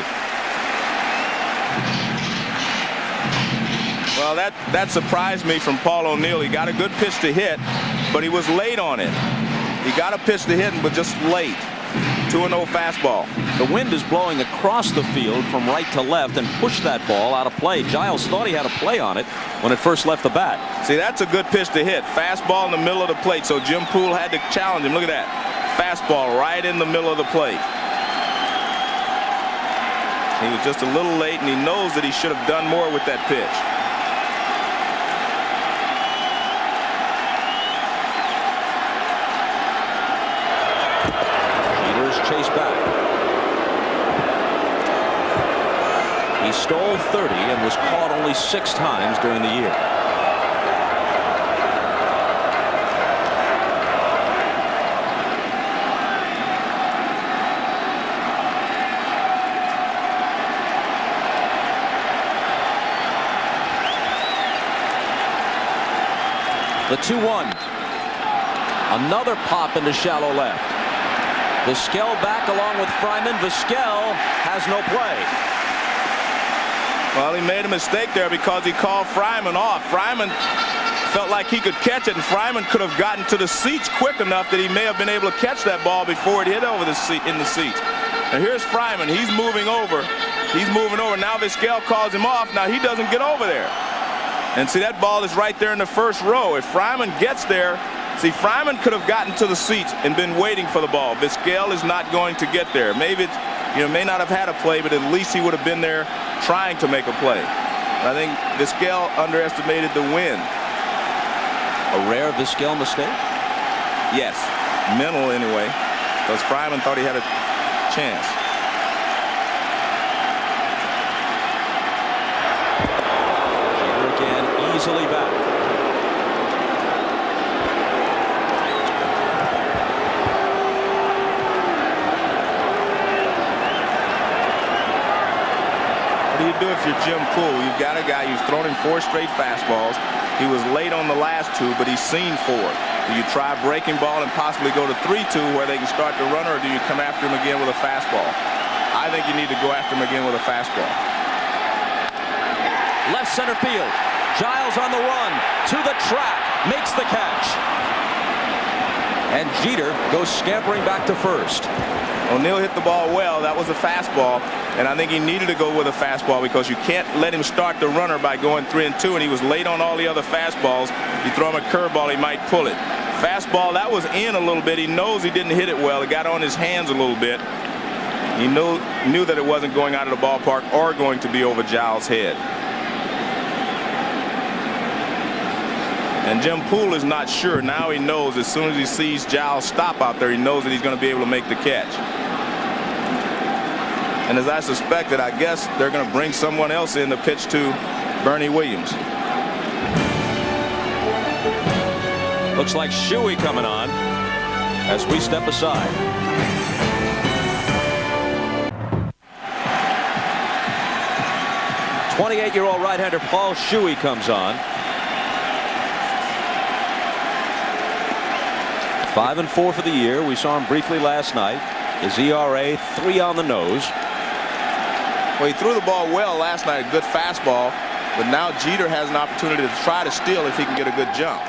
Well, that surprised me from Paul O'Neill. He got a good pitch to hit, but he was late on it. He got a pitch to hit, but just late. 2-0 fastball. The wind is blowing across the field from right to left and pushed that ball out of play. Giles thought he had a play on it when it first left the bat. See, that's a good pitch to hit. Fastball in the middle of the plate, so Jim Poole had to challenge him. Look at that. Fastball right in the middle of the plate. He was just a little late, and he knows that he should have done more with that pitch. Chase back. He stole 30 and was caught only 6 times during the year. The 2-1. Another pop into shallow left. Vizquel back along with Fryman. Vizquel has no play. Well, he made a mistake there because he called Fryman off. Fryman felt like he could catch it, and Fryman could have gotten to the seats quick enough that he may have been able to catch that ball before it hit over the seat in the seats. And here's Fryman. He's moving over. Now Vizquel calls him off. Now he doesn't get over there. And see, that ball is right there in the first row. If Fryman gets there, see, Fryman could have gotten to the seats and been waiting for the ball. Vizquel is not going to get there. Maybe it, may not have had a play, but at least he would have been there trying to make a play. I think Vizquel underestimated the wind. A rare Vizquel mistake? Yes, mental anyway, because Fryman thought he had a chance. Jeter again, easily back. What do you do if you're Jim Poole? You've got a guy who's thrown him 4 straight fastballs. He was late on the last 2, but he's seen 4. Do you try a breaking ball and possibly go to 3-2 where they can start the runner, or do you come after him again with a fastball? I think you need to go after him again with a fastball. Left center field. Giles on the run to the track, makes the catch. And Jeter goes scampering back to first. O'Neill hit the ball well. That was a fastball, and I think he needed to go with a fastball because you can't let him start the runner by going 3-2, and he was late on all the other fastballs. You throw him a curveball, he might pull it. Fastball, that was in a little bit. He knows he didn't hit it well. It got on his hands a little bit. He knew that it wasn't going out of the ballpark or going to be over Giles' head. And Jim Poole is not sure. Now he knows as soon as he sees Giles stop out there, he knows that he's going to be able to make the catch. And as I suspected, I guess they're going to bring someone else in to pitch to Bernie Williams. Looks like Shuey coming on as we step aside. '28-year-old right-hander Paul Shuey comes on. 5-4 for the year. We saw him briefly last night. His ERA 3 on the nose. Well, he threw the ball well last night, a good fastball, but now Jeter has an opportunity to try to steal if he can get a good jump.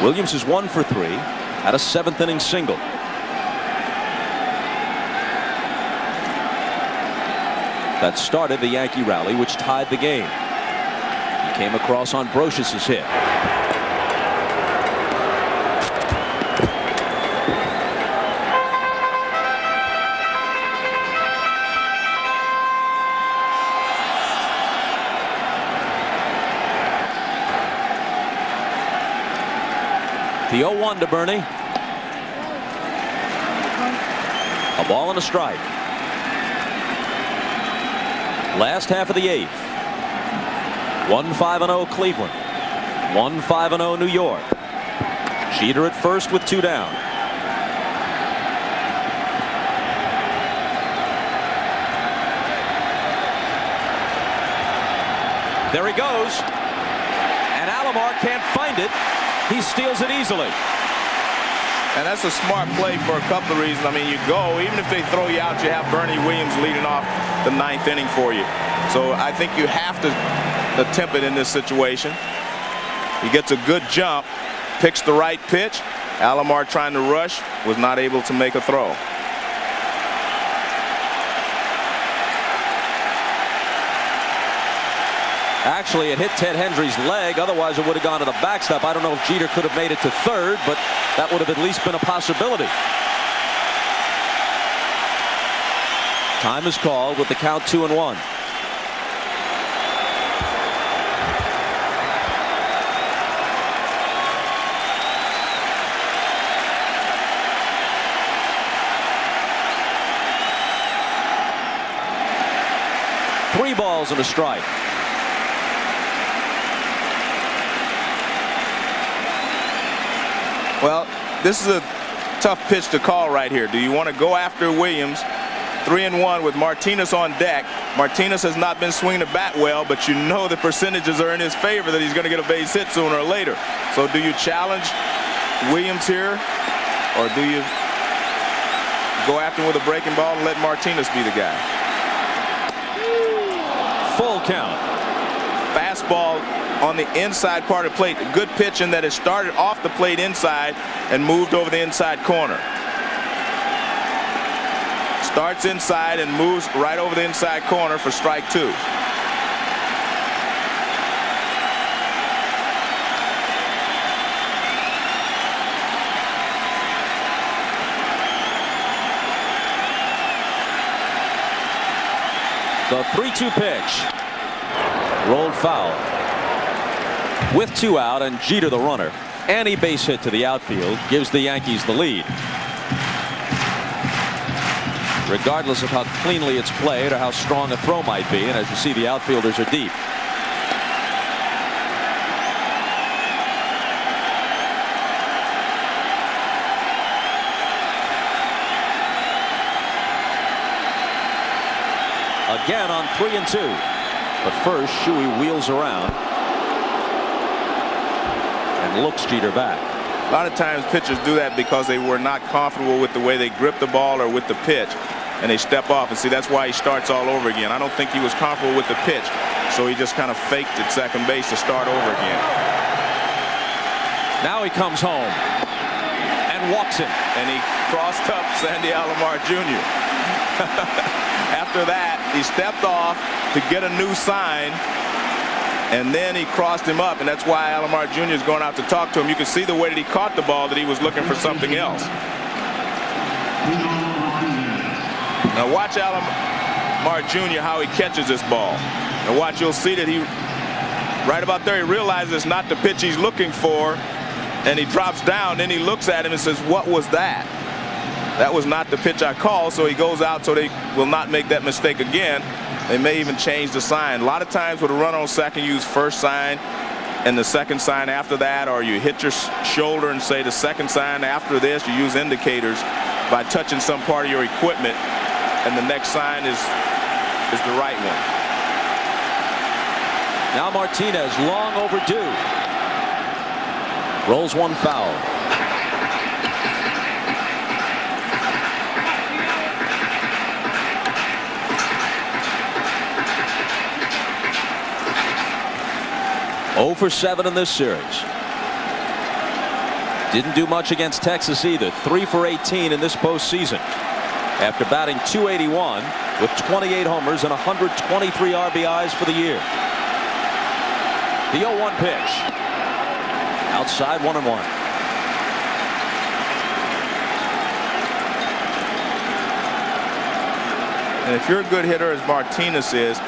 Williams is 1 for 3 at a 7th inning single. That started the Yankee rally, which tied the game. He came across on Brocious' hit. The 0-1 to Bernie. A ball and a strike. Last half of the 8th. 1-5-0 Cleveland. 1-5-0 New York. Jeter at first with 2 down. There he goes. And Alomar can't find it. He steals it easily. And that's a smart play for a couple of reasons. I mean, you go, even if they throw you out, you have Bernie Williams leading off the 9th inning for you. So I think you have to attempt it in this situation. He gets a good jump, picks the right pitch. Alomar trying to rush, was not able to make a throw. Actually, it hit Ted Hendry's leg. Otherwise, it would have gone to the backstop. I don't know if Jeter could have made it to third, but that would have at least been a possibility. Time is called with the count 2-1. Three balls and a strike. Well, this is a tough pitch to call right here. Do you want to go after Williams? 3-1 with Martinez on deck. Martinez has not been swinging the bat well, but you know the percentages are in his favor that he's going to get a base hit sooner or later. So do you challenge Williams here, or do you go after him with a breaking ball and let Martinez be the guy? Full count. Fastball on the inside part of the plate. A good pitch in that it started off the plate inside and moved over the inside corner. Starts inside and moves right over the inside corner for strike 2. The 3-2 pitch. Rolled foul. With 2 out and Jeter the runner. Any base hit to the outfield gives the Yankees the lead. Regardless of how cleanly it's played or how strong a throw might be, and as you see, the outfielders are deep. Again on 3-2. But first, Shuey wheels around and looks Jeter back. A lot of times pitchers do that because they were not comfortable with the way they grip the ball or with the pitch, and they step off. And see, that's why he starts all over again. I don't think he was comfortable with the pitch, so he just kind of faked at second base to start over again. Now he comes home and walks him. And he crossed up Sandy Alomar Jr. After that, he stepped off to get a new sign, and then he crossed him up, and that's why Alomar Jr. is going out to talk to him. You can see the way that he caught the ball that he was looking for something else. Now watch Alomar Jr. how he catches this ball. And watch, you'll see that he, right about there, he realizes it's not the pitch he's looking for, and he drops down. Then he looks at him and says, "What was that? That was not the pitch I called." So he goes out so they will not make that mistake again. They may even change the sign. A lot of times with a run on second, use first sign. and the second sign after that, or you hit your shoulder and say the second sign after this. You use indicators by touching some part of your equipment, and the next sign is the right one. Now Martinez, long overdue. Rolls one foul. Oh for 7 in this series. Didn't do much against Texas either. 3 for 18 in this postseason. After batting .281 with 28 homers and 123 RBIs for the year. The 0-1 pitch. Outside 1-1. And if you're a good hitter as Martinez is,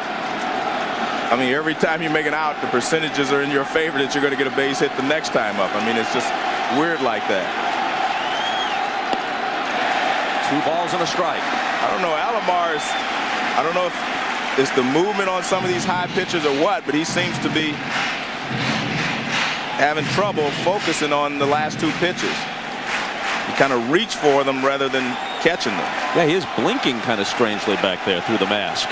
I mean, every time you make an out, the percentages are in your favor that you're going to get a base hit the next time up. I mean, it's just weird like that. 2 balls and a strike. I don't know. Alomar's, I don't know if it's the movement on some of these high pitches or what, but he seems to be having trouble focusing on the last 2 pitches. He kind of reached for them rather than catching them. Yeah, he is blinking kind of strangely back there through the mask.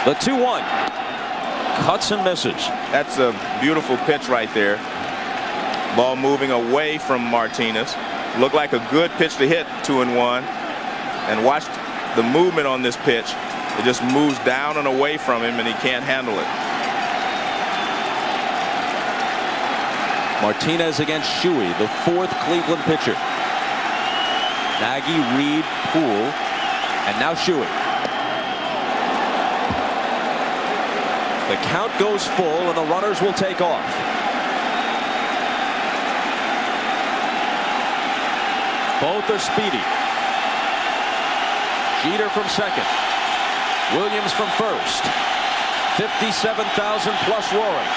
The 2-1. Cuts and misses. That's a beautiful pitch right there. Ball moving away from Martinez. Looked like a good pitch to hit, 2-1. And watch the movement on this pitch. It just moves down and away from him, and he can't handle it. Martinez against Shuey, the 4th Cleveland pitcher. Nagy, Reed, Poole, and now Shuey. The count goes full, and the runners will take off. Both are speedy. Jeter from second. Williams from first. 57,000 plus roaring.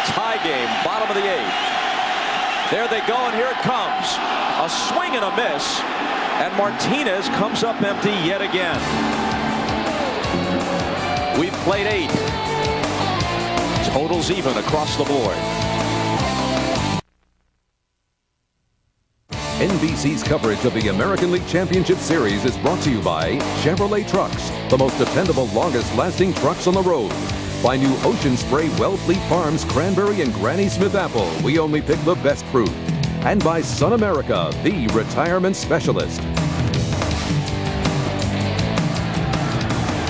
Tie game, bottom of the 8th. There they go, and here it comes. A swing and a miss, and Martinez comes up empty yet again. We've played 8. Totals even across the board. NBC's coverage of the American League Championship Series is brought to you by Chevrolet Trucks, the most dependable, longest-lasting trucks on the road. By new Ocean Spray Wellfleet Farms Cranberry and Granny Smith Apple, we only pick the best fruit. And by Sun America, the retirement specialist.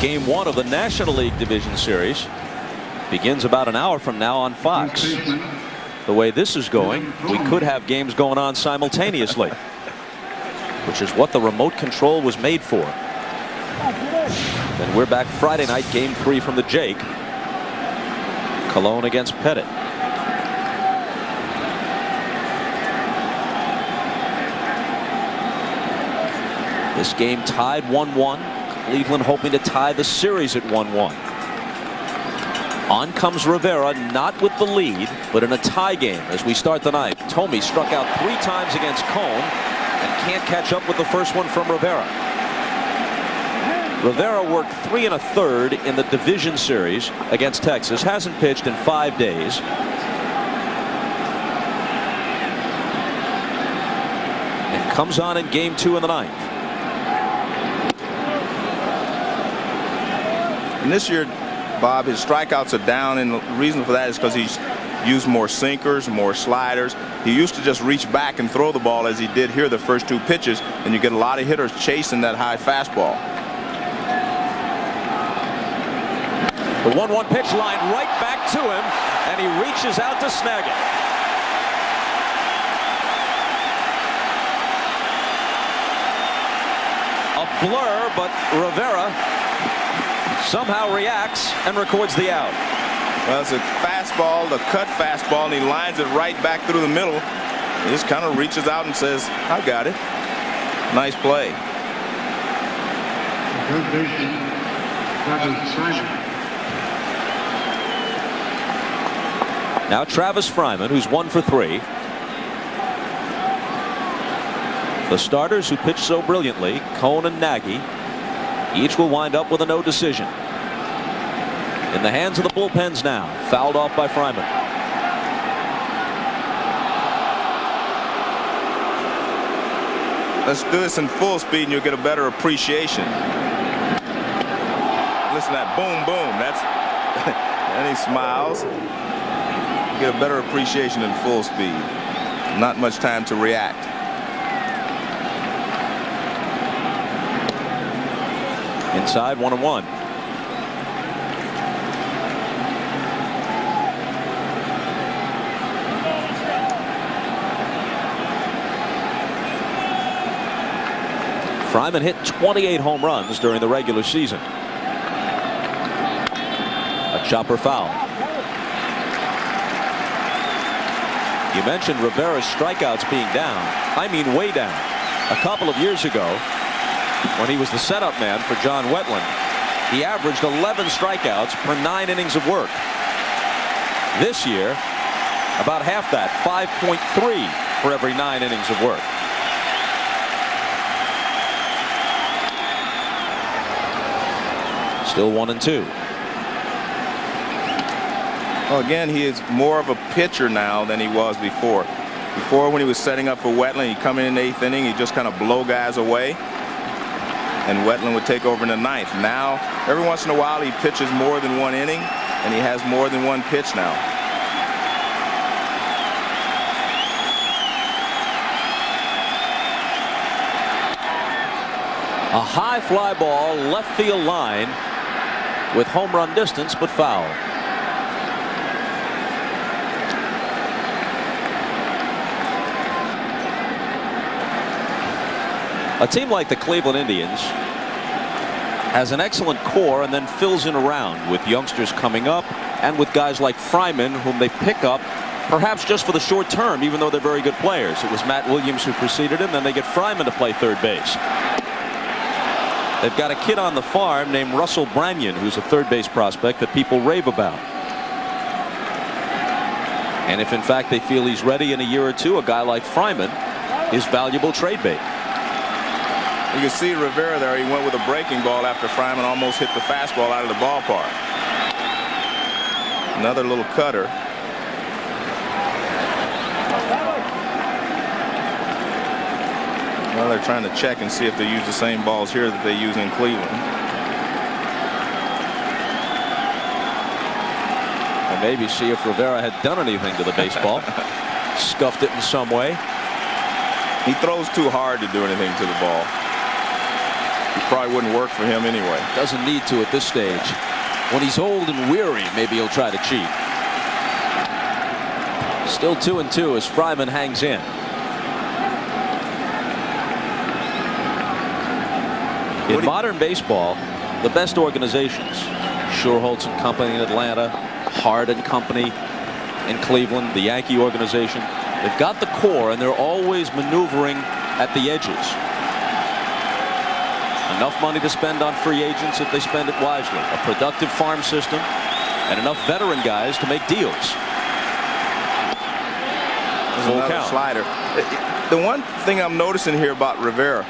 Game 1 of the National League Division Series begins about an hour from now on Fox. The way this is going, we could have games going on simultaneously, which is what the remote control was made for. Then we're back Friday night, game 3 from the Jake. Cologne against Pettit. This game tied 1-1. Cleveland hoping to tie the series at 1-1. On comes Rivera, not with the lead, but in a tie game as we start the ninth. Thome struck out 3 times against Cone and can't catch up with the first one from Rivera. Rivera worked 3 1/3 in the division series against Texas. Hasn't pitched in 5 days. And comes on in game 2 in the ninth. And this year, Bob, his strikeouts are down, and the reason for that is because he's used more sinkers, more sliders. He used to just reach back and throw the ball as he did here the first 2 pitches, and you get a lot of hitters chasing that high fastball. The 1-1 pitch line right back to him, and he reaches out to snag it. A blur, but Rivera somehow reacts and records the out. Well, it's a fastball, the cut fastball, and he lines it right back through the middle. He just kind of reaches out and says, I got it. Nice play. Now Travis Fryman, who's 1 for 3. The starters who pitched so brilliantly, Cone and Nagy, Each will wind up with a no decision. In the hands of the bullpens now. Fouled off by Fryman. Let's do this in full speed and you'll get a better appreciation. Listen to that boom, boom. That's and he smiles. You get a better appreciation in full speed. Not much time to react. Inside 1-1. Fryman hit 28 home runs during the regular season. A chopper foul. You mentioned Rivera's strikeouts being down. I mean way down. A couple of years ago, when he was the setup man for John Wetland, he averaged 11 strikeouts per 9 innings of work. This year, about half that, 5.3 for every 9 innings of work. Still 1-2. Well, again, he is more of a pitcher now than he was before. Before, when he was setting up for Wetland, he'd come in the 8th inning, he'd just kind of blow guys away, and Wetland would take over in the 9th. Now, every once in a while, he pitches more than 1 inning, and he has more than 1 pitch now. A high fly ball, left field line, with home run distance, but foul. A team like the Cleveland Indians has an excellent core and then fills in around with youngsters coming up and with guys like Fryman, whom they pick up perhaps just for the short term, even though they're very good players. It was Matt Williams who preceded him. Then they get Fryman to play third base. They've got a kid on the farm named Russell Branyan, who's a third base prospect that people rave about. And if in fact they feel he's ready in a year or two, a guy like Fryman is valuable trade bait. You can see Rivera there. He went with a breaking ball after Fryman almost hit the fastball out of the ballpark. Another little cutter. Well, they're trying to check and see if they use the same balls here that they use in Cleveland. And maybe see if Rivera had done anything to the baseball. Scuffed it in some way. He throws too hard to do anything to the ball. It probably wouldn't work for him anyway. Doesn't need to at this stage. When he's old and weary, maybe he'll try to cheat. Still 2-2 as Fryman hangs in. In modern baseball, the best organizations, Schuerholz and Company in Atlanta, Hart and Company in Cleveland, the Yankee organization, they've got the core and they're always maneuvering at the edges. Enough money to spend on free agents if they spend it wisely. A productive farm system and enough veteran guys to make deals. Full count. Slider. The one thing I'm noticing here about Rivera,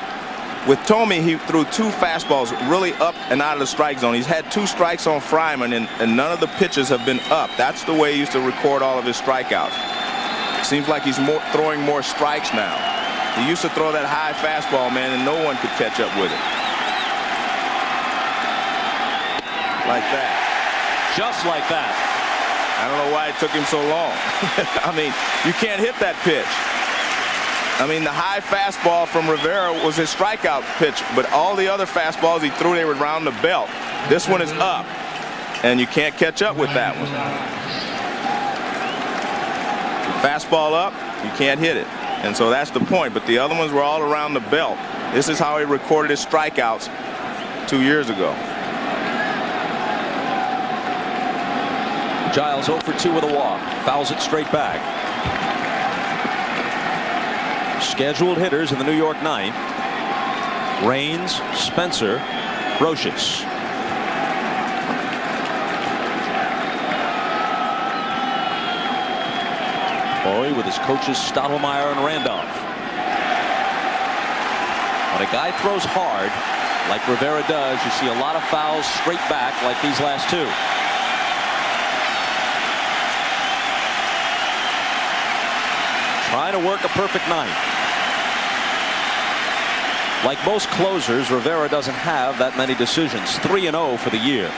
with Tommy, he threw 2 fastballs really up and out of the strike zone. He's had 2 strikes on Fryman, and none of the pitches have been up. That's the way he used to record all of his strikeouts. Seems like he's throwing more strikes now. He used to throw that high fastball, man, and no one could catch up with it. Like that. Just like that. I don't know why it took him so long. I mean, you can't hit that pitch. I mean, the high fastball from Rivera was his strikeout pitch, but all the other fastballs he threw, they were around the belt. This one is up, and you can't catch up with that one. Fastball up, you can't hit it. And so that's the point, but the other ones were all around the belt. This is how he recorded his strikeouts 2 years ago. Giles 0 for 2 with a walk. Fouls it straight back. Scheduled hitters in the New York ninth: Raines, Spencer, Brocious. Boy with his coaches Stottlemyre and Randolph. When a guy throws hard, Like Rivera does, you see a lot of fouls straight back like these last two. Trying to work a perfect ninth. Like most closers, Rivera doesn't have that many decisions. 3-0 for the year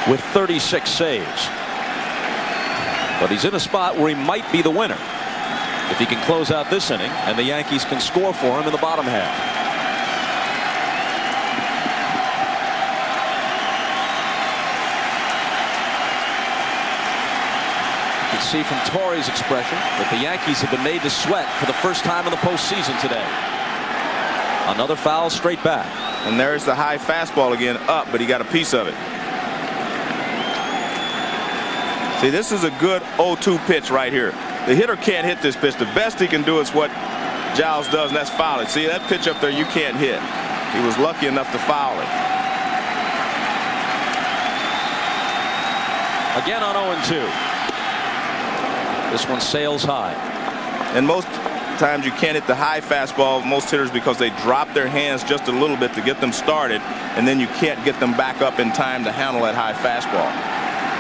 with 36 saves. But he's in a spot where he might be the winner if he can close out this inning and the Yankees can score for him in the bottom half. You can see from Torre's expression that the Yankees have been made to sweat for the first time in the postseason today. Another foul straight back. And there's the high fastball again, up, but he got a piece of it. See, this is a good 0-2 pitch right here. The hitter can't hit this pitch. The best he can do is what Giles does, and that's foul it. See, that pitch up there you can't hit. He was lucky enough to foul it. Again on 0-2. This one sails high. And most times you can't hit the high fastball, most hitters, because they drop their hands just a little bit to get them started, and then you can't get them back up in time to handle that high fastball.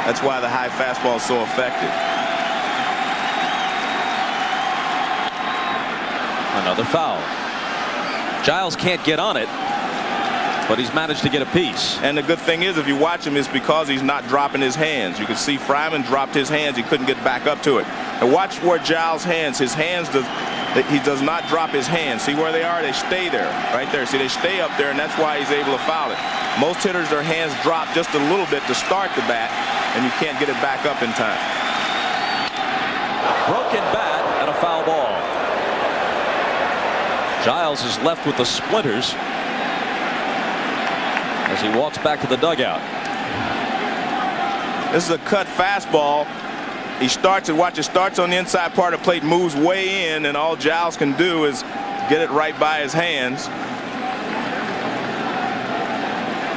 That's why the high fastball is so effective. Another foul. Giles can't get on it, but he's managed to get a piece. And the good thing is, if you watch him, it's because he's not dropping his hands. You can see Fryman dropped his hands. He couldn't get back up to it. And watch where Giles' hands, he does not drop his hands. See where they are? They stay there, right there. See, they stay up there, and that's why he's able to foul it. Most hitters, their hands drop just a little bit to start the bat, and you can't get it back up in time. Broken bat and a foul ball. Giles is left with the splinters as he walks back to the dugout. This is a cut fastball. He starts and watch, it starts on the inside part of the plate, moves way in, and all Giles can do is get it right by his hands.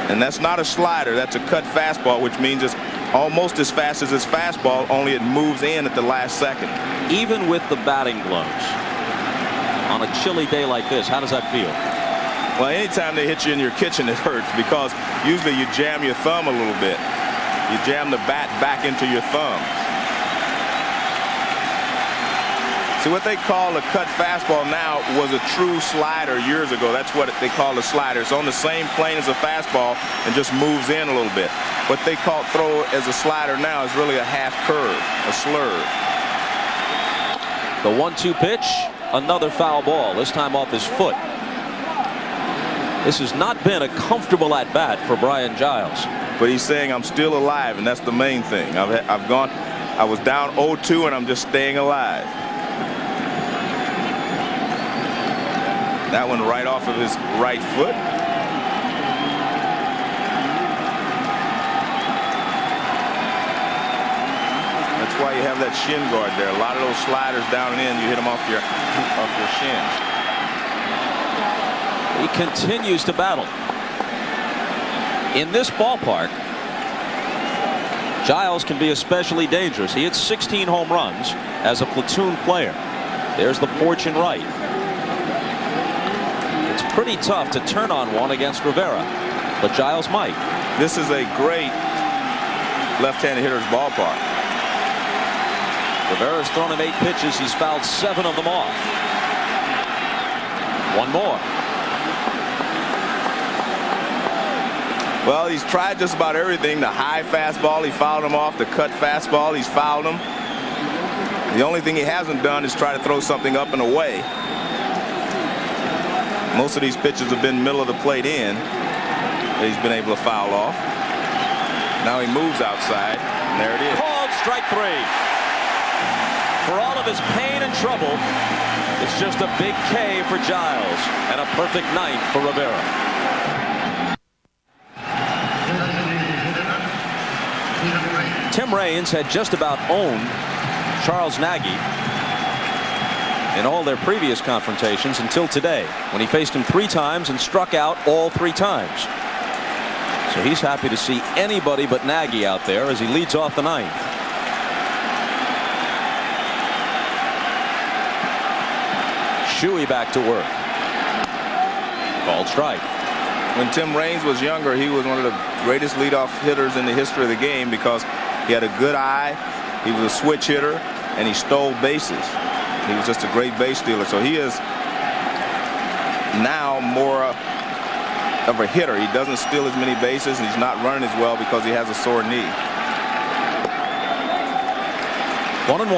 And that's not a slider, that's a cut fastball, which means it's almost as fast as his fastball, only it moves in at the last second. Even with the batting gloves on a chilly day like this, how does that feel? Well, anytime they hit you in your kitchen, it hurts, because usually you jam your thumb a little bit. You jam the bat back into your thumb. See, what they call a cut fastball now was a true slider years ago. That's what they call a slider. It's on the same plane as a fastball and just moves in a little bit. What they call throw as a slider now is really a half curve, a slurve. The 1-2 pitch, another foul ball, this time off his foot. This has not been a comfortable at bat for Brian Giles. But he's saying, I'm still alive, and that's the main thing. I was down 0-2, and I'm just staying alive. That one right off of his right foot. That's why you have that shin guard there. A lot of those sliders down and in, you hit them off your shin. He continues to battle. In this ballpark, Giles can be especially dangerous. He hit 16 home runs as a platoon player. There's the porch in right. It's pretty tough to turn on one against Rivera, but Giles might. This is a great left-handed hitter's ballpark. Rivera's thrown him 8 pitches. He's fouled 7 of them off. One more. Well, he's tried just about everything. The high fastball, he fouled him off. The cut fastball, he's fouled him. The only thing he hasn't done is try to throw something up and away. Most of these pitches have been middle of the plate in that he's been able to foul off. Now he moves outside, and there it is. Called strike 3. For all of his pain and trouble, it's just a big K for Giles and a perfect ninth for Rivera. Tim Raines had just about owned Charles Nagy in all their previous confrontations until today, when he faced him 3 times and struck out all 3 times. So he's happy to see anybody but Nagy out there as he leads off the 9th. Shuey back to work. Called strike. When Tim Raines was younger, he was one of the greatest leadoff hitters in the history of the game because he had a good eye, he was a switch hitter, and he stole bases. He was just a great base stealer. So he is now more of a hitter. He doesn't steal as many bases, and he's not running as well because he has a sore knee. 1-1.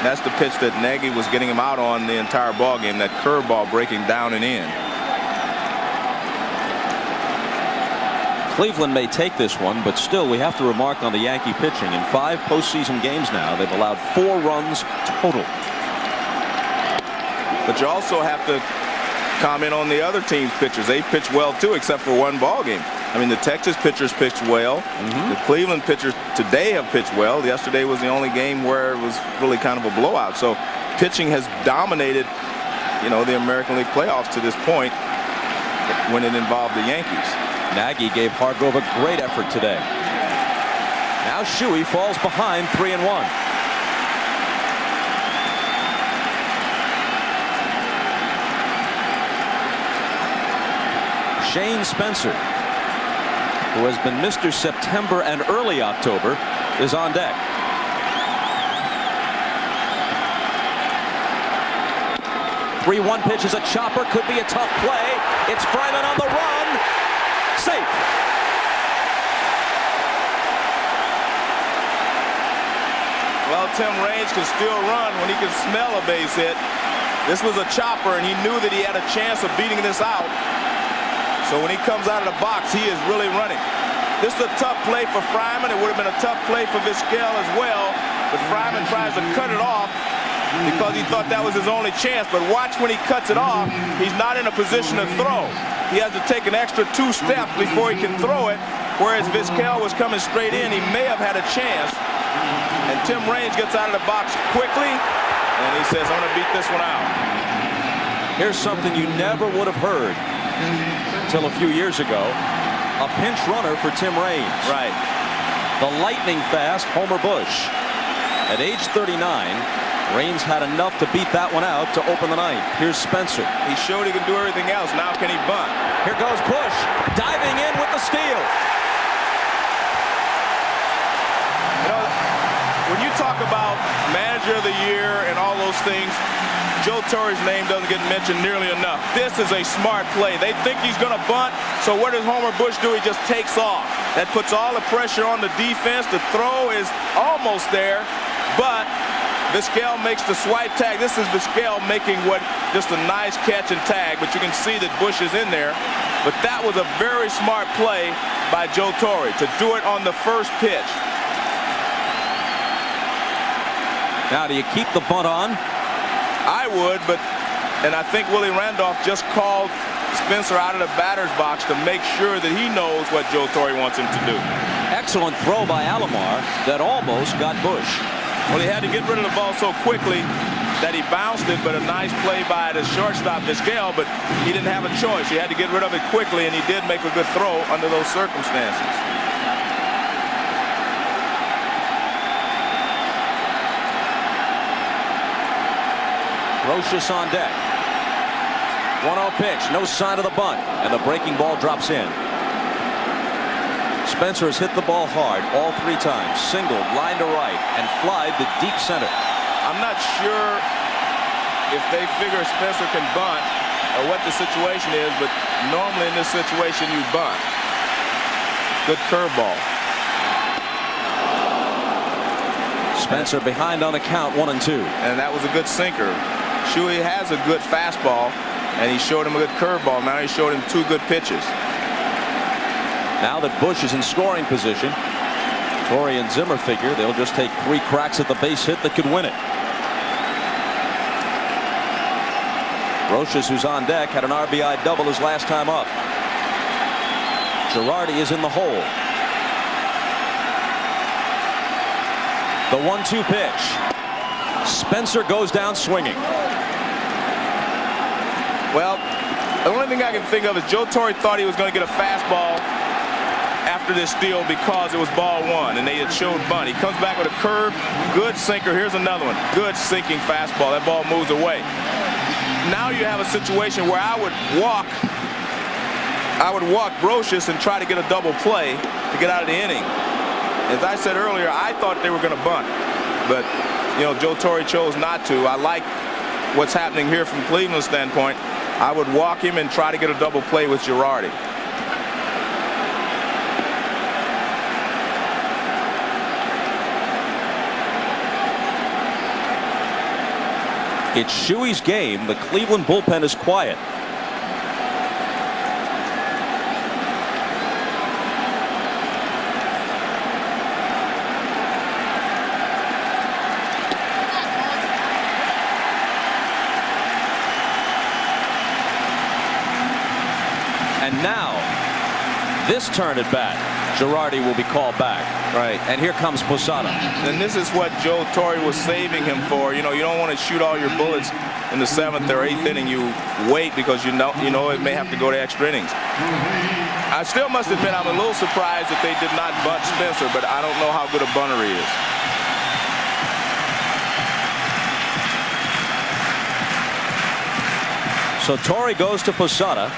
That's the pitch that Nagy was getting him out on the entire ball game, that curveball breaking down and in. Cleveland may take this one, but still we have to remark on the Yankee pitching. In 5 postseason games now, they've allowed 4 runs total. But you also have to comment on the other team's pitchers. They pitched well too, except for 1 ball game. I mean, the Texas pitchers pitched well. The Cleveland pitchers today have pitched well. Yesterday was the only game where it was really kind of a blowout. So pitching has dominated, the American League playoffs to this point when it involved the Yankees. Nagy gave Hargrove a great effort today. Now Shuey falls behind 3-1. Shane Spencer, who has been Mr. September and early October, is on deck. The 3-1 pitch is a chopper, could be a tough play. It's Fryman on the run. Safe. Well, Tim Raines can still run when he can smell a base hit. This was a chopper, and he knew that he had a chance of beating this out. So when he comes out of the box, he is really running. This is a tough play for Fryman. It would have been a tough play for Vizquel as well. But Fryman tries to cut it off because he thought that was his only chance. But watch when he cuts it off, he's not in a position to throw. He has to take an extra 2 steps before he can throw it, whereas Vizquel was coming straight in. He may have had a chance. And Tim Raines gets out of the box quickly, and he says, I'm going to beat this one out. Here's something you never would have heard until a few years ago. A pinch runner for Tim Raines. Right. The lightning fast Homer Bush. At age 39, Raines had enough to beat that one out to open the ninth. Here's Spencer. He showed he could do everything else. Now can he bunt? Here goes Bush, diving in with the steal. When you talk about manager of the year and all those things, Joe Torre's name doesn't get mentioned nearly enough. This is a smart play. They think he's going to bunt, so what does Homer Bush do? He just takes off. That puts all the pressure on the defense. The throw is almost there, but Vizquel makes the swipe tag. This is Vizquel making just a nice catch and tag, but you can see that Bush is in there. But that was a very smart play by Joe Torre to do it on the first pitch. Now, do you keep the bunt on? I would, and I think Willie Randolph just called Spencer out of the batter's box to make sure that he knows what Joe Torre wants him to do. Excellent throw by Alomar that almost got Bush. Well, he had to get rid of the ball so quickly that he bounced it, but a nice play by the shortstop Vizquel, but he didn't have a choice. He had to get rid of it quickly, and he did make a good throw under those circumstances. Rochus on deck. 1-0 pitch, no sign of the bunt, and the breaking ball drops in. Spencer has hit the ball hard all 3 times, singled, line to right, and flied to deep center. I'm not sure if they figure Spencer can bunt or what the situation is, but normally in this situation you bunt. Good curveball. Spencer behind on the count, 1-2. And that was a good sinker. Shuey has a good fastball, and he showed him a good curveball. Now he showed him 2 good pitches. Now that Bush is in scoring position, Torre and Zimmer figure they'll just take 3 cracks at the base hit that could win it. Rochus, who's on deck, had an RBI double his last time up. Girardi is in the hole. The 1-2 pitch. Spencer goes down swinging. Well, the only thing I can think of is Joe Torre thought he was going to get a fastball after this steal because it was ball 1 and they had showed bunt. He comes back with a curve, good sinker. Here's another one, good sinking fastball. That ball moves away. Now you have a situation where I would walk I would walk Brocious and try to get a double play to get out of the inning. As I said earlier, I thought they were going to bunt, but you know, Joe Torre chose not to. I like what's happening here from Cleveland's standpoint. I would walk him and try to get a double play with Girardi. It's Shuey's game. The Cleveland bullpen is quiet. And now, this turn at bat, Girardi will be called back. Right. And here comes Posada. And this is what Joe Torre was saving him for. You know, you don't want to shoot all your bullets in the 7th or 8th inning. You wait because you know it may have to go to extra innings. I still must admit I'm a little surprised that they did not bunt Spencer, but I don't know how good a bunter he is. So Torre goes to Posada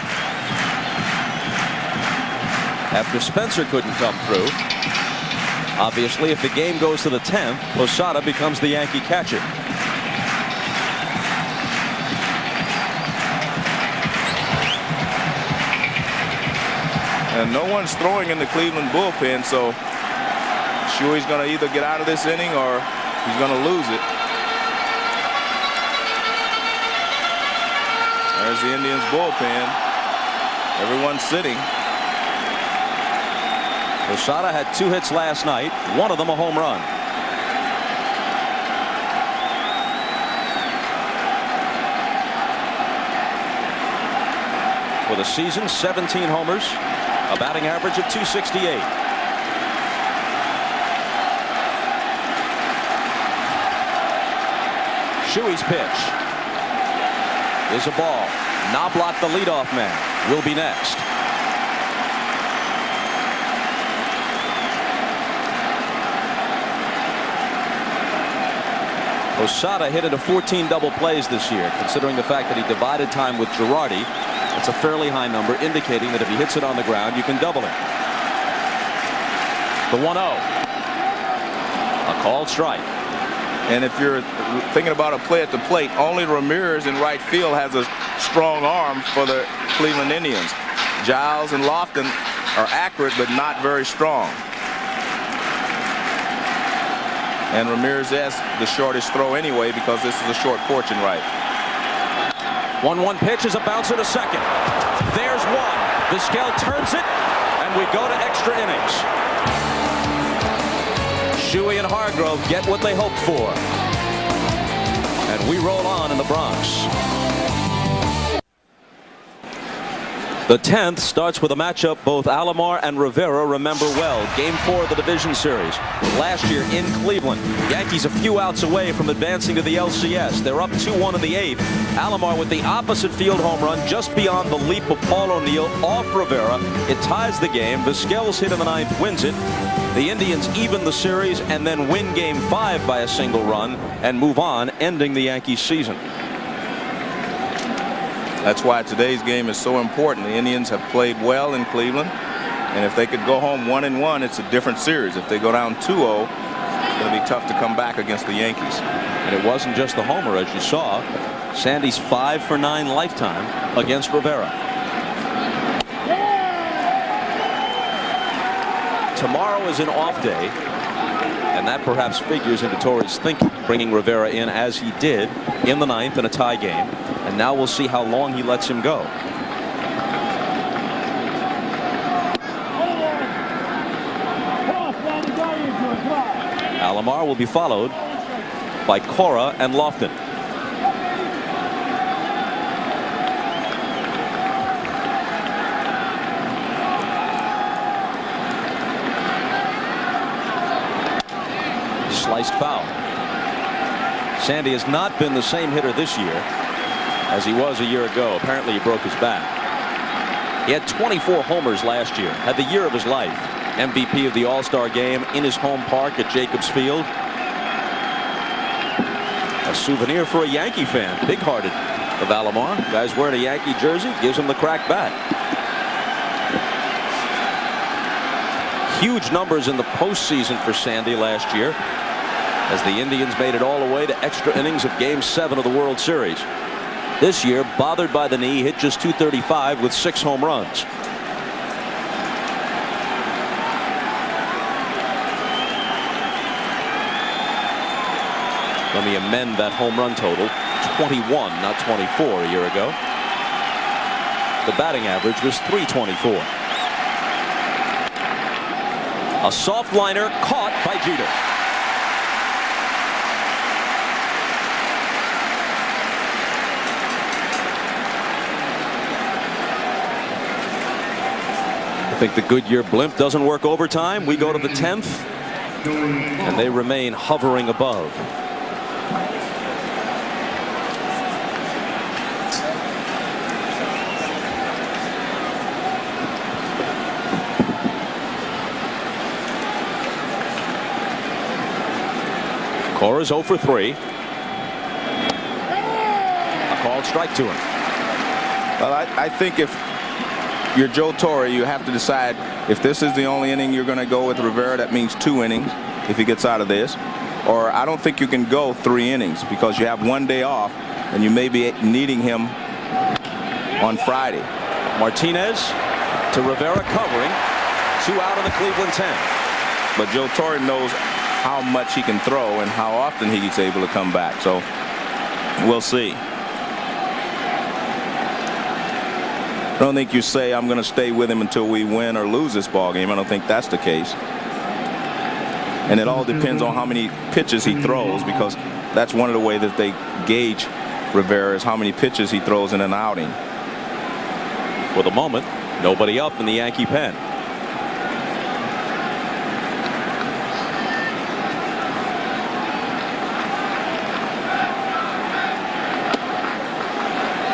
after Spencer couldn't come through. Obviously, if the game goes to the 10th, Posada becomes the Yankee catcher. And no one's throwing in the Cleveland bullpen, so Shuey's going to either get out of this inning or he's going to lose it. There's the Indians bullpen. Everyone's sitting. Posada had 2 hits last night, one of them a home run. For the season, 17 homers, a batting average of .268. Shuey's pitch is a ball. Knobloch, the leadoff man, will be next. Posada hit into 14 double plays this year. Considering the fact that he divided time with Girardi, it's a fairly high number, indicating that if he hits it on the ground, you can double it. The 1-0. A called strike. And if you're thinking about a play at the plate, only Ramirez in right field has a strong arm for the Cleveland Indians. Giles and Lofton are accurate but not very strong. And Ramirez has the shortest throw anyway because this is a short porch in right. 1-1 pitch is a bouncer to second. There's one. Vizquel turns it, and we go to extra innings. Shuey and Hargrove get what they hoped for. And we roll on in the Bronx. The 10th starts with a matchup both Alomar and Rivera remember well. Game 4 of the division series. Last year in Cleveland. Yankees a few outs away from advancing to the LCS. They're up 2-1 in the 8th. Alomar with the opposite field home run just beyond the leap of Paul O'Neill off Rivera. It ties the game. Vizquel's hit in the 9th wins it. The Indians even the series and then win Game 5 by a single run and move on, ending the Yankees season. That's why today's game is so important. The Indians have played well in Cleveland, and if they could go home 1-1, it's a different series. If they go down 2-0, it's going to be tough to come back against the Yankees. And it wasn't just the homer, as you saw. Sandy's 5 for 9 lifetime against Rivera. Tomorrow is an off day, and that perhaps figures into Torre's thinking, bringing Rivera in as he did in the 9th in a tie game. And now we'll see how long he lets him go. Alomar will be followed by Cora and Lofton. Sliced foul. Sandy has not been the same hitter this year as he was a year ago. Apparently he broke his back. He had 24 homers last year. Had the year of his life. MVP of the All-Star game in his home park at Jacobs Field. A souvenir for a Yankee fan. Big-hearted of Alomar. Guy's wearing a Yankee jersey. Gives him the cracked bat. Huge numbers in the postseason for Sandy last year, as the Indians made it all the way to extra innings of Game 7 of the World Series. This year, bothered by the knee, hit just .235 with 6 home runs. Let me amend that home run total. 21, not 24 a year ago. The batting average was .324. A soft liner caught by Jeter. I think the Goodyear blimp doesn't work overtime. We go to the 10th, and they remain hovering above. Cora's 0 for 3. A called strike to him. Well, I think if you're Joe Torre, you have to decide if this is the only inning you're going to go with Rivera. That means 2 innings if he gets out of this. Or I don't think you can go 3 innings because you have 1 day off and you may be needing him on Friday. Martinez to Rivera covering. 2 out in the Cleveland 10th. But Joe Torre knows how much he can throw and how often he's able to come back. So we'll see. I don't think you say I'm going to stay with him until we win or lose this ball game. I don't think that's the case. And it all depends on how many pitches he throws, because that's one of the ways that they gauge Rivera, is how many pitches he throws in an outing. For the moment, nobody up in the Yankee pen.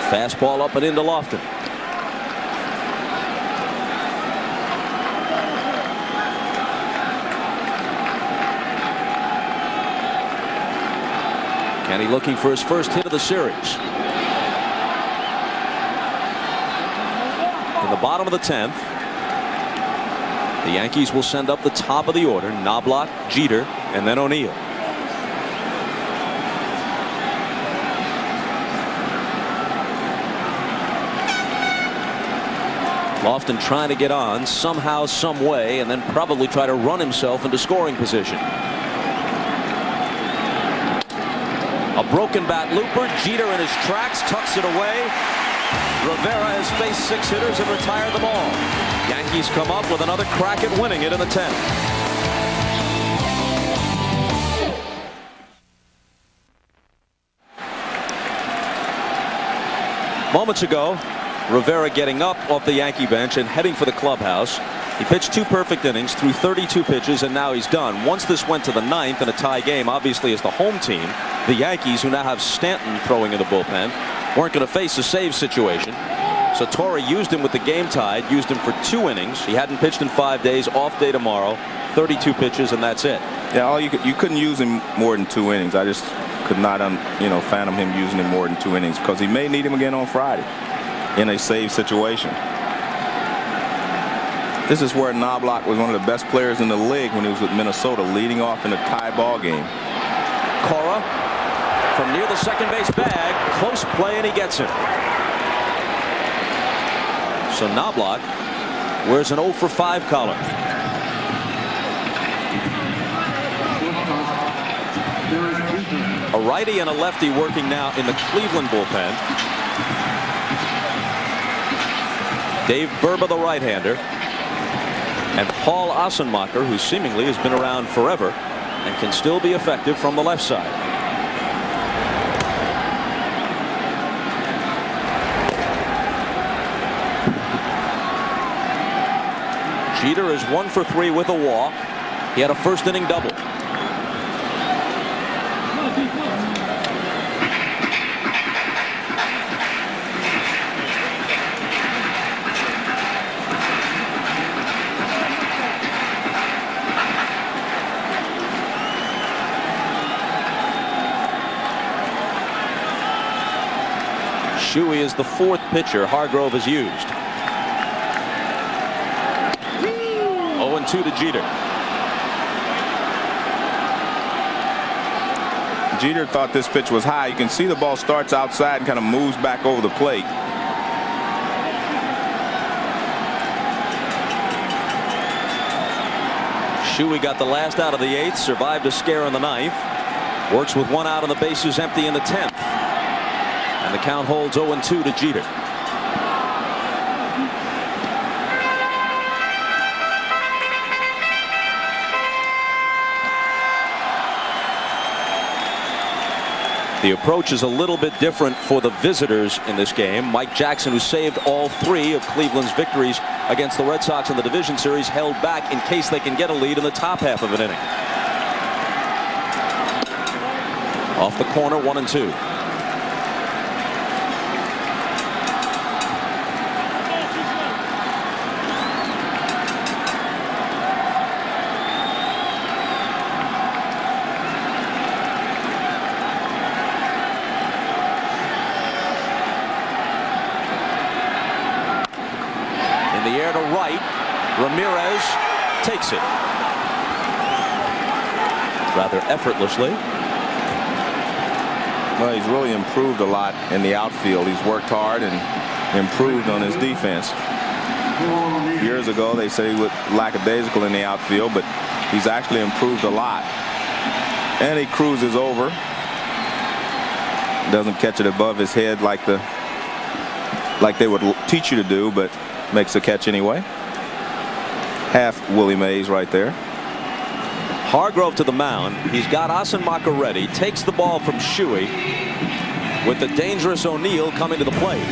Fastball up and into Lofton. Kenny looking for his first hit of the series. In the bottom of the 10th, the Yankees will send up the top of the order: Knobloch, Jeter, and then O'Neill. Lofton trying to get on somehow, some way, and then probably try to run himself into scoring position. A broken bat looper. Jeter in his tracks tucks it away. Rivera has faced 6 hitters and retired them all. Yankees come up with another crack at winning it in the 10th. Moments ago, Rivera getting up off the Yankee bench and heading for the clubhouse. He pitched 2 perfect innings through 32 pitches, and now he's done. Once this went to the 9th in a tie game, obviously as the home team, the Yankees, who now have Stanton throwing in the bullpen, weren't going to face a save situation. So Torre used him with the game tied, used him for 2 innings. He hadn't pitched in 5 days, off day tomorrow, 32 pitches, and that's it. Yeah, you couldn't use him more than 2 innings. I just could not fathom him using him more than 2 innings, because he may need him again on Friday in a save situation. This is where Knobloch was one of the best players in the league when he was with Minnesota, leading off in a tie ball game. Cora from near the second base bag, close play, and he gets it. So Knobloch wears an 0 for 5 collar. A righty and a lefty working now in the Cleveland bullpen. Dave Burba, the right-hander, and Paul Assenmacher, who seemingly has been around forever and can still be effective from the left side. Jeter is 1 for 3 with a walk. He had a first inning double. Shuey is the 4th pitcher Hargrove has used. 0-2 0-2 to Jeter. Jeter thought this pitch was high. You can see the ball starts outside and kind of moves back over the plate. Shuey got the last out of the 8th, survived a scare in the 9th. Works with 1 out and the bases empty in the 10th. And the count holds 0-2 to Jeter. The approach is a little bit different for the visitors in this game. Mike Jackson, who saved all 3 of Cleveland's victories against the Red Sox in the division series, held back in case they can get a lead in the top half of an inning. Off the corner, 1-2. Ramirez takes it rather effortlessly. Well, he's really improved a lot in the outfield. He's worked hard and improved on his defense. Years ago, they said he was lackadaisical in the outfield, but he's actually improved a lot. And he cruises over. Doesn't catch it above his head like they would teach you to do, but makes the catch anyway. Half Willie Mays right there. Hargrove to the mound. He's got Assenmacher ready. Takes the ball from Shuey with the dangerous O'Neill coming to the plate.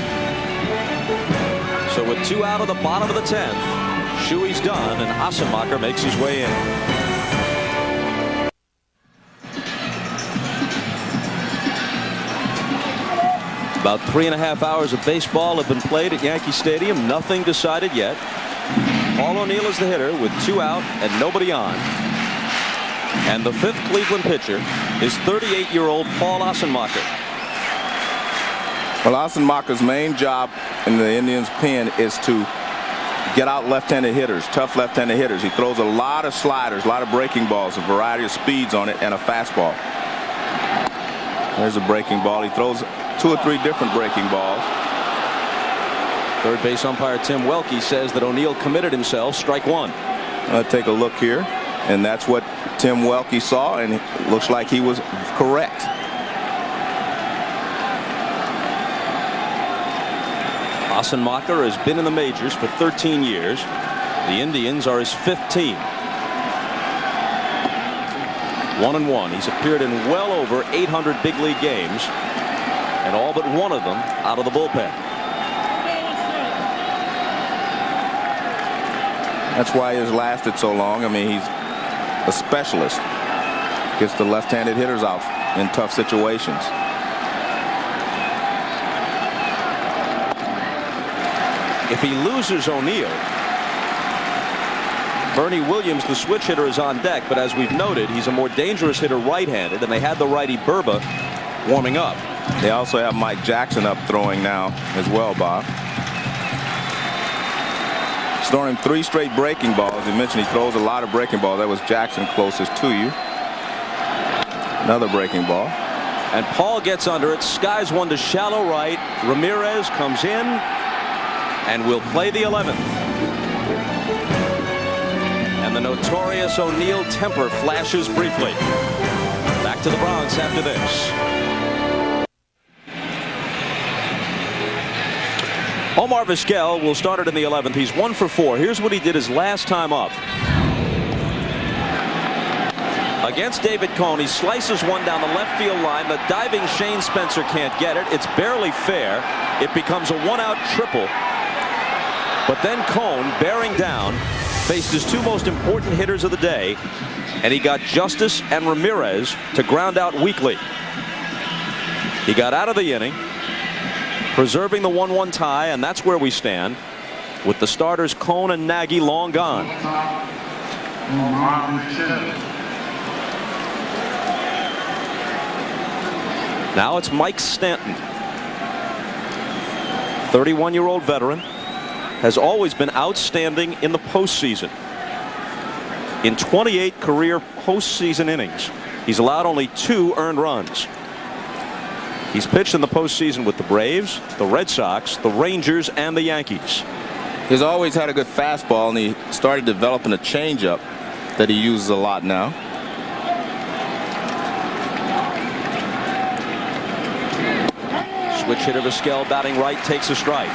So with 2 out of the bottom of the 10th, Shuey's done and Assenmacher makes his way in. About 3.5 hours of baseball have been played at Yankee Stadium. Nothing decided yet. Paul O'Neill is the hitter with 2 out and nobody on. And the 5th Cleveland pitcher is 38-year-old Paul Assenmacher. Well, Assenmacher's main job in the Indians' pen is to get out left-handed hitters, tough left-handed hitters. He throws a lot of sliders, a lot of breaking balls, a variety of speeds on it, and a fastball. There's a breaking ball. He throws 2 or 3 different breaking balls. Third base umpire Tim Welke says that O'Neill committed himself. Strike 1. Take a look here, and that's what Tim Welke saw, and it looks like he was correct. Assenmacher has been in the majors for 13 years. The Indians are his 5th team. 1-1. He's appeared in well over 800 big league games, and all but 1 of them out of the bullpen. That's why he has lasted so long. I mean, he's a specialist. Gets the left-handed hitters out in tough situations. If he loses O'Neill, Bernie Williams, the switch hitter, is on deck, but as we've noted, he's a more dangerous hitter right-handed, and they had the righty Burba warming up. They also have Mike Jackson up throwing now as well, Bob. He's throwing him 3 straight breaking balls. You mentioned he throws a lot of breaking balls. That was Jackson closest to you. Another breaking ball. And Paul gets under it, skies one to shallow right. Ramirez comes in and will play the 11th. And the notorious O'Neill temper flashes briefly. Back to the Bronx after this. Omar Vizquel will start it in the 11th. He's 1 for 4. Here's what he did his last time up. Against David Cone, he slices one down the left field line. The diving Shane Spencer can't get it. It's barely fair. It becomes a 1-out triple. But then Cone, bearing down, faced his 2 most important hitters of the day, and he got Justice and Ramirez to ground out weakly. He got out of the inning, preserving the 1-1 tie, and that's where we stand with the starters Cone and Nagy long gone. Now it's Mike Stanton, 31-year-old veteran, has always been outstanding in the postseason. In 28 career postseason innings, he's allowed only 2 earned runs. He's pitched in the postseason with the Braves, the Red Sox, the Rangers, and the Yankees. He's always had a good fastball, and he started developing a changeup that he uses a lot now. Switch hitter Vizquel batting right takes a strike.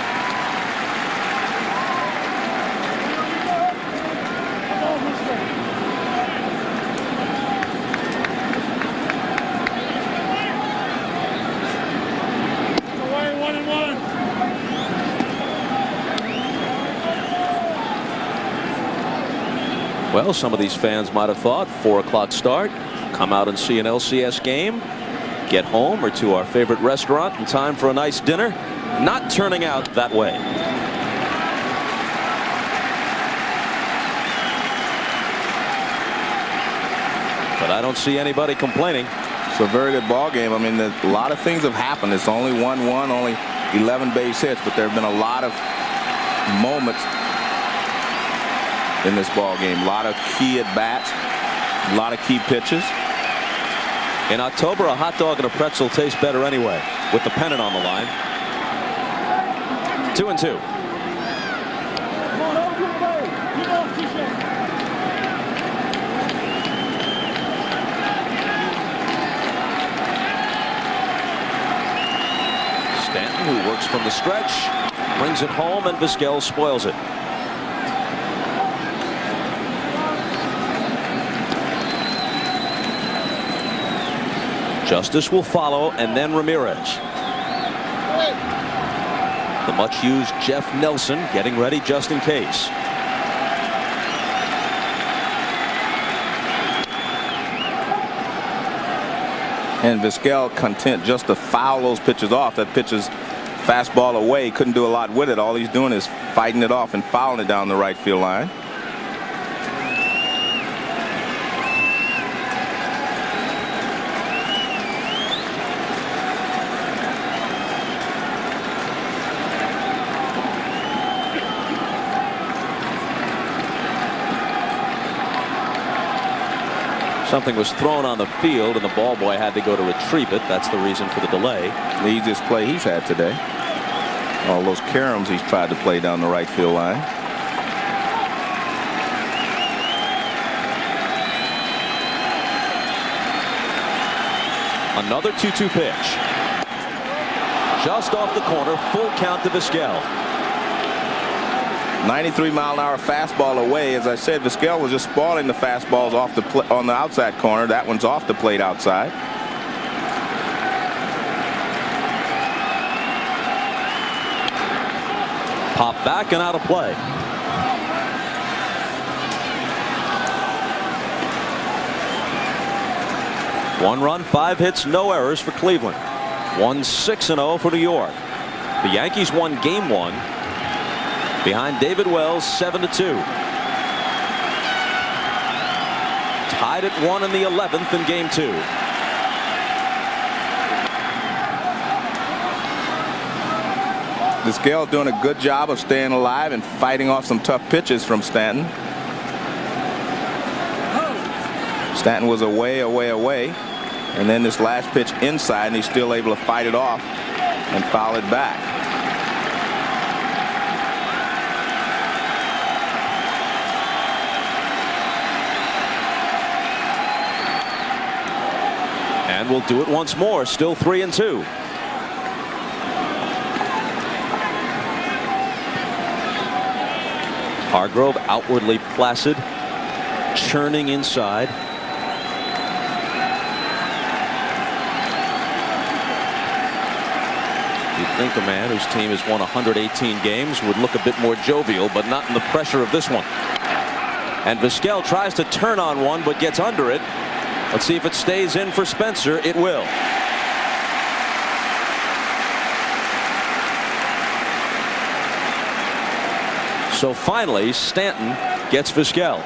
Well, some of these fans might have thought 4 o'clock start, come out and see an LCS game, get home or to our favorite restaurant in time for a nice dinner. Not turning out that way. But I don't see anybody complaining. It's a very good ball game. I mean, a lot of things have happened. It's only 1-1, only 11 base hits, but there have been a lot of moments in this ball game. A lot of key at bats, a lot of key pitches. In October, a hot dog and a pretzel taste better anyway, with the pennant on the line. 2-2. Stanton, who works from the stretch, brings it home, and Vizquel spoils it. Justice will follow, and then Ramirez. The much-used Jeff Nelson getting ready just in case. And Vizquel content just to foul those pitches off. That pitch is fastball away. Couldn't do a lot with it. All he's doing is fighting it off and fouling it down the right field line. Something was thrown on the field, and the ball boy had to go to retrieve it. That's the reason for the delay. The easiest play he's had today. All those caroms he's tried to play down the right field line. Another 2-2 pitch. Just off the corner, full count to Vizquel. 93-mile-an-hour fastball away. As I said, Vizquel was just spoiling the fastballs off the on the outside corner. That one's off the plate outside. Pop back and out of play. One run, 5 hits, no errors for Cleveland. 1-6-0 for New York. The Yankees won Game 1 behind David Wells 7-2. Tied at 1 in the 11th in Game 2. Vizquel doing a good job of staying alive and fighting off some tough pitches from Stanton. Stanton was away, and then this last pitch inside, and he's still able to fight it off and foul it back. And we'll do it once more. Still 3-2. Hargrove outwardly placid, churning inside. You'd think a man whose team has won 118 games would look a bit more jovial, but not in the pressure of this one. And Vizquel tries to turn on one, but gets under it. Let's see if it stays in for Spencer. It will. So finally, Stanton gets Vizquel.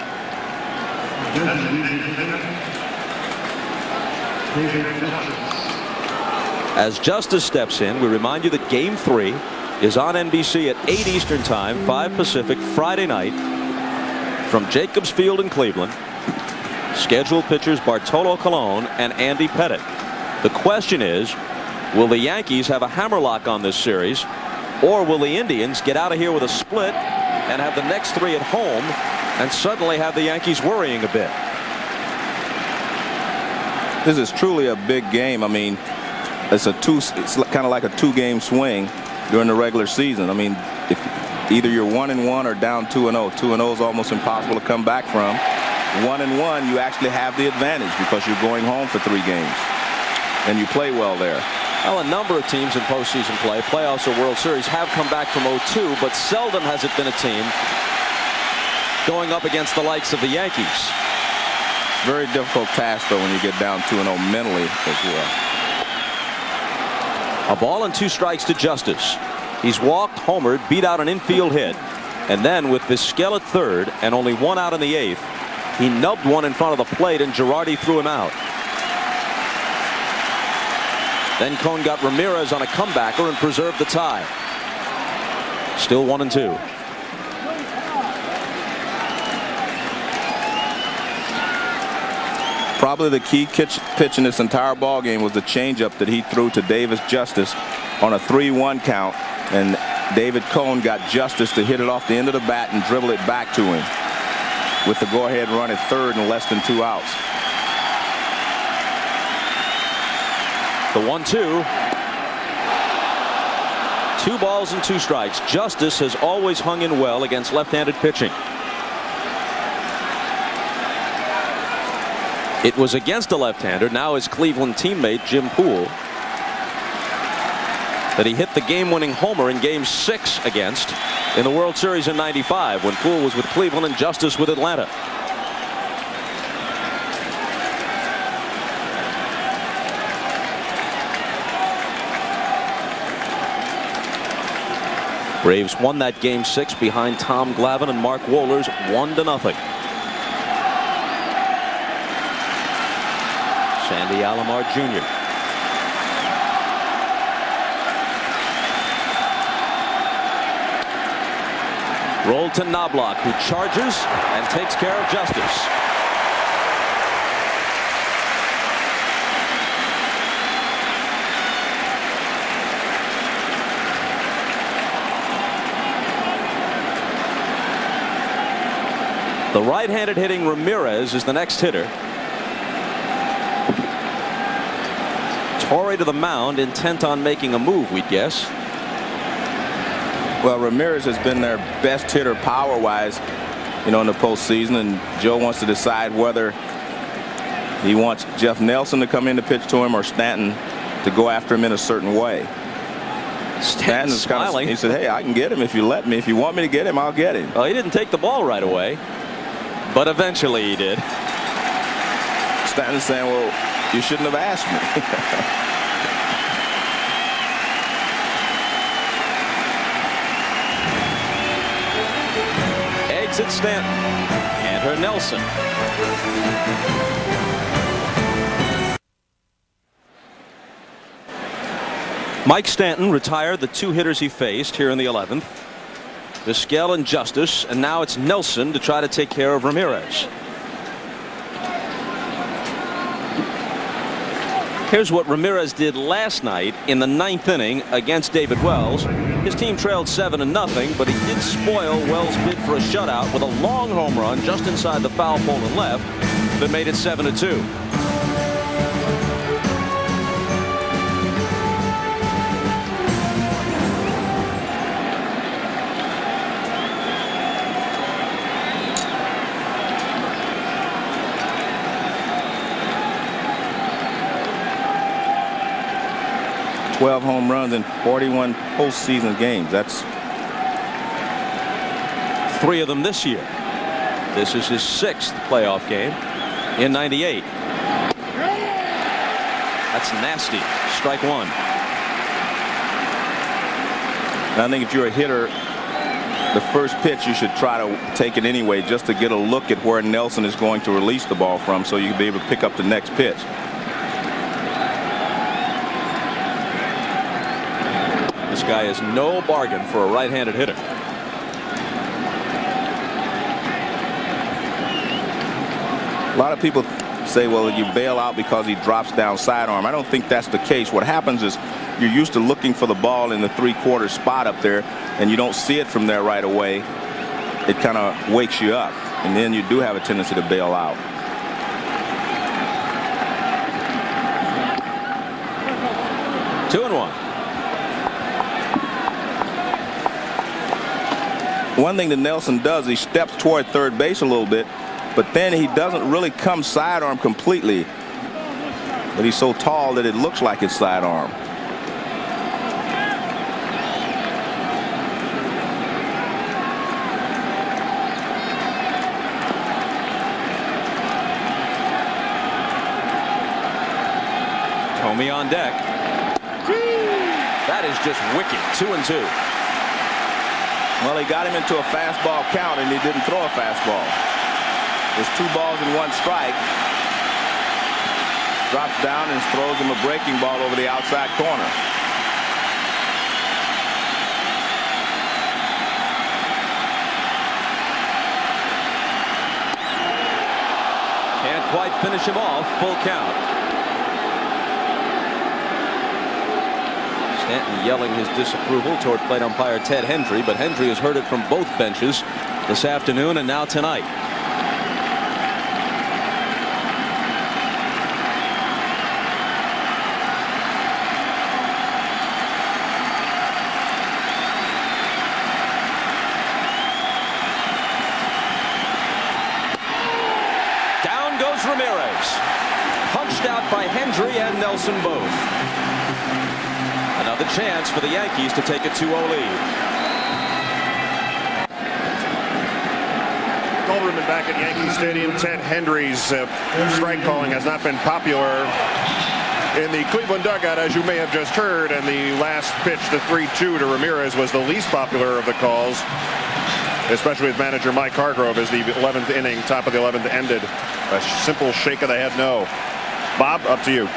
As Justice steps in, we remind you that Game 3 is on NBC at 8 Eastern Time, 5 Pacific, Friday night, from Jacobs Field in Cleveland. Scheduled pitchers Bartolo Colon and Andy Pettitte. The question is, will the Yankees have a hammerlock on this series, or will the Indians get out of here with a split and have the next 3 at home and suddenly have the Yankees worrying a bit? This is truly a big game. I mean, it's kind of like a 2-game swing during the regular season. I mean, if either you're 1-1 or down 2-0. 2-0 is almost impossible to come back from. 1-1, you actually have the advantage because you're going home for 3 games, and you play well there. Well, a number of teams in postseason play, playoffs or World Series, have come back from 0-2, but seldom has it been a team going up against the likes of the Yankees. Very difficult task, though, when you get down 2-0 mentally as well. A ball and 2 strikes to Justice. He's walked, homered, beat out an infield hit, and then with Vizquel at third and only 1 out in the 8th, he nubbed one in front of the plate, and Girardi threw him out. Then Cone got Ramirez on a comebacker and preserved the tie. Still 1-2. Probably the key pitch in this entire ball game was the changeup that he threw to Davis Justice on a 3-1 count, and David Cone got Justice to hit it off the end of the bat and dribble it back to him with the go-ahead run at third and less than 2 outs. The 1-2. 2 balls and 2 strikes. Justice has always hung in well against left-handed pitching. It was against a left-hander, now his Cleveland teammate Jim Poole, that he hit the game-winning homer in Game 6 against in the World Series in '95 when Poole was with Cleveland and Justice with Atlanta. Braves won that Game 6 behind Tom Glavine and Mark Wohlers 1-0. Sandy Alomar Jr. Rolled to Knobloch, who charges and takes care of Justice. The right-handed hitting Ramirez is the next hitter. Torre to the mound, intent on making a move, we'd guess. Well, Ramirez has been their best hitter power-wise, in the postseason, and Joe wants to decide whether he wants Jeff Nelson to come in to pitch to him or Stanton to go after him in a certain way. Stanton's smiling. He said, "Hey, I can get him if you let me. If you want me to get him, I'll get him." Well, he didn't take the ball right away, but eventually he did. Stanton's saying, "Well, you shouldn't have asked me." Exit Stanton. Enter Nelson. Mike Stanton retired the 2 hitters he faced here in the 11th. Vizquel and Justice, and now it's Nelson to try to take care of Ramirez. Here's what Ramirez did last night in the 9th inning against David Wells. His team trailed 7-0, but he did spoil Wells' bid for a shutout with a long home run just inside the foul pole and left that made it 7-2. $12 home runs in 41 postseason games. That's 3 of them this year. This is his 6th playoff game in '98. That's nasty. Strike 1. And I think if you're a hitter, the first pitch you should try to take it anyway, just to get a look at where Nelson is going to release the ball from, so you can be able to pick up the next pitch. This guy is no bargain for a right-handed hitter. A lot of people say, well, you bail out because he drops down sidearm. I don't think that's the case. What happens is you're used to looking for the ball in the 3/4 spot up there, and you don't see it from there right away. It kind of wakes you up, and then you do have a tendency to bail out. Two and one. One thing that Nelson does, he steps toward third base a little bit, but then he doesn't really come sidearm completely. But he's so tall that it looks like it's sidearm. Tomey on deck. That is just wicked. 2-2. Well, he got him into a fastball count, and he didn't throw a fastball. There's 2 balls and 1 strike. Drops down and throws him a breaking ball over the outside corner. Can't quite finish him off. Full count. Stanton yelling his disapproval toward plate umpire Ted Hendry, but Hendry has heard it from both benches this afternoon and now tonight. Down goes Ramirez. Punched out by Hendry and Nelson both. Another chance for the Yankees to take a 2-0 lead. Goldman back at Yankee Stadium. Ted Hendry's strike calling has not been popular in the Cleveland dugout, as you may have just heard, and the last pitch, the 3-2 to Ramirez, was the least popular of the calls, especially with manager Mike Hargrove, as the 11th inning, top of the 11th, ended. A simple shake of the head no. Bob, up to you.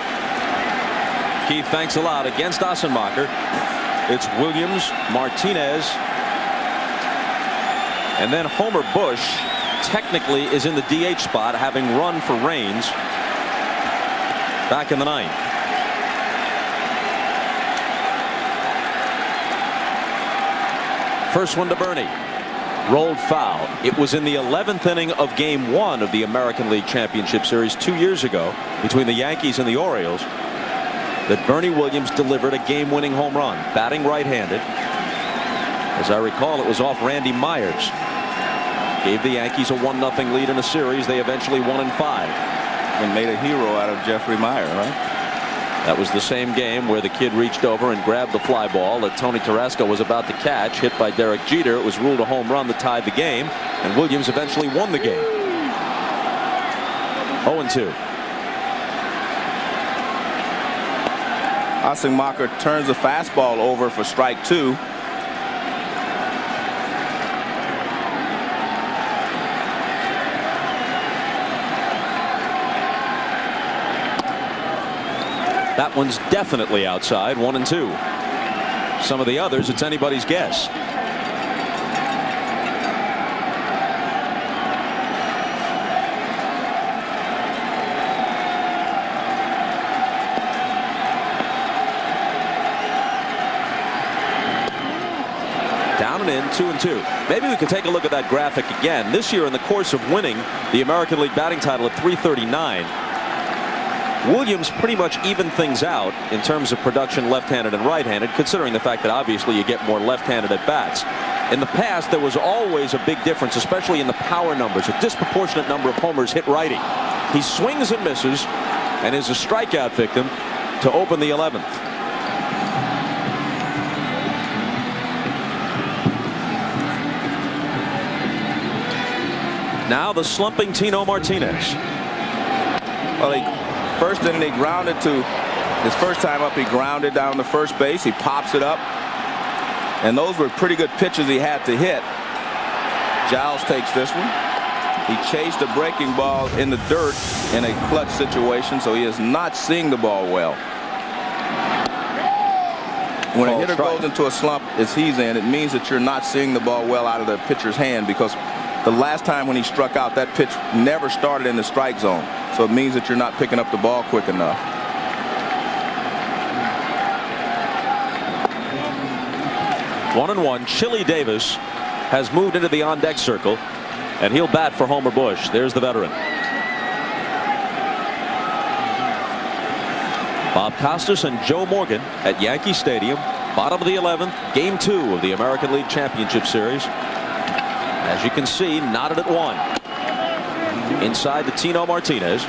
Keith, thanks a lot. Against Assenmacher, it's Williams, Martinez, and then Homer Bush technically is in the DH spot, having run for Raines back in the 9th. First one to Bernie. Rolled foul. It was in the 11th inning of Game 1 of the American League Championship Series 2 years ago between the Yankees and the Orioles that Bernie Williams delivered a game-winning home run, batting right-handed. As I recall, it was off Randy Myers. Gave the Yankees a 1-0 lead in a series. They eventually won in 5. And made a hero out of Jeffrey Meyer, right? That was the same game where the kid reached over and grabbed the fly ball that Tony Tarasco was about to catch, hit by Derek Jeter. It was ruled a home run that tied the game, and Williams eventually won the game. 0-2. Assenmacher turns the fastball over for strike 2. That one's definitely outside. 1-2. Some of the others, it's anybody's guess. Down and in, 2-2. Maybe we could take a look at that graphic again. This year, in the course of winning the American League batting title at .339, Williams pretty much evened things out in terms of production left-handed and right-handed, considering the fact that obviously you get more left-handed at bats. In the past, there was always a big difference, especially in the power numbers. A disproportionate number of homers hit righty. He swings and misses and is a strikeout victim to open the 11th. Now the slumping Tino Martinez. Well, first inning he grounded to his first time up. He grounded down the first base. He pops it up, and those were pretty good pitches he had to hit. Giles takes this one. He chased a breaking ball in the dirt in a clutch situation, so he is not seeing the ball well. When a hitter goes into a slump as he's in, it means that you're not seeing the ball well out of the pitcher's hand, because the last time when he struck out, that pitch never started in the strike zone. So it means that you're not picking up the ball quick enough. One and one. Chili Davis has moved into the on-deck circle, and he'll bat for Homer Bush. There's the veteran. Bob Costas and Joe Morgan at Yankee Stadium, bottom of the 11th, game 2 of the American League Championship Series. As you can see, knotted at 1. Inside to Tino Martinez.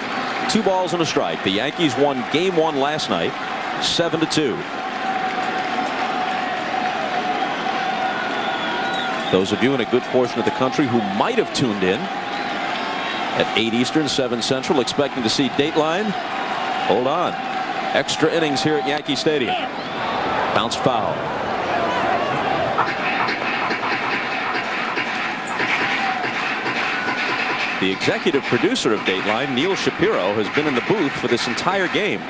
2 balls and a strike. The Yankees won game 1 last night, 7-2. Those of you in a good portion of the country who might have tuned in at 8 Eastern, 7 Central, expecting to see Dateline, hold on. Extra innings here at Yankee Stadium. Bounce foul. The executive producer of Dateline, Neil Shapiro, has been in the booth for this entire game.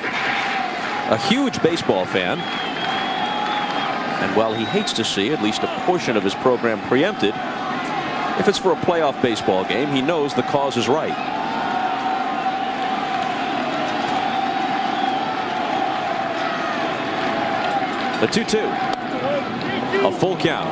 A huge baseball fan. And while he hates to see at least a portion of his program preempted, if it's for a playoff baseball game, he knows the cause is right. The 2-2. A full count.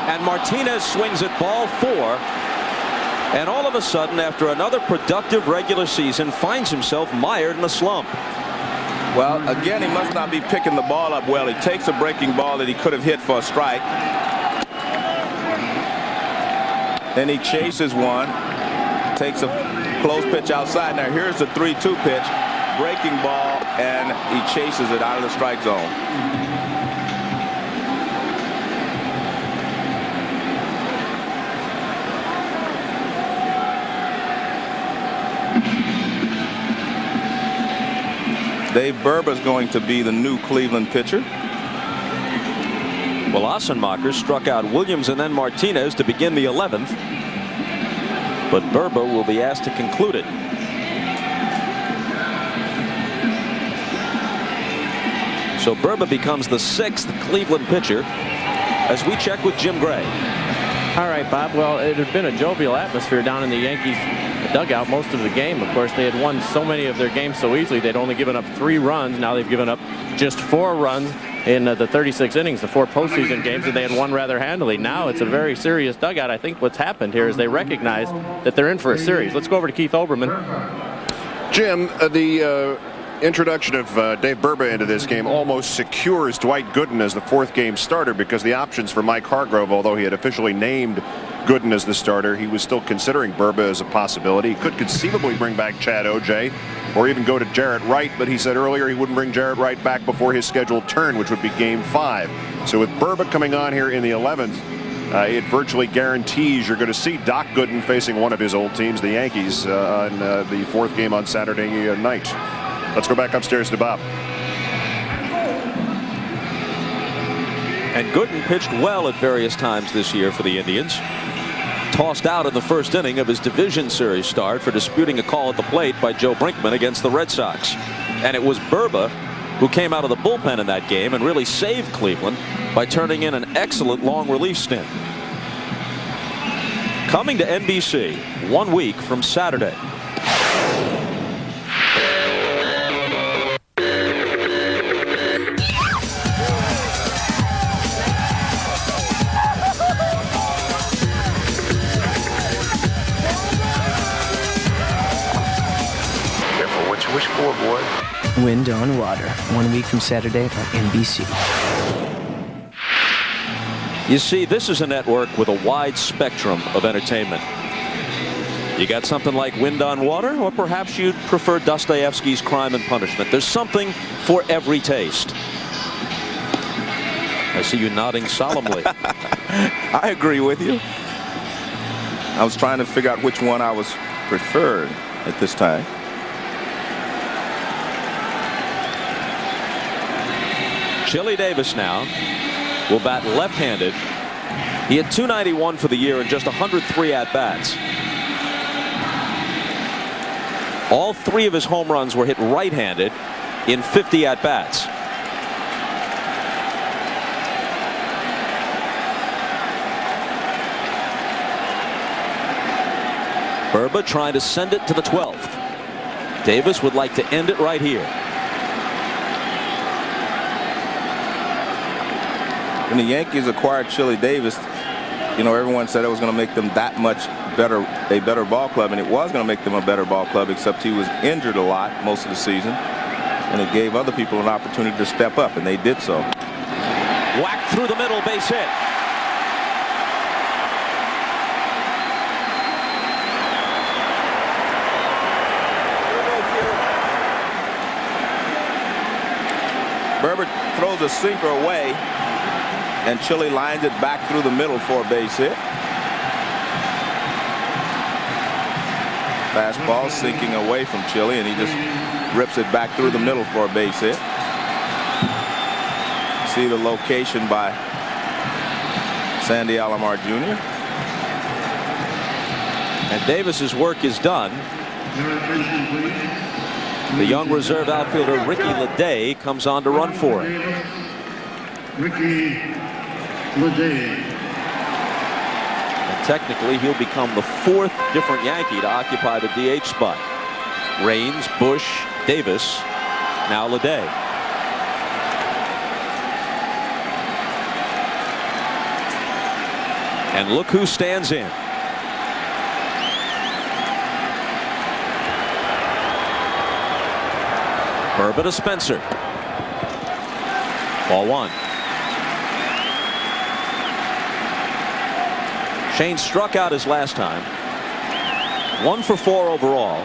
And Martinez swings at ball 4. And all of a sudden, after another productive regular season, finds himself mired in a slump. Well, again, he must not be picking the ball up well. He takes a breaking ball that he could have hit for a strike. Then he chases one, takes a close pitch outside. Now here's the 3-2 pitch, breaking ball, and he chases it out of the strike zone. Dave Burba is going to be the new Cleveland pitcher. Well, Ossenmacher struck out Williams and then Martinez to begin the 11th. But Burba will be asked to conclude it. So Burba becomes the 6th Cleveland pitcher as we check with Jim Gray. All right, Bob. Well, it had been a jovial atmosphere down in the Yankees dugout most of the game. Of course, they had won so many of their games so easily. They'd only given up 3 runs. Now they've given up just 4 runs in the 36 innings, the 4 postseason games, and they had won rather handily. Now it's a very serious dugout. I think what's happened here is they recognize that they're in for a series. Let's go over to Keith Olbermann. Jim, the introduction of Dave Burba into this game almost secures Dwight Gooden as the 4th game starter, because the options for Mike Hargrove, although he had officially named Gooden as the starter, he was still considering Burba as a possibility. He could conceivably bring back Chad Ojai or even go to Jarrett Wright, but he said earlier he wouldn't bring Jarrett Wright back before his scheduled turn, which would be game 5. So with Burba coming on here in the 11th, it virtually guarantees you're going to see Doc Gooden facing one of his old teams, the Yankees, on the 4th game on Saturday night. Let's go back upstairs to Bob. And Gooden pitched well at various times this year for the Indians. Tossed out in the 1st inning of his division series start for disputing a call at the plate by Joe Brinkman against the Red Sox. And it was Burba who came out of the bullpen in that game and really saved Cleveland by turning in an excellent long relief stint. Coming to NBC 1 week from Saturday. Wish for, boy. Wind on Water, 1 week from Saturday on NBC. You see, this is a network with a wide spectrum of entertainment. You got something like Wind on Water, or perhaps you'd prefer Dostoevsky's Crime and Punishment. There's something for every taste. I see you nodding solemnly. I agree with you. I was trying to figure out which one I was preferred at this time. Chili Davis now will bat left-handed. He had 291 for the year and just 103 at-bats. All 3 of his home runs were hit right-handed in 50 at-bats. Burba trying to send it to the 12th. Davis would like to end it right here. When the Yankees acquired Chili Davis, you know, everyone said it was going to make them that much better, a better ball club, and it was going to make them a better ball club, except he was injured a lot most of the season, and it gave other people an opportunity to step up, and they did so. Whacked through the middle, base hit. Burba throws a sinker away, and Chili lines it back through the middle for a base hit. Fastball sinking away from Chili, and he just rips it back through the middle for a base hit. See the location by Sandy Alomar Jr. And Davis's work is done. The young reserve outfielder Ricky Leday comes on to run for it. Ricky Leday. And technically, he'll become the 4th different Yankee to occupy the DH spot. Raines, Bush, Davis, now Leday. And look who stands in. Burba to Spencer. Ball 1. Shane struck out his last time. 1 for 4 overall.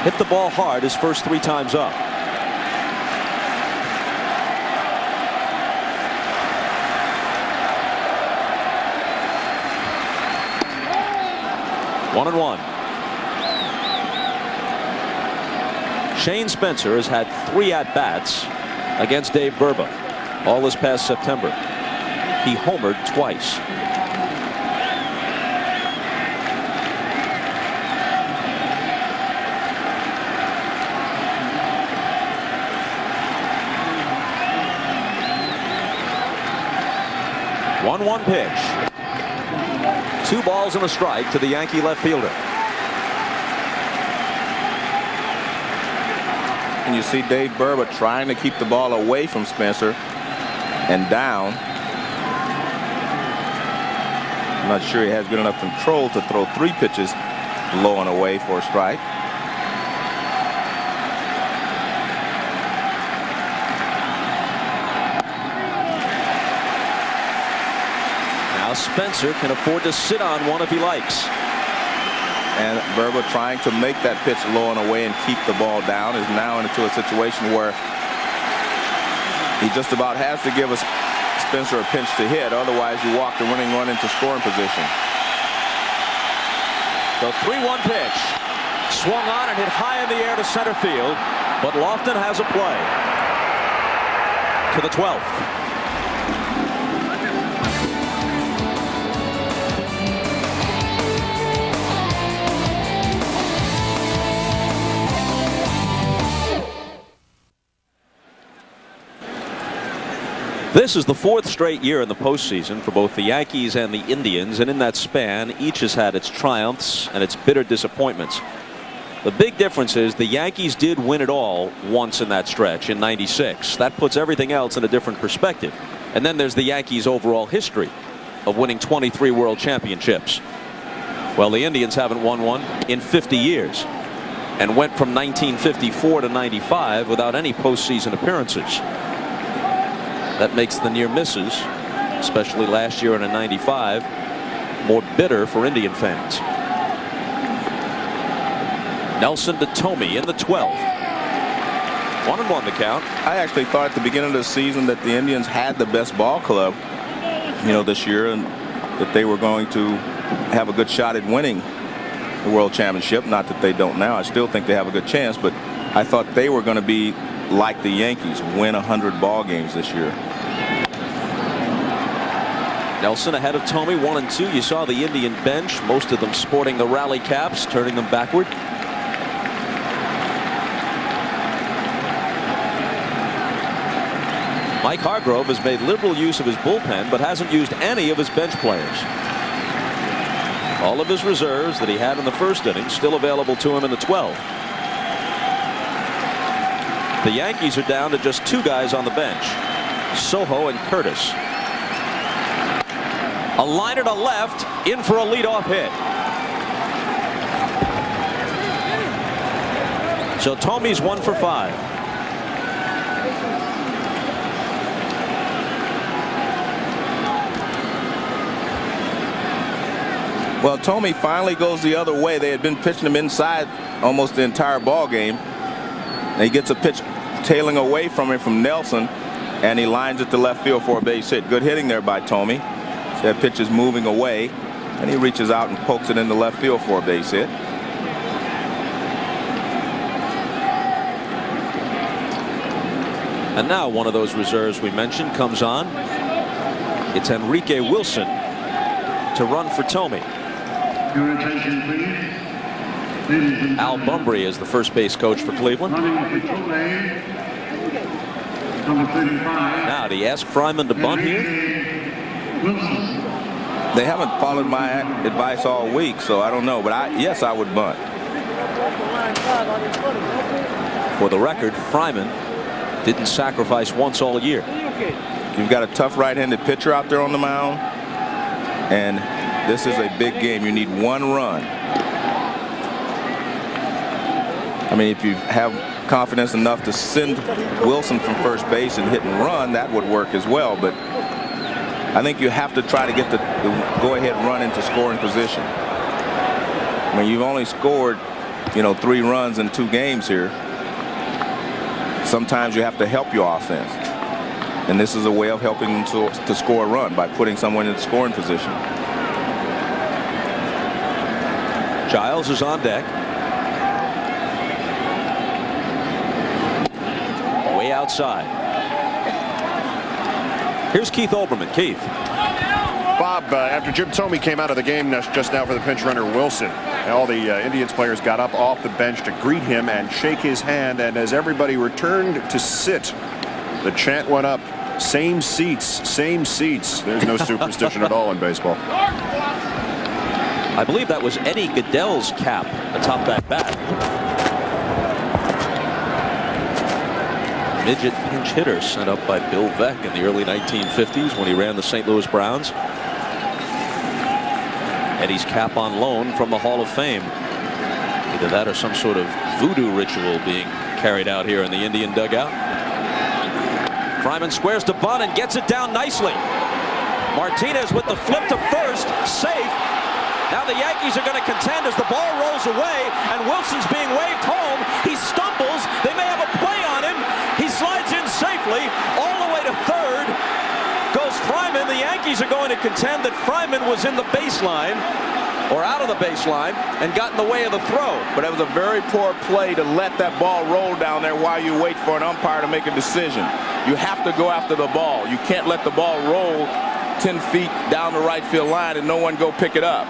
Hit the ball hard his first 3 times up. One and 1. Shane Spencer has had 3 at-bats against Dave Burba all this past September. He homered twice. One pitch. 2 balls and a strike to the Yankee left fielder. And you see Dave Burba trying to keep the ball away from Spencer and down. I'm not sure he has good enough control to throw 3 pitches low and away for a strike. Now Spencer can afford to sit on one if he likes. And Burba, trying to make that pitch low and away and keep the ball down, is now into a situation where he just about has to give Spencer a pinch to hit. Otherwise, you walk the winning run into scoring position. The 3-1 pitch. Swung on and hit high in the air to center field. But Lofton has a play. To the 12th. This is the 4th straight year in the postseason for both the Yankees and the Indians, and in that span, each has had its triumphs and its bitter disappointments. The big difference is the Yankees did win it all once in that stretch in '96. That puts everything else in a different perspective. And then there's the Yankees' overall history of winning 23 World Championships. Well, the Indians haven't won one in 50 years and went from 1954 to '95 without any postseason appearances. That makes the near misses, especially last year in a '95, more bitter for Indian fans. Nelson to Tomey in the 12th. 1-1 the count. I actually thought at the beginning of the season that the Indians had the best ball club, you know, this year, and that they were going to have a good shot at winning the World Championship. Not that they don't now. I still think they have a good chance, but I thought they were going to be like the Yankees, win 100 ball games this year. Nelson ahead of Thome, 1 and 2. You saw the Indian bench, most of them sporting the rally caps, turning them backward. Mike Hargrove has made liberal use of his bullpen, but hasn't used any of his bench players. All of his reserves that he had in the first inning still available to him in the 12th. The Yankees are down to just 2 guys on the bench, Soho and Curtis. A liner to left, in for a leadoff hit. So Thome's 1 for 5. Well, Thome finally goes the other way. They had been pitching him inside almost the entire ball game. And he gets a pitch tailing away from him from Nelson, and he lines it to left field for a base hit. Good hitting there by Thome. That pitch is moving away, and he reaches out and pokes it into left field for a base hit. And now one of those reserves we mentioned comes on. It's Enrique Wilson to run for Thome. Your attention, please. Al Bumbry is the first base coach for Cleveland. Now, do you ask Fryman to bunt here? They haven't followed my advice all week, so I don't know. But yes, I would bunt. For the record, Fryman didn't sacrifice once all year. You've got a tough right-handed pitcher out there on the mound, and this is a big game. You need 1 run. I mean, if you have confidence enough to send Wilson from first base and hit and run, that would work as well. But I think you have to try to get the go-ahead run into scoring position. I mean, you've only scored, 3 runs in 2 games here. Sometimes you have to help your offense. And this is a way of helping them to score a run by putting someone in scoring position. Giles is on deck. Way outside. Here's Keith Olbermann. Keith. Bob, after Jim Thome came out of the game just now for the pinch runner Wilson, all the Indians players got up off the bench to greet him and shake his hand, and as everybody returned to sit, the chant went up, same seats, same seats. There's no superstition at all in baseball. I believe that was Eddie Goodell's cap atop that bat. Midget pinch hitter sent up by Bill Veeck in the early 1950s when he ran the St. Louis Browns. Eddie's cap on loan from the Hall of Fame. Either that or some sort of voodoo ritual being carried out here in the Indian dugout. Fryman squares to bunt and gets it down nicely. Martinez with the flip to first, safe. Now the Yankees are going to contend as the ball rolls away and Wilson's being waved home. He stumbles. They may have a play on him. He slides in safely all the way to third. Goes Fryman. The Yankees are going to contend that Fryman was in the baseline or out of the baseline and got in the way of the throw. But it was a very poor play to let that ball roll down there while you wait for an umpire to make a decision. You have to go after the ball. You can't let the ball roll 10 feet down the right field line and no one go pick it up.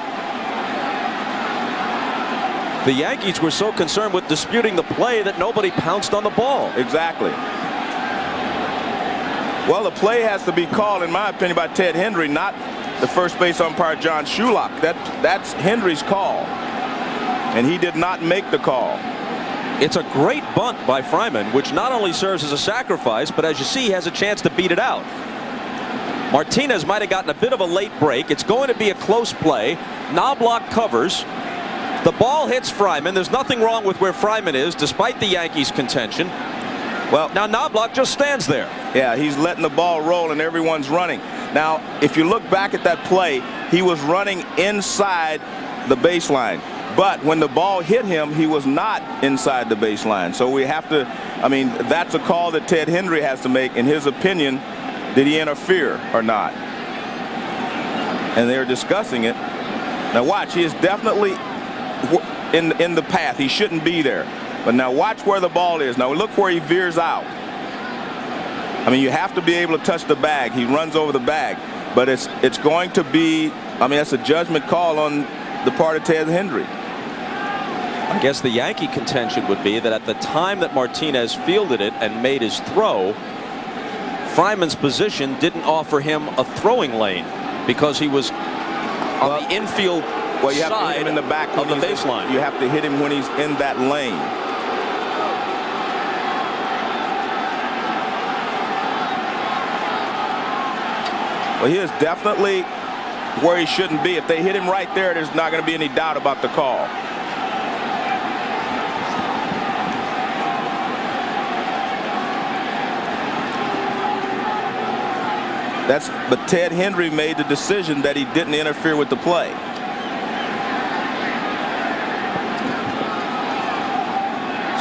The Yankees were so concerned with disputing the play that nobody pounced on the ball. Exactly. Well, the play has to be called, in my opinion, by Ted Hendry, not the first base umpire John Shulock. That's Hendry's call, and he did not make the call. It's a great bunt by Fryman, which not only serves as a sacrifice, but as you see, has a chance to beat it out. Martinez might have gotten a bit of a late break. It's going to be a close play. Knobloch covers. The ball hits Fryman. There's nothing wrong with where Fryman is, despite the Yankees' contention. Well, now Knobloch just stands there. Yeah, he's letting the ball roll and everyone's running. Now, if you look back at that play, he was running inside the baseline. But when the ball hit him, he was not inside the baseline. So we have to, I mean, that's a call that Ted Hendry has to make. In his opinion, did he interfere or not? And they're discussing it. Now watch, he is definitely in the path. He shouldn't be there. But now watch where the ball is. Now look where he veers out. I mean, you have to be able to touch the bag. He runs over the bag. but it's going to be, I mean, that's a judgment call on the part of Ted Hendry. I guess the Yankee contention would be that at the time that Martinez fielded it and made his throw, Fryman's position didn't offer him a throwing lane because he was on the infield you have to hit him in the back of the baseline. You have to hit him when he's in that lane. Well, he is definitely where he shouldn't be. If they hit him right there, there's not going to be any doubt about the call. But Ted Hendry made the decision that he didn't interfere with the play.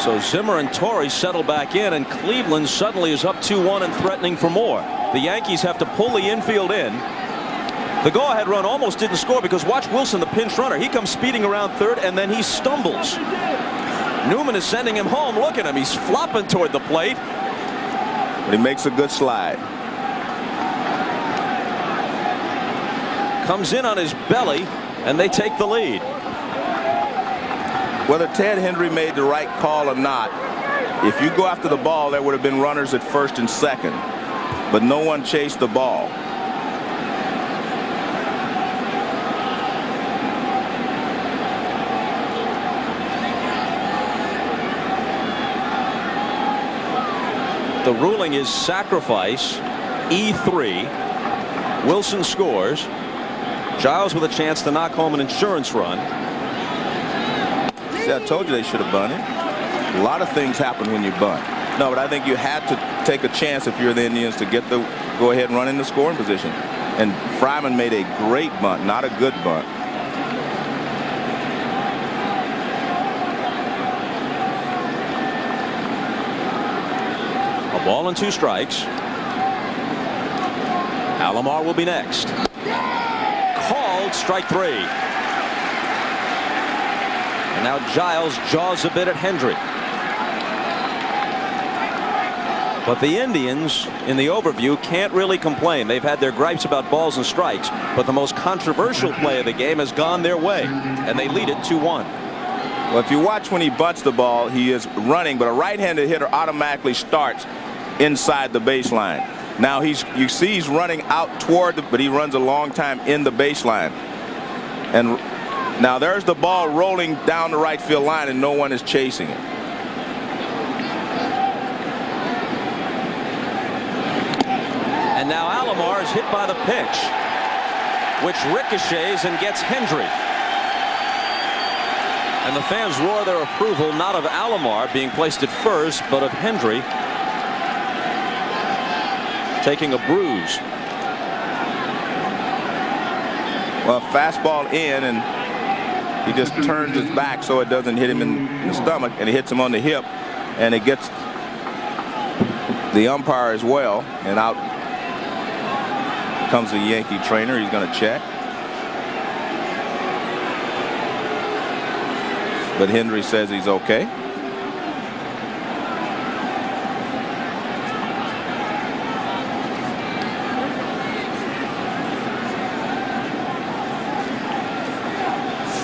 So Zimmer and Torrey settle back in, and Cleveland suddenly is up 2-1 and threatening for more. The Yankees have to pull the infield in. The go-ahead run almost didn't score because watch Wilson, the pinch runner. He comes speeding around third, and then he stumbles. Newman is sending him home. Look at him. He's flopping toward the plate. But he makes a good slide. Comes in on his belly, and they take the lead. Whether Ted Hendry made the right call or not, if you go after the ball, there would have been runners at first and second, but no one chased the ball. The ruling is sacrifice, E3. Wilson scores. Giles with a chance to knock home an insurance run. See, I told you they should have bunted. A lot of things happen when you bunt. No, but I think you had to take a chance if you're the Indians to get the go ahead and run in the scoring position. And Fryman made a great bunt, not a good bunt. A ball and 2 strikes. Alomar will be next. Called strike 3. And now Giles jaws a bit at Hendry. But the Indians in the overview can't really complain. They've had their gripes about balls and strikes, but the most controversial play of the game has gone their way, and they lead it 2-1. Well, if you watch when he bunts the ball, he is running, but a right-handed hitter automatically starts inside the baseline. Now you see he's running out toward but he runs a long time in the baseline. And now there's the ball rolling down the right field line, and no one is chasing it. And now Alomar is hit by the pitch, which ricochets and gets Hendry. And the fans roar their approval, not of Alomar being placed at first, but of Hendry taking a bruise. Well, fastball in, and he just turns his back so it doesn't hit him in the stomach, and he hits him on the hip, and it gets the umpire as well, and out comes the Yankee trainer. He's going to check. But Hendry says he's okay.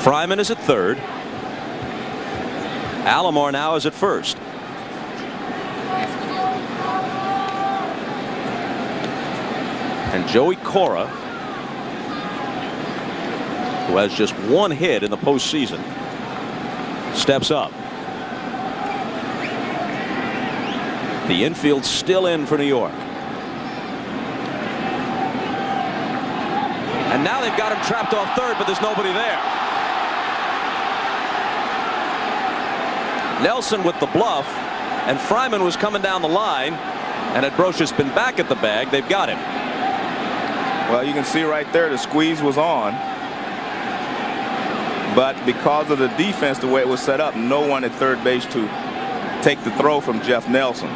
Fryman is at third. Alomar now is at first. And Joey Cora, who has just 1 hit in the postseason, steps up. The infield still in for New York. And now they've got him trapped off third, but there's nobody there. Nelson with the bluff, and Fryman was coming down the line, and had Brocious been back at the bag, they've got him. Well, you can see right there the squeeze was on, but because of the defense, the way it was set up, no one at third base to take the throw from Jeff Nelson.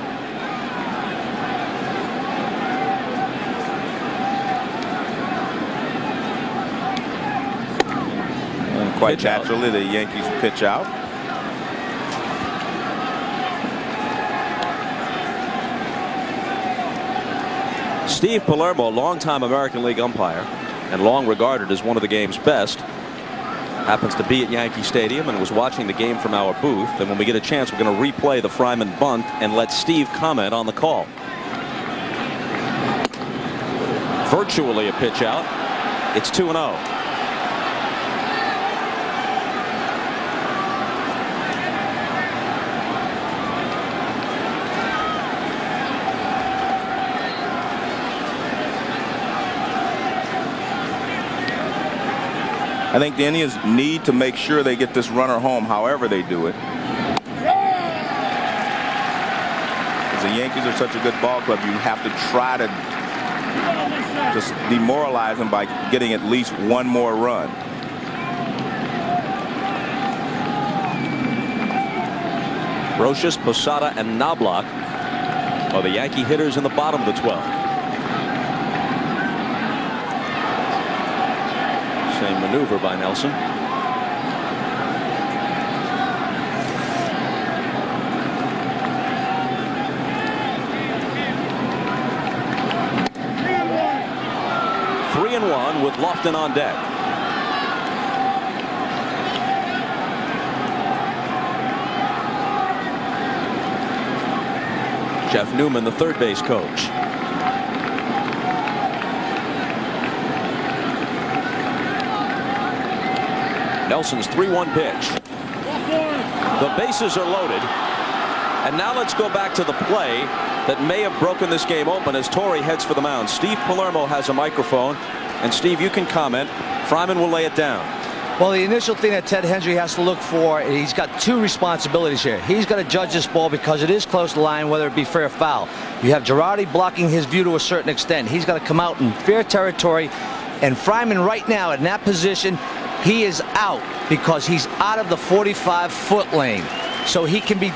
And quite naturally, the Yankees pitch out. Steve Palermo, longtime American League umpire and long regarded as one of the game's best, happens to be at Yankee Stadium and was watching the game from our booth. And when we get a chance, we're going to replay the Fryman bunt and let Steve comment on the call. Virtually a pitch out. It's 2-0. I think the Indians need to make sure they get this runner home however they do it. Because the Yankees are such a good ball club, you have to try to just demoralize them by getting at least one more run. Rochus, Posada, and Knobloch are the Yankee hitters in the bottom of the 12th. Same maneuver by Nelson. Three and one with Lofton on deck. Jeff Newman, the third base coach. Nelson's 3-1 pitch. The bases are loaded. And now let's go back to the play that may have broken this game open as Torre heads for the mound. Steve Palermo has a microphone. And Steve, you can comment. Fryman will lay it down. Well, the initial thing that Ted Hendry has to look for, he's got two responsibilities here. He's got to judge this ball because it is close to the line, whether it be fair or foul. You have Girardi blocking his view to a certain extent. He's got to come out in fair territory. And Fryman right now in that position, he is out because he's out of the 45-foot lane. So he can be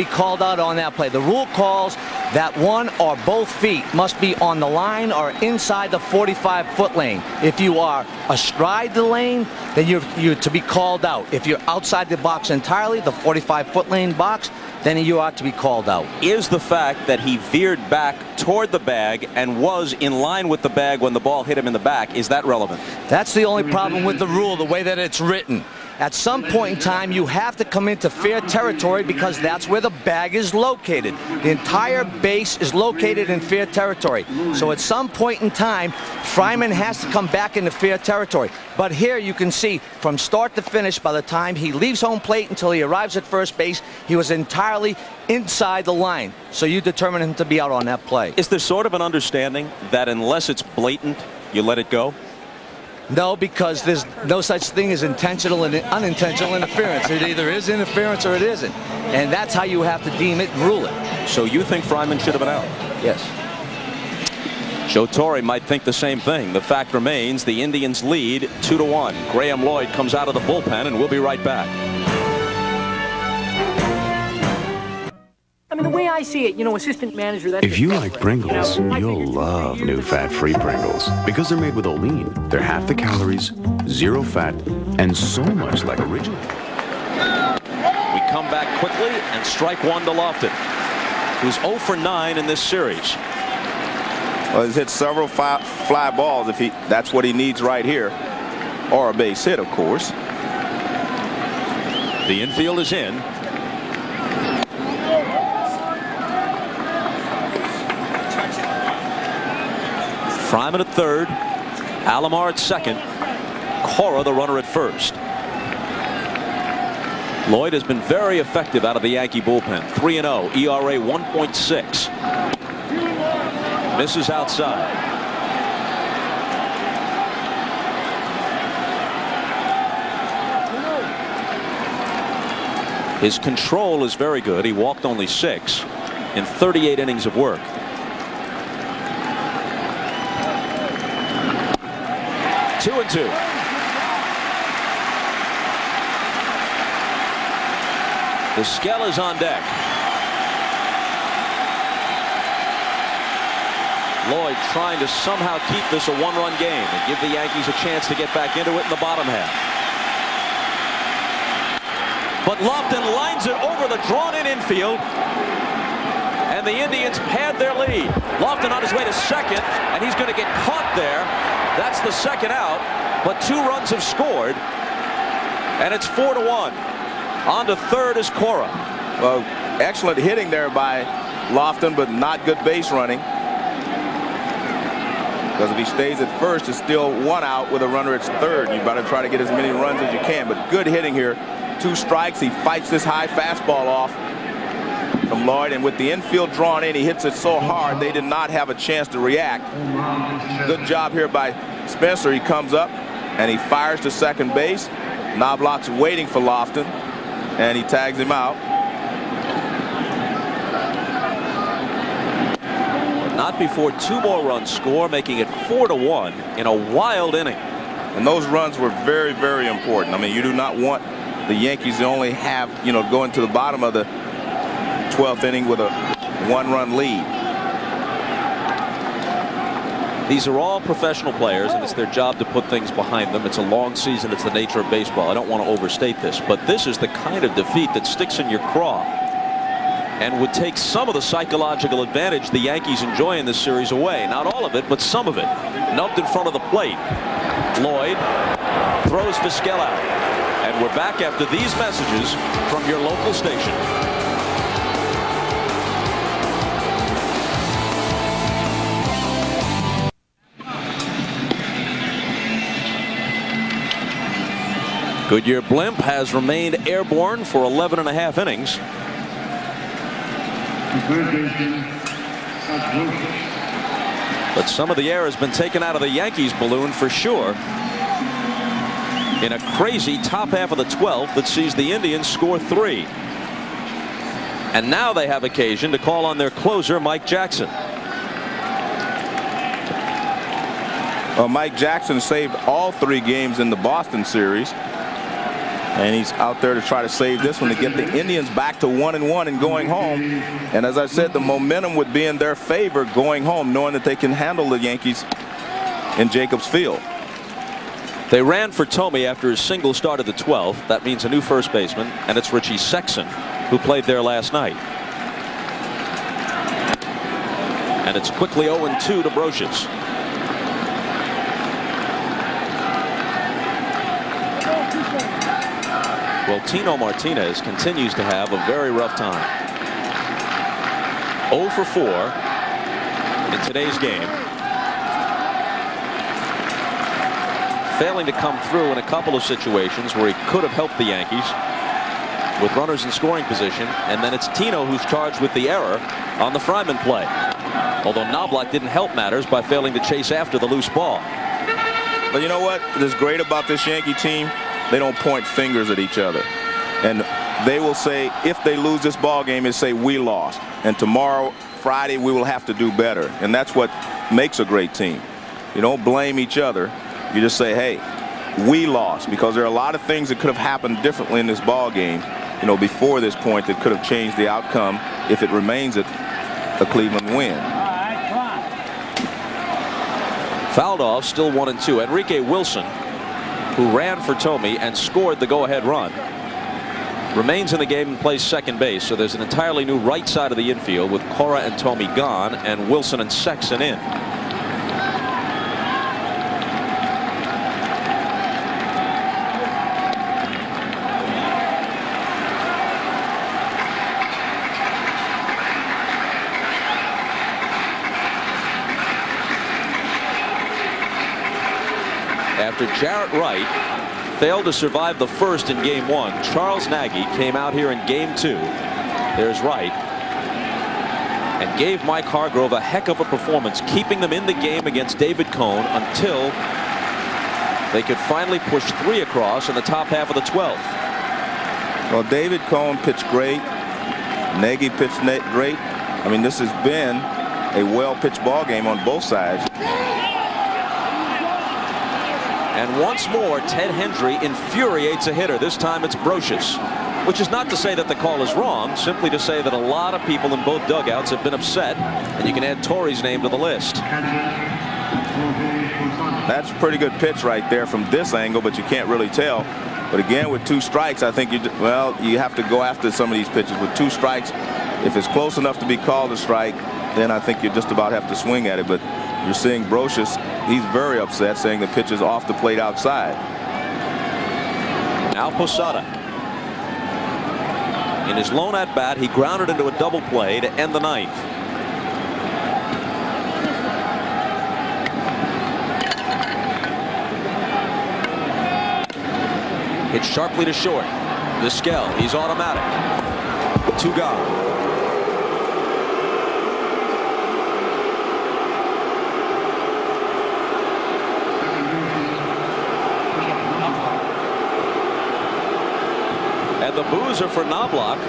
called out on that play. The rule calls that one or both feet must be on the line or inside the 45-foot lane. If you are astride the lane, then you're to be called out. If you're outside the box entirely, the 45-foot lane box, then you ought to be called out. Is the fact that he veered back toward the bag and was in line with the bag when the ball hit him in the back, is that relevant? That's the only problem with the rule, the way that it's written. At some point in time, you have to come into fair territory because that's where the bag is located. The entire base is located in fair territory. So at some point in time, Fryman has to come back into fair territory. But here you can see from start to finish, by the time he leaves home plate until he arrives at first base, he was entirely inside the line. So you determine him to be out on that play. Is there sort of an understanding that unless it's blatant, you let it go? No, because there's no such thing as intentional and unintentional interference. It either is interference or it isn't. And that's how you have to deem it and rule it. So you think Fryman should have been out? Yes. Joe Torre might think the same thing. The fact remains the Indians lead 2-1. Graham Lloyd comes out of the bullpen, and we'll be right back. I mean, the way I see it, you know, assistant manager... If you like Pringles, you'll love new fat-free Pringles. Because they're made with Olean. They're half the calories, zero fat, and so much like original. We come back quickly and strike one to Lofton, who's 0 for 9 in this series. Well, he's hit several fly balls. If that's what he needs right here. Or a base hit, of course. The infield is in. Fryman at third, Alomar at second, Cora the runner at first. Lloyd has been very effective out of the Yankee bullpen. 3-0, ERA 1.6. Misses outside. His control is very good. He walked only 6 in 38 innings of work. Two and two. The Skell is on deck. Lloyd trying to somehow keep this a one-run game and give the Yankees a chance to get back into it in the bottom half. But Lofton lines it over the drawn-in infield. And the Indians pad their lead. Lofton on his way to second, and he's going to get caught there. That's the second out, but 2 runs have scored, and it's 4-1. On to third is Cora. Well, excellent hitting there by Lofton, but not good base running. Because if he stays at first, it's still 1 out with a runner at third. You better try to get as many runs as you can, but good hitting here. 2 strikes. He fights this high fastball off from Lloyd, and with the infield drawn in, he hits it so hard they did not have a chance to react. Good job here by Spencer. He comes up and he fires to second base. Knobloch's waiting for Lofton, and he tags him out. Not before 2 more runs score, making it 4-1 in a wild inning. And those runs were very, very important. I mean, you do not want the Yankees to only have, go into the bottom of the 12th inning with a 1-run lead. These are all professional players, and it's their job to put things behind them. It's a long season. It's the nature of baseball. I don't want to overstate this, but this is the kind of defeat that sticks in your craw and would take some of the psychological advantage the Yankees enjoy in this series away. Not all of it, but some of it. Nubbed in front of the plate. Lloyd throws Vizquel out. And we're back after these messages from your local station. Goodyear Blimp has remained airborne for 11.5 innings. But some of the air has been taken out of the Yankees balloon for sure, in a crazy top half of the 12th that sees the Indians score 3. And now they have occasion to call on their closer, Mike Jackson. Well, Mike Jackson saved all 3 games in the Boston series, and he's out there to try to save this one to get the Indians back to 1-1 and going home. And as I said, the momentum would be in their favor going home, knowing that they can handle the Yankees in Jacobs Field. They ran for Tomey after his single start of the 12th. That means a new first baseman, and it's Richie Sexson, who played there last night. And it's quickly 0-2 to Brocious. Well, Tino Martinez continues to have a very rough time. 0 for 4 in today's game. Failing to come through in a couple of situations where he could have helped the Yankees with runners in scoring position. And then it's Tino who's charged with the error on the Fryman play. Although Knobloch didn't help matters by failing to chase after the loose ball. But you know what is great about this Yankee team? They don't point fingers at each other, and they will say, if they lose this ball game, they say we lost, and tomorrow, Friday, we will have to do better. And that's what makes a great team. You don't blame each other. You just say, hey, we lost, because there are a lot of things that could have happened differently in this ball game, before this point, that could have changed the outcome if it remains a Cleveland win. Fouled off, still 1-2. Enrique Wilson, who ran for Tomey and scored the go-ahead run, remains in the game and plays second base. So there's an entirely new right side of the infield with Cora and Tomey gone and Wilson and Sexson in. After Jarrett Wright failed to survive the first in game 1, Charles Nagy came out here in game 2. There's Wright, and gave Mike Hargrove a heck of a performance, keeping them in the game against David Cone until they could finally push 3 across in the top half of the 12th. Well, David Cone pitched great. Nagy pitched great. I mean, this has been a well-pitched ball game on both sides. And once more, Ted Hendry infuriates a hitter. This time it's Brocious, which is not to say that the call is wrong, simply to say that a lot of people in both dugouts have been upset, and you can add Torrey's name to the list. That's a pretty good pitch right there from this angle, but you can't really tell. But again, with 2 strikes, I think you have to go after some of these pitches. With 2 strikes, If it's close enough to be called a strike, then I think you just about have to swing at it. But you're seeing Brocious, he's very upset, saying the pitch is off the plate outside. Now Posada. In his lone at bat, he grounded into a double play to end the ninth. Hit sharply to short. Vizquel, he's automatic. 2 gone. And the boos are for Knobloch.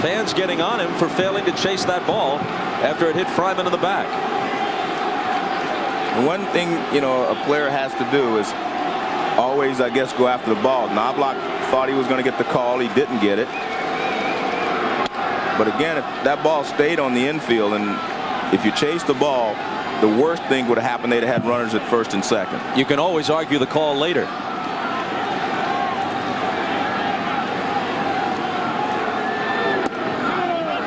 Fans getting on him for failing to chase that ball after it hit Fryman in the back. One thing, you know, a player has to do is always, I guess, go after the ball. Knobloch thought he was going to get the call. He didn't get it. But again, if that ball stayed on the infield, and if you chase the ball, the worst thing would have happened. They'd have had runners at first and second. You can always argue the call later.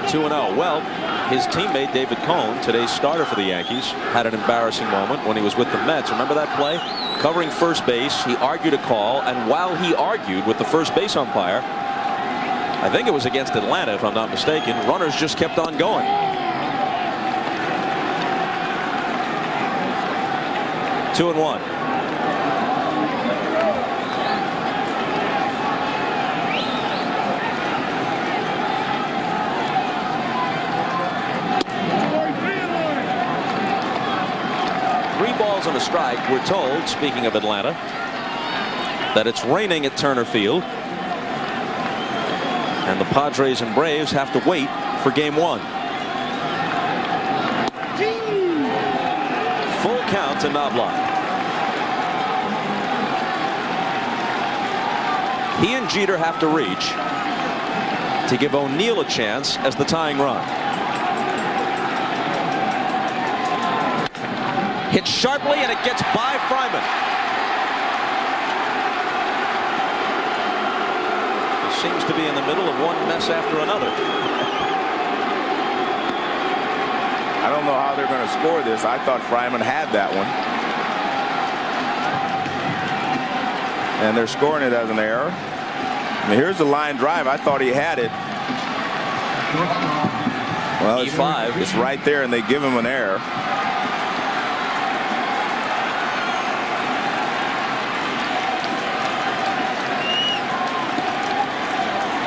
2-0. Well, his teammate David Cone, today's starter for the Yankees, had an embarrassing moment when he was with the Mets. Remember that play? Covering first base, he argued a call, and while he argued with the first base umpire, I think it was against Atlanta, if I'm not mistaken, runners just kept on going. Two and one. On a strike. We're told, speaking of Atlanta, that it's raining at Turner Field, and the Padres and Braves have to wait for game 1. Full count to Knobloch. He and Jeter have to reach to give O'Neill a chance as the tying run. Hit sharply, and it gets by Fryman. He seems to be in the middle of one mess after another. I don't know how they're going to score this. I thought Fryman had that one. And they're scoring it as an error. I mean, here's the line drive. I thought he had it. Well, it's right there, and they give him an error.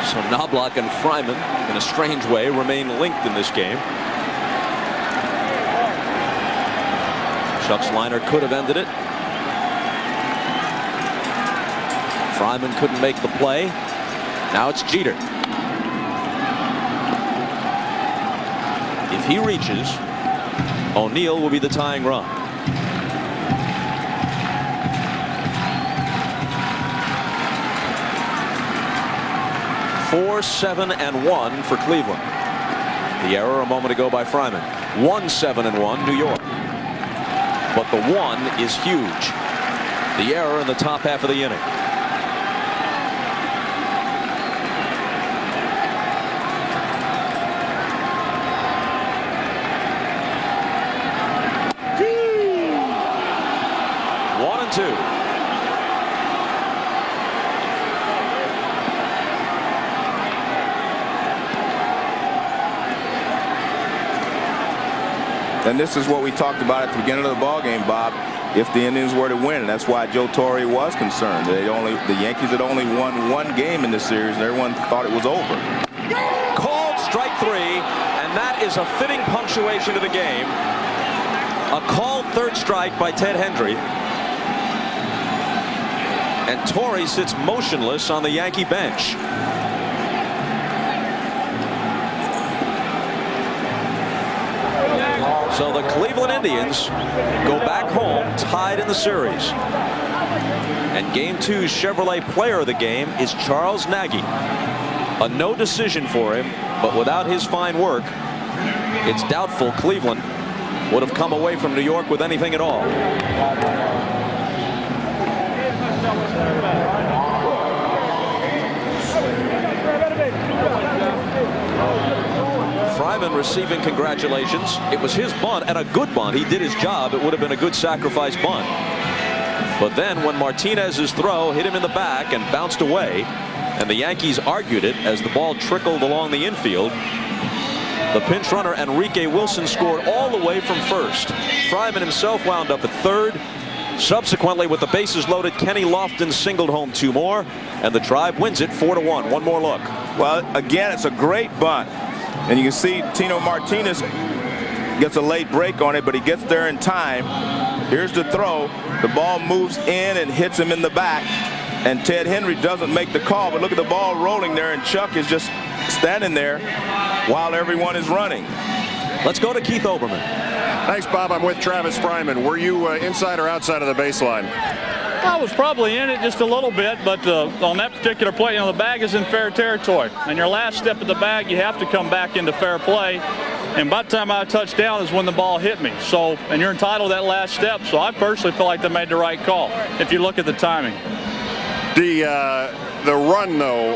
So Knobloch and Fryman, in a strange way, remain linked in this game. Chuck Liner could have ended it. Fryman couldn't make the play. Now it's Jeter. If he reaches, O'Neill will be the tying run. Four, 7, and 1 for Cleveland. The error a moment ago by Fryman. 1, 7, and 1 New York. But the 1 is huge. The error in the top half of the inning. One and 2. And this is what we talked about at the beginning of the ball game, Bob. If the Indians were to win, and that's why Joe Torre was concerned. The Yankees had only won 1 game in this series, and everyone thought it was over. Called strike 3, and that is a fitting punctuation to the game. A called third strike by Ted Hendry, and Torre sits motionless on the Yankee bench. So the Cleveland Indians go back home tied in the series. And Game 2's Chevrolet Player of the Game is Charles Nagy. A no decision for him, but without his fine work, it's doubtful Cleveland would have come away from New York with anything at all. Oberman receiving congratulations. It was his bunt, and a good bunt. He did his job. It would have been a good sacrifice bunt. But then when Martinez's throw hit him in the back and bounced away, and the Yankees argued it as the ball trickled along the infield, the pinch runner Enrique Wilson scored all the way from first. Fryman himself wound up at third. Subsequently, with the bases loaded, Kenny Lofton singled home 2 more, and the Tribe wins it 4-1. One more look. Well, again, it's a great bunt, and you can see Tino Martinez gets a late break on it, but he gets there in time. Here's the throw. The ball moves in and hits him in the back, and Ted Henry doesn't make the call, but look at the ball rolling there, and Chuck is just standing there while everyone is running. Let's go to Keith Oberman. Thanks, Bob. I'm with Travis Fryman. Were you inside or outside of the baseline? I was probably in it just a little bit, but on that particular play, the bag is in fair territory. And your last step of the bag, you have to come back into fair play. And by the time I touched down is when the ball hit me. So, and you're entitled to that last step. So I personally feel like they made the right call if you look at the timing. The run, though,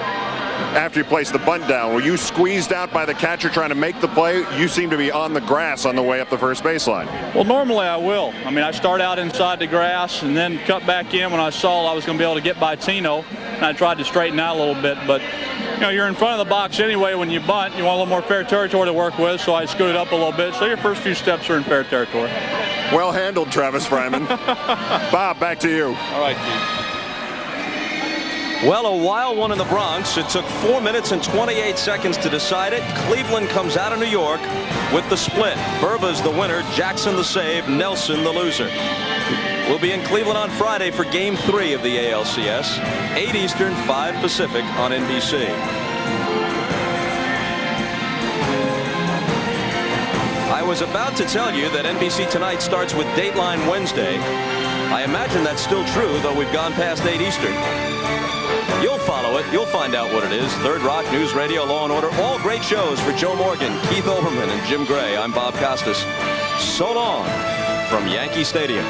after you placed the bunt down, were you squeezed out by the catcher trying to make the play? You seem to be on the grass on the way up the first baseline. Well, normally I will. I mean, I start out inside the grass and then cut back in when I saw I was going to be able to get by Tino, and I tried to straighten out a little bit. But, you're in front of the box anyway when you bunt. You want a little more fair territory to work with, so I scooted up a little bit. So your first few steps are in fair territory. Well handled, Travis Fryman. Bob, back to you. All right, Keith. Well, a wild one in the Bronx. It took 4 minutes and 28 seconds to decide it. Cleveland comes out of New York with the split. Burba's the winner, Jackson the save, Nelson the loser. We'll be in Cleveland on Friday for Game 3 of the ALCS, 8 Eastern, 5 Pacific on NBC. I was about to tell you that NBC Tonight starts with Dateline Wednesday. I imagine that's still true, though we've gone past 8 Eastern. You'll follow it. You'll find out what it is. Third Rock, News Radio, Law & Order. All great shows for Joe Morgan, Keith Olbermann, and Jim Gray. I'm Bob Costas. So long from Yankee Stadium.